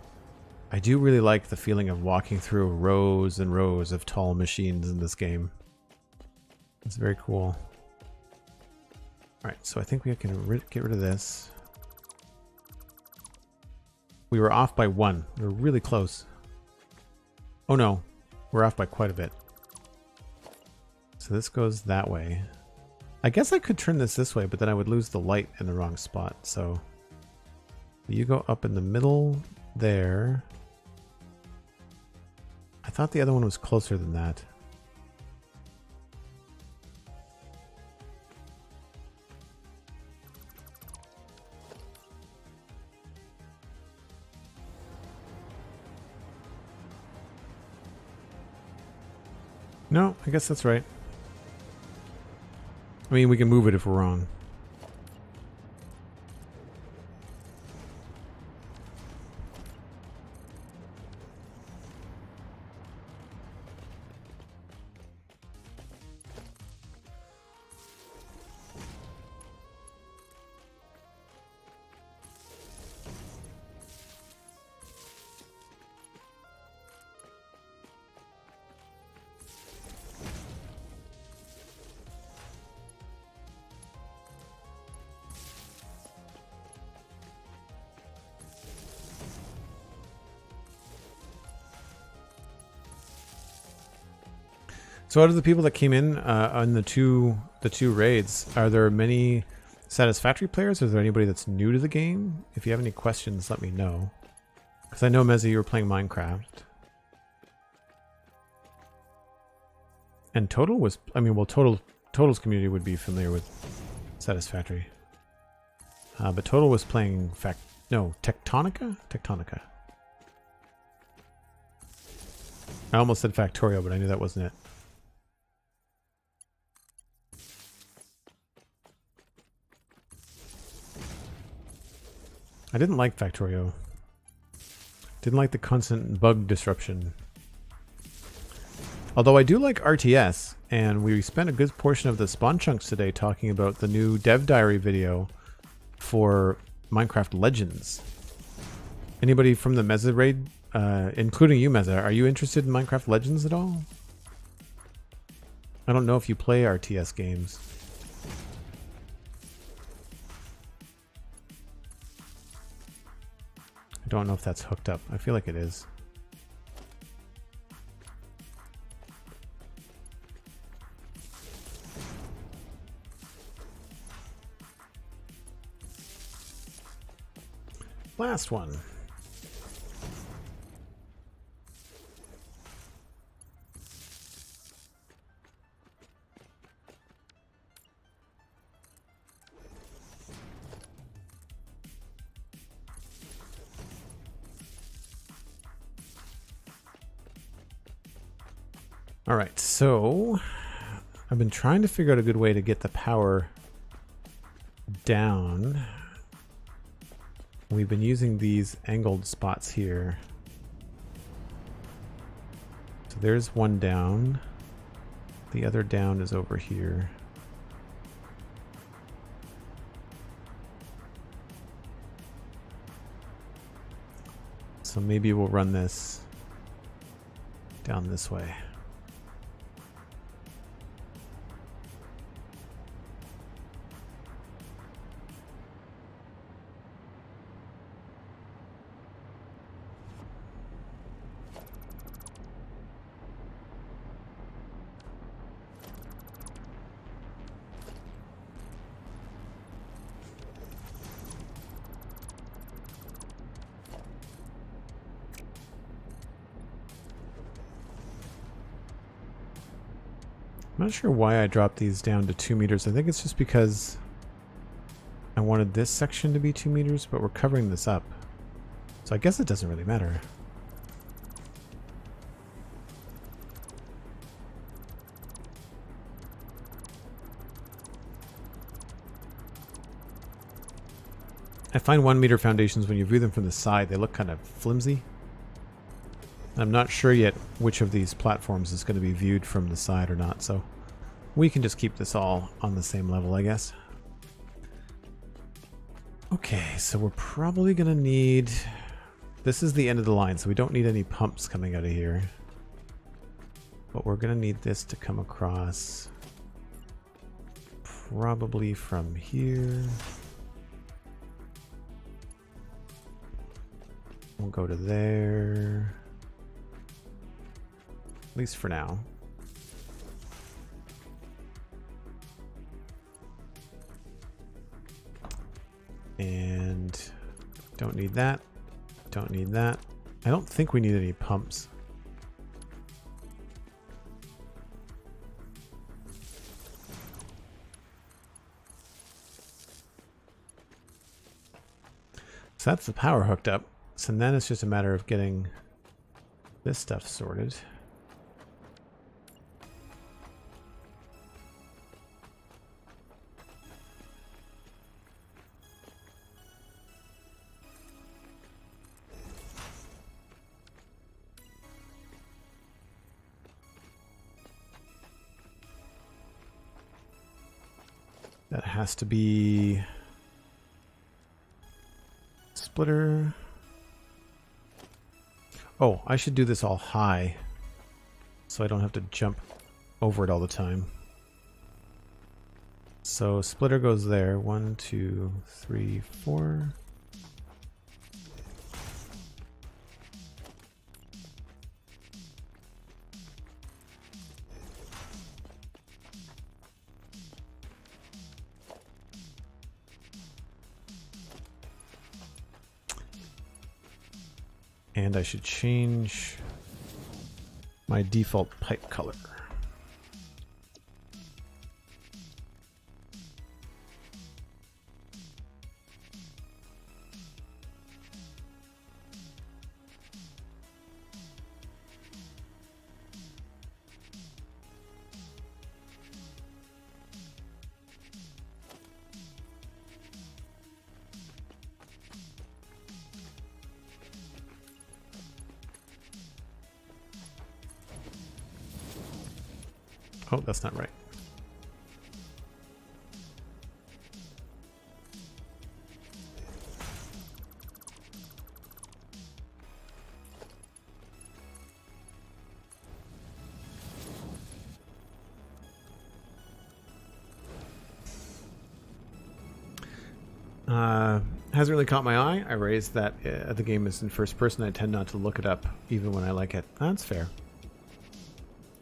I do really like the feeling of walking through rows and rows of tall machines in this game. It's very cool. Alright, so I think we can get rid of this. We were off by 1. We were really close. Oh no, we're off by quite a bit. So this goes that way. I guess I could turn this way, but then I would lose the light in the wrong spot. So you go up in the middle there. I thought the other one was closer than that. No, I guess that's right. I mean, we can move it if we're wrong. So out of the people that came in on the two raids, are there many Satisfactory players? Is there anybody that's new to the game? If you have any questions, let me know. Because I know, Mezzy, you were playing Minecraft. And Total was, I mean, well, Total's community would be familiar with Satisfactory. But Total was playing Tectonica? Tectonica. I almost said Factorio, but I knew that wasn't it. I didn't like Factorio. Didn't like the constant bug disruption. Although I do like RTS, and we spent a good portion of the spawn chunks today talking about the new dev diary video for Minecraft Legends. Anybody from the Meza raid, including you, Meza, are you interested in Minecraft Legends at all? I don't know if you play RTS games. I don't know if that's hooked up. I feel like it is. Last one. All right, so I've been trying to figure out a good way to get the power down. We've been using these angled spots here. So there's one down. The other down is over here. So maybe we'll run this down this way. I'm not sure why I dropped these down to 2 meters. I think it's just because I wanted this section to be 2 meters, but we're covering this up. So I guess it doesn't really matter. I find 1 meter foundations, when you view them from the side, they look kind of flimsy. I'm not sure yet which of these platforms is going to be viewed from the side or not, so we can just keep this all on the same level, I guess. Okay, so we're probably going to need... This is the end of the line, so we don't need any pumps coming out of here. But we're going to need this to come across probably from here. We'll go to there. At least for now. And don't need that. Don't need that. I don't think we need any pumps. So that's the power hooked up. So then it's just a matter of getting this stuff sorted. That has to be splitter. Oh, I should do this all high so I don't have to jump over it all the time. So splitter goes there. 1, 2, 3, 4. And I should change my default pipe color. Oh, that's not right. Hasn't really caught my eye. I raised that the game is in first person. I tend not to look it up even when I like it. That's fair.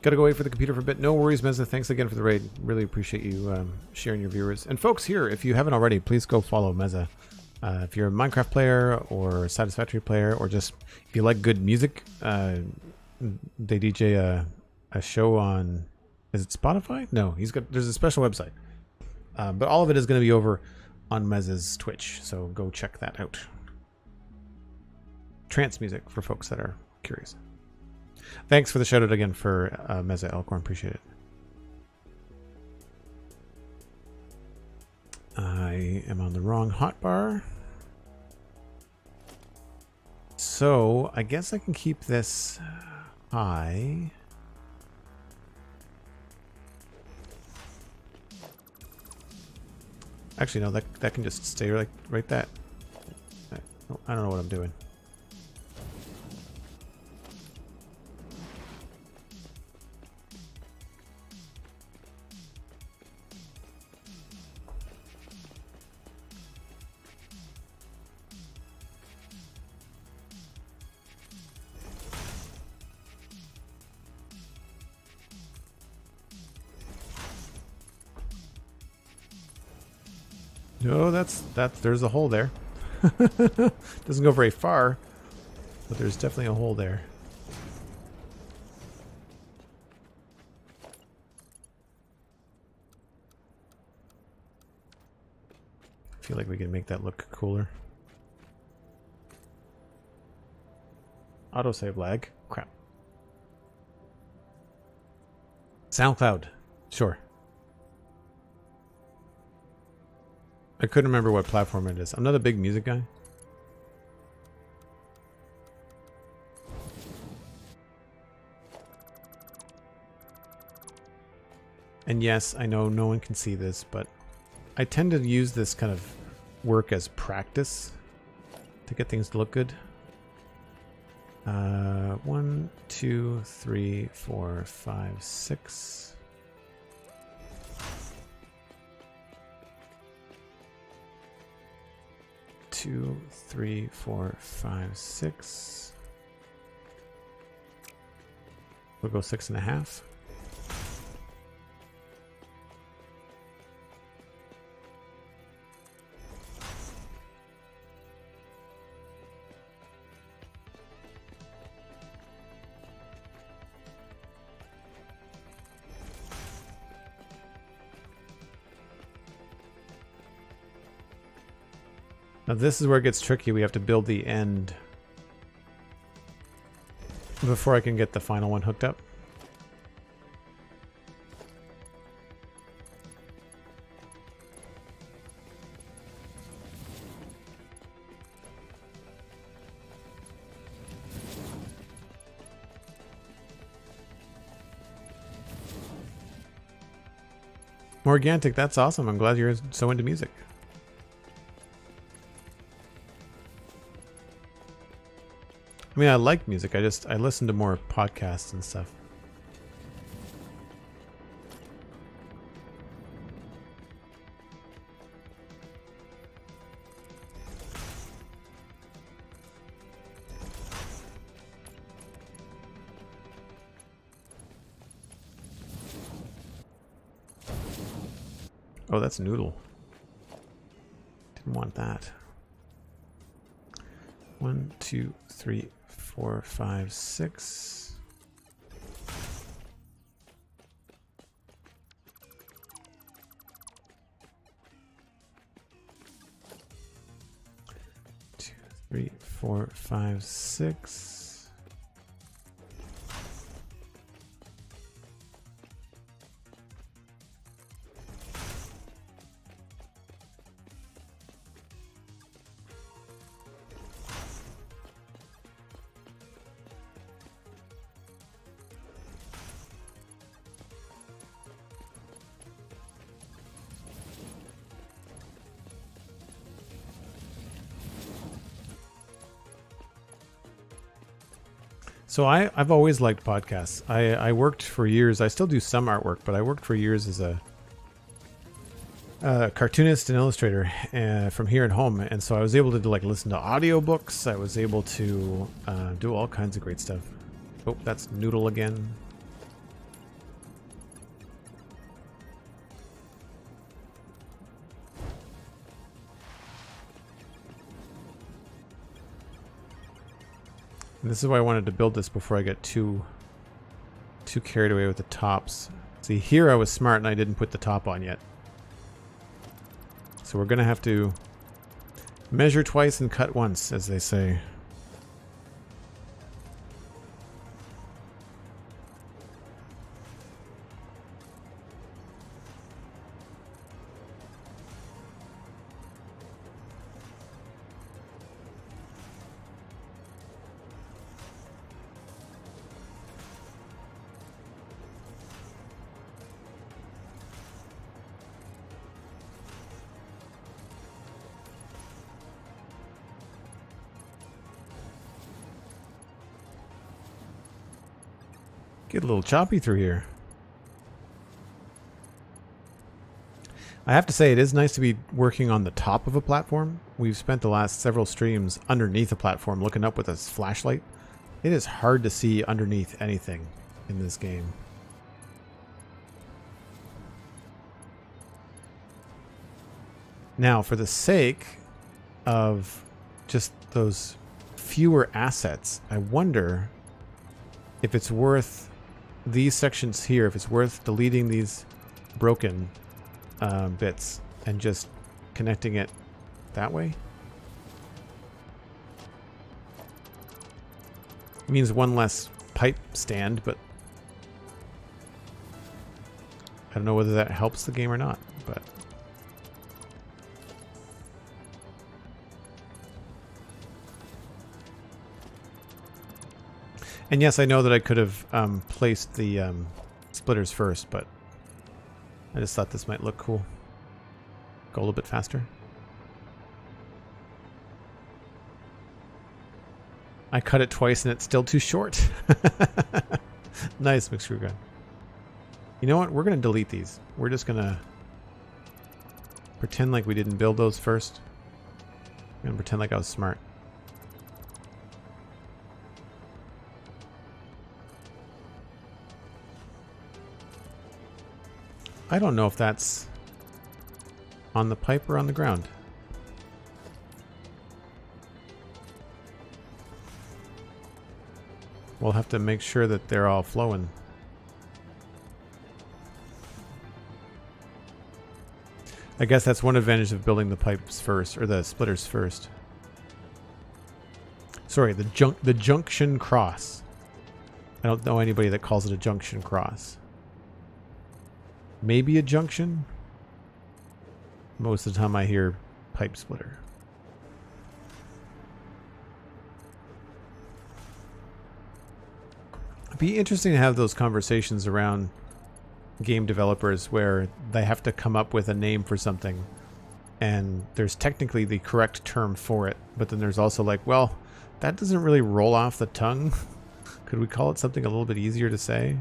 Gotta go wait for the computer for a bit. No worries, Meza. Thanks again for the raid. Really appreciate you sharing your viewers. And folks here, if you haven't already, please go follow Meza. If you're a Minecraft player or a Satisfactory player, or just if you like good music, they DJ a show on, is it Spotify? No, there's a special website. But all of it is going to be over on Meza's Twitch, so go check that out. Trance music for folks that are curious. Thanks for the shout out again for Meza Elkhorn. Appreciate it. I am on the wrong hotbar. So I guess I can keep this high. Actually, no, that can just stay right that. I don't know what I'm doing. No, there's a hole there. Doesn't go very far, but there's definitely a hole there. I feel like we can make that look cooler. Autosave lag. Crap. SoundCloud. Sure. I couldn't remember what platform it is. I'm not a big music guy. And yes, I know no one can see this, but I tend to use this kind of work as practice to get things to look good. 1, 2, 3, 4, 5, 6. 2, 3, 4, 5, 6. We'll go 6.5. Now this is where it gets tricky. We have to build the end before I can get the final one hooked up. Morgantic, that's awesome. I'm glad you're so into music. I mean, I like music. I listen to more podcasts and stuff. Oh, that's noodle. Didn't want that. 1, 2, 3, 4, 5, 6. Two, 3, 4, 5, 6. So I've always liked podcasts. I worked for years. I still do some artwork, but I worked for years as a cartoonist and illustrator from here at home, and so I was able to listen to audiobooks. I was able to do all kinds of great stuff. Oh, that's noodle again. And this is why I wanted to build this before I get too carried away with the tops. See, here I was smart and I didn't put the top on yet. So we're going to have to measure twice and cut once, as they say. Get a little choppy through here. I have to say, it is nice to be working on the top of a platform. We've spent the last several streams underneath a platform looking up with a flashlight. It is hard to see underneath anything in this game. Now, for the sake of just those fewer assets, I wonder if it's worth these sections here, if it's worth deleting these broken bits and just connecting it that way. It means one less pipe stand, but I don't know whether that helps the game or not, but and yes, I know that I could have placed the splitters first, but I just thought this might look cool. Go a little bit faster. I cut it twice and it's still too short. Nice, McScrewgunn. You know what? We're going to delete these. We're just going to pretend like we didn't build those first. I'm gonna pretend like I was smart. I don't know if that's on the pipe or on the ground. We'll have to make sure that they're all flowing. I guess that's one advantage of building the pipes first, or the splitters first. Sorry, the junction cross. I don't know anybody that calls it a junction cross. Maybe a junction? Most of the time I hear pipe splitter. It'd be interesting to have those conversations around game developers where they have to come up with a name for something and there's technically the correct term for it, but then there's also like, well, that doesn't really roll off the tongue. Could we call it something a little bit easier to say?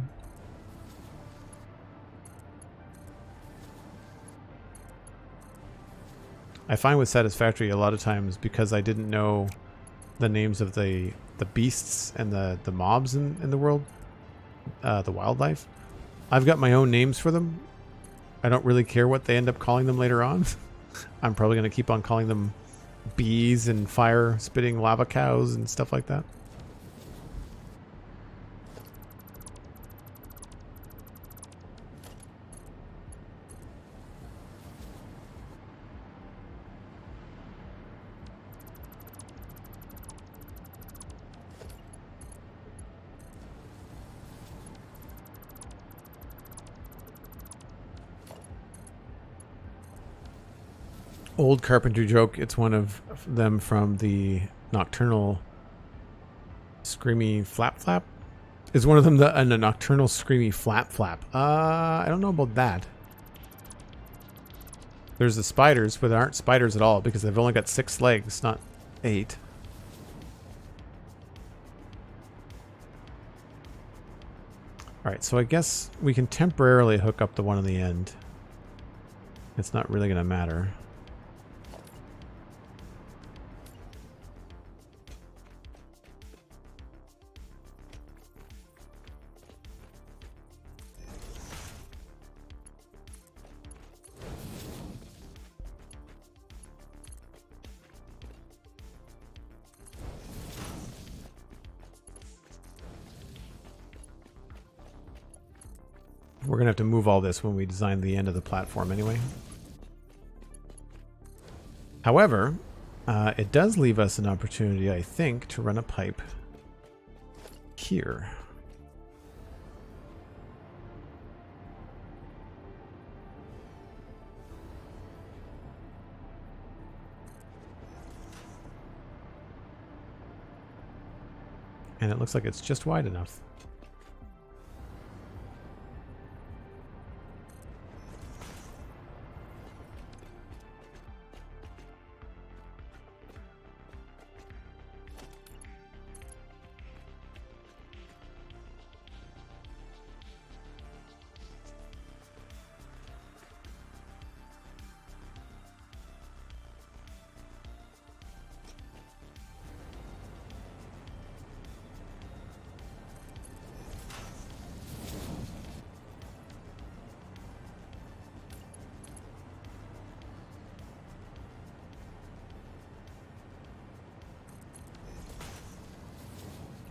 I find with Satisfactory a lot of times, because I didn't know the names of the beasts and the mobs in the world, the wildlife, I've got my own names for them. I don't really care what they end up calling them later on. I'm probably going to keep on calling them bees and fire-spitting lava cows and stuff like that. Old carpentry joke. It's one of them from the Nocturnal Screamy Flap Flap. Is one of them the Nocturnal Screamy Flap Flap? I don't know about that. There's the spiders, but there aren't spiders at all because they've only got 6 legs, not 8. Alright, so I guess we can temporarily hook up the one on the end. It's not really going to matter. We're going to have to move all this when we design the end of the platform anyway. However, it does leave us an opportunity, I think, to run a pipe here. And it looks like it's just wide enough.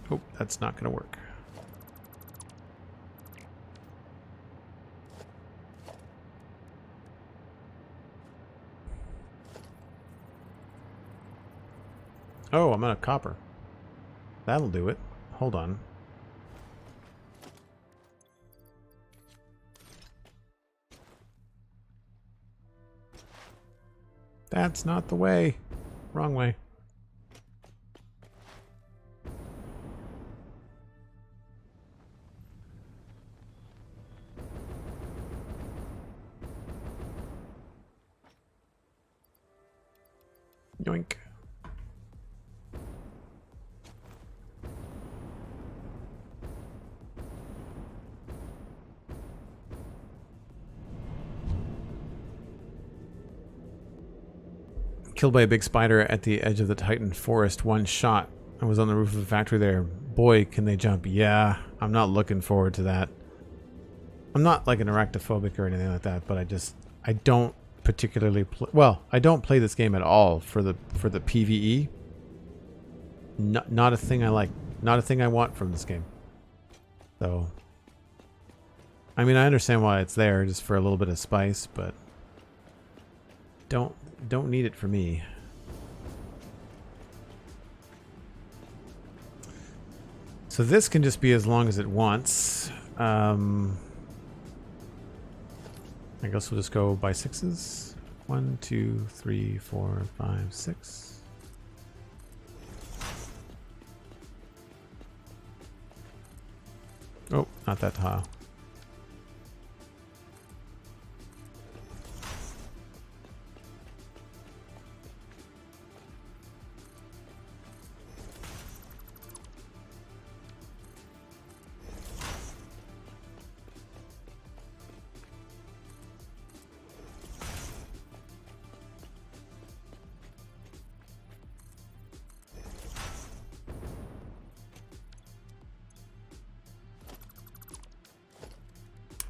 Oh, that's not going to work. Oh, I'm out of copper. That'll do it. Hold on. That's not the way. Wrong way. Yoink. Killed by a big spider at the edge of the Titan forest. One shot. I was on the roof of the factory there. Boy, can they jump. Yeah, I'm not looking forward to that. I'm not like an arachnophobic or anything like that, but I don't particularly well, I don't play this game at all for the PvE. Not a thing I like. Not a thing I want from this game. So, I mean, I understand why it's there, just for a little bit of spice, but don't need it for me. So this can just be as long as it wants. I guess we'll just go by sixes. 1, 2, 3, 4, 5, 6. Oh, not that tile.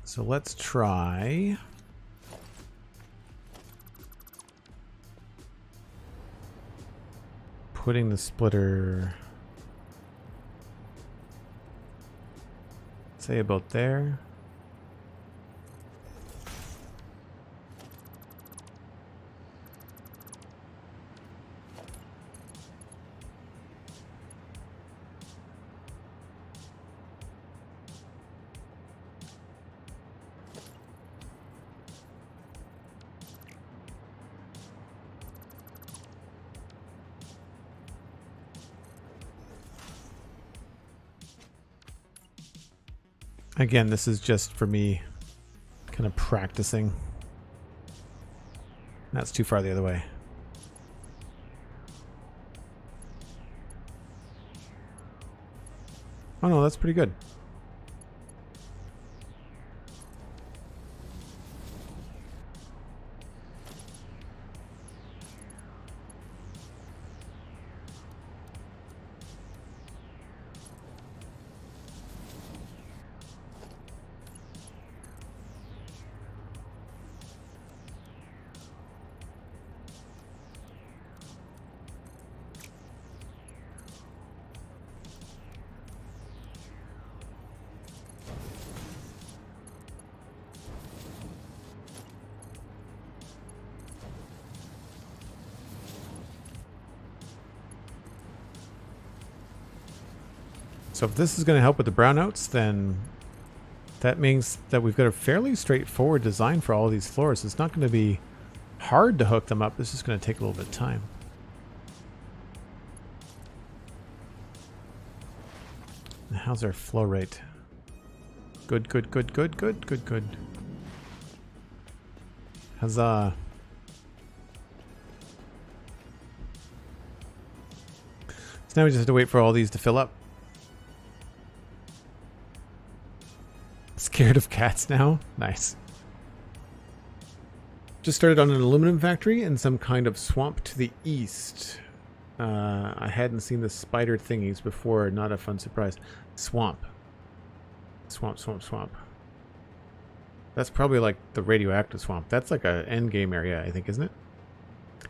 So let's try putting the splitter, say about there. Again, this is just for me kind of practicing. That's too far the other way. Oh no, that's pretty good. So if this is going to help with the brownouts, then that means that we've got a fairly straightforward design for all of these floors. It's not going to be hard to hook them up. It's just going to take a little bit of time. How's our flow rate? Good, good, good, good, good, good, good. Huzzah. So now we just have to wait for all these to fill up. Scared of cats now? Nice. Just started on an aluminum factory in some kind of swamp to the east. I hadn't seen the spider thingies before. Not a fun surprise. Swamp. Swamp, swamp, swamp. That's probably like the radioactive swamp. That's like a end game area, I think, isn't it?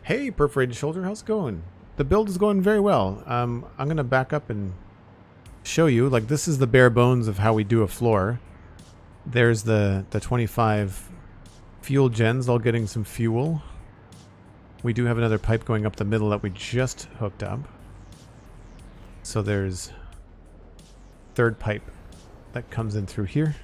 Hey, Perforated Shoulder, how's it going? The build is going very well. I'm going to back up and show you. Like, this is the bare bones of how we do a floor. There's the 25 fuel gens all getting some fuel. We do have another pipe going up the middle that we just hooked up. So there's third pipe that comes in through here.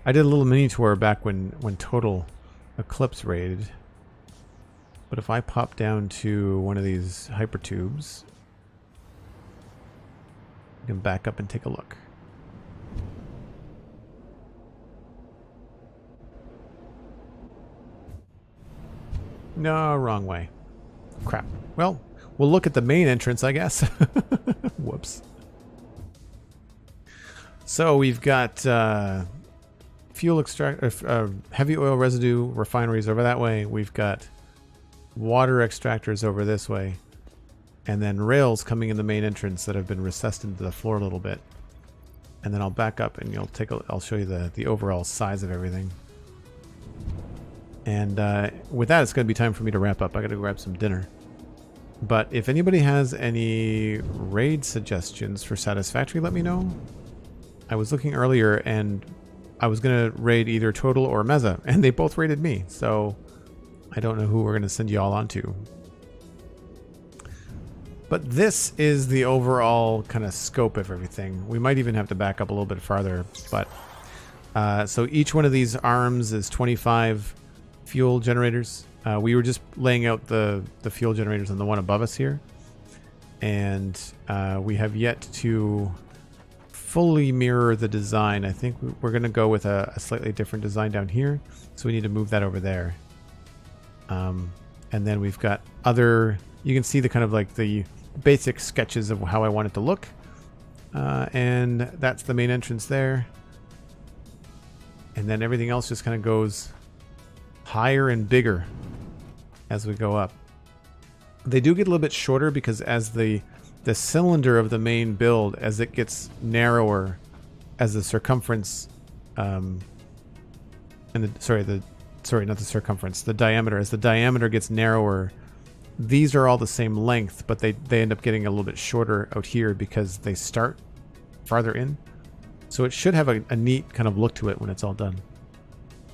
I did a little mini tour back when Total Eclipse raided. But if I pop down to one of these hypertubes, you can back up and take a look. No, wrong way. Crap. Well, we'll look at the main entrance, I guess. Whoops. So we've got fuel heavy oil residue refineries over that way. We've got water extractors over this way, and then rails coming in the main entrance that have been recessed into the floor a little bit. And then I'll back up and I'll show you the overall size of everything. And with that, it's going to be time for me to wrap up. I got to grab some dinner. But if anybody has any raid suggestions for Satisfactory, let me know. I was looking earlier and I was going to raid either Total or Meza, and they both raided me. So I don't know who we're going to send you all on to. But this is the overall kind of scope of everything. We might even have to back up a little bit farther. But so each one of these arms is 25 fuel generators. We were just laying out the fuel generators on the one above us here. And we have yet to fully mirror the design. I think we're going to go with a slightly different design down here. So we need to move that over there. And then we've got other... You can see the kind of like the basic sketches of how I want it to look. And that's the main entrance there. And then everything else just kind of goes higher and bigger as we go up. They do get a little bit shorter because as the cylinder of the main build, as it gets narrower, as the circumference, not the circumference, the diameter, as the diameter gets narrower, these are all the same length, but they end up getting a little bit shorter out here because they start farther in. So it should have a neat kind of look to it when it's all done.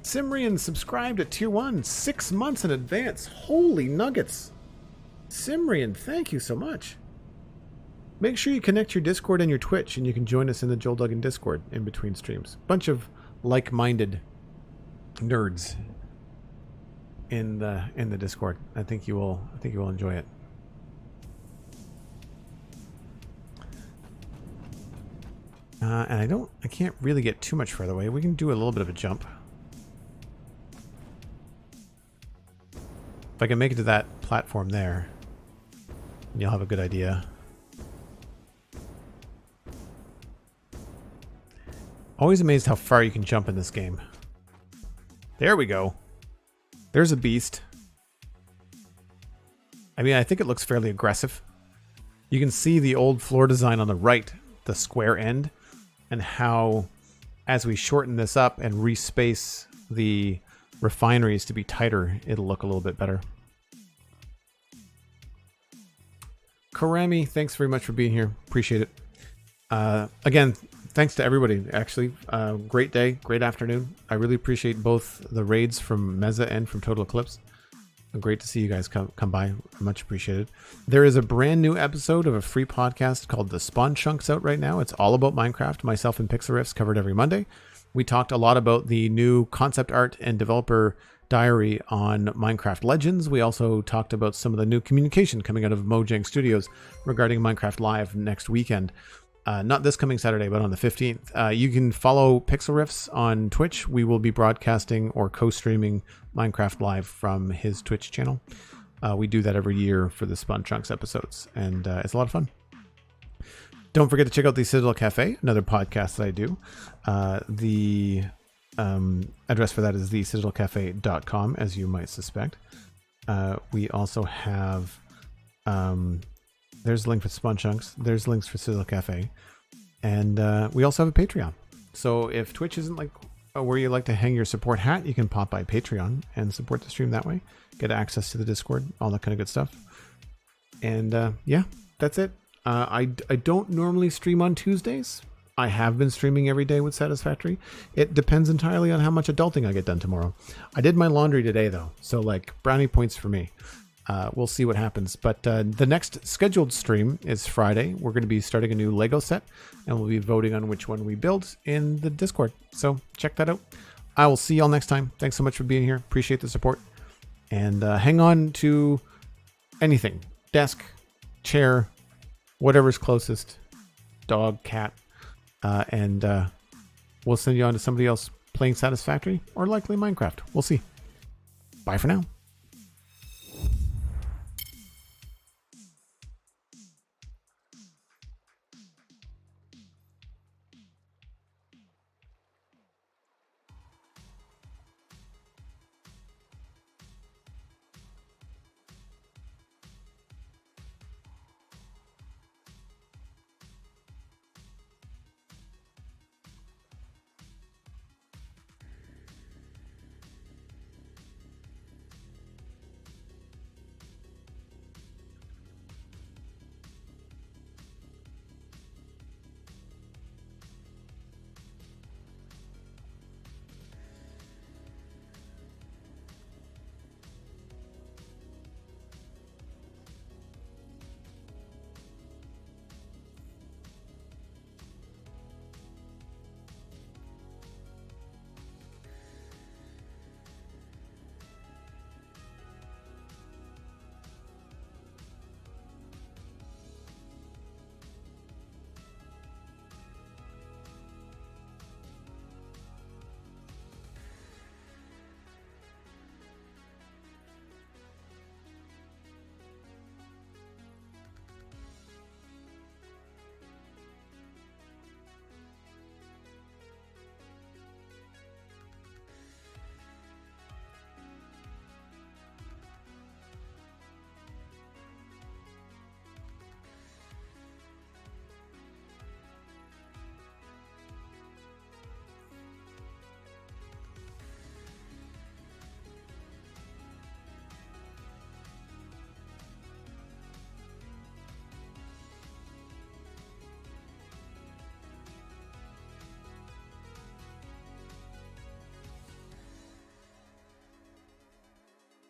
Simrian subscribed at tier 1 6 months in advance. Holy nuggets. Simrian, thank you so much. Make sure you connect your Discord and your Twitch, and you can join us in the Joel Duggan Discord in between streams. Bunch of like-minded nerds in the Discord. I think you will enjoy it. And I can't really get too much further away. We can do a little bit of a jump. If I can make it to that platform there, you'll have a good idea. Always amazed how far you can jump in this game. There we go. There's a beast. I mean, I think it looks fairly aggressive. You can see the old floor design on the right, the square end, and how as we shorten this up and respace the refineries to be tighter, it'll look a little bit better. Karami, thanks very much for being here. Appreciate it. Again, thanks to everybody. Actually, great day, great afternoon. I really appreciate both the raids from Meza and from Total Eclipse. Great to see you guys come by. Much appreciated. There is a brand new episode of a free podcast called The Spawn Chunks out right now. It's all about Minecraft. Myself and Pixel Riffs covered every Monday. We talked a lot about the new concept art and developer diary on Minecraft Legends. We also talked about some of the new communication coming out of Mojang Studios regarding Minecraft Live next weekend. Not this coming Saturday, but on the 15th. You can follow Pixel Riffs on Twitch. We will be broadcasting or co-streaming Minecraft Live from his Twitch channel. We do that every year for the Spawn Chunks episodes, and it's a lot of fun. Don't forget to check out the Citadel Cafe, another podcast that I do. The address for that is thecitadelcafe.com, as you might suspect. We also have... there's a link for Spawn Chunks. There's links for Citadel Cafe. And we also have a Patreon. So if Twitch isn't like where you like to hang your support hat, you can pop by Patreon and support the stream that way. Get access to the Discord, all that kind of good stuff. And yeah, that's it. I don't normally stream on Tuesdays. I have been streaming every day with Satisfactory. It depends entirely on how much adulting I get done tomorrow. I did my laundry today, though. So, like, brownie points for me. We'll see what happens. But the next scheduled stream is Friday. We're going to be starting a new Lego set, and we'll be voting on which one we build in the Discord. So check that out. I will see y'all next time. Thanks so much for being here. Appreciate the support. And hang on to anything. Desk, chair, whatever's closest. Dog, cat. And we'll send you on to somebody else playing Satisfactory or likely Minecraft. We'll see. Bye for now.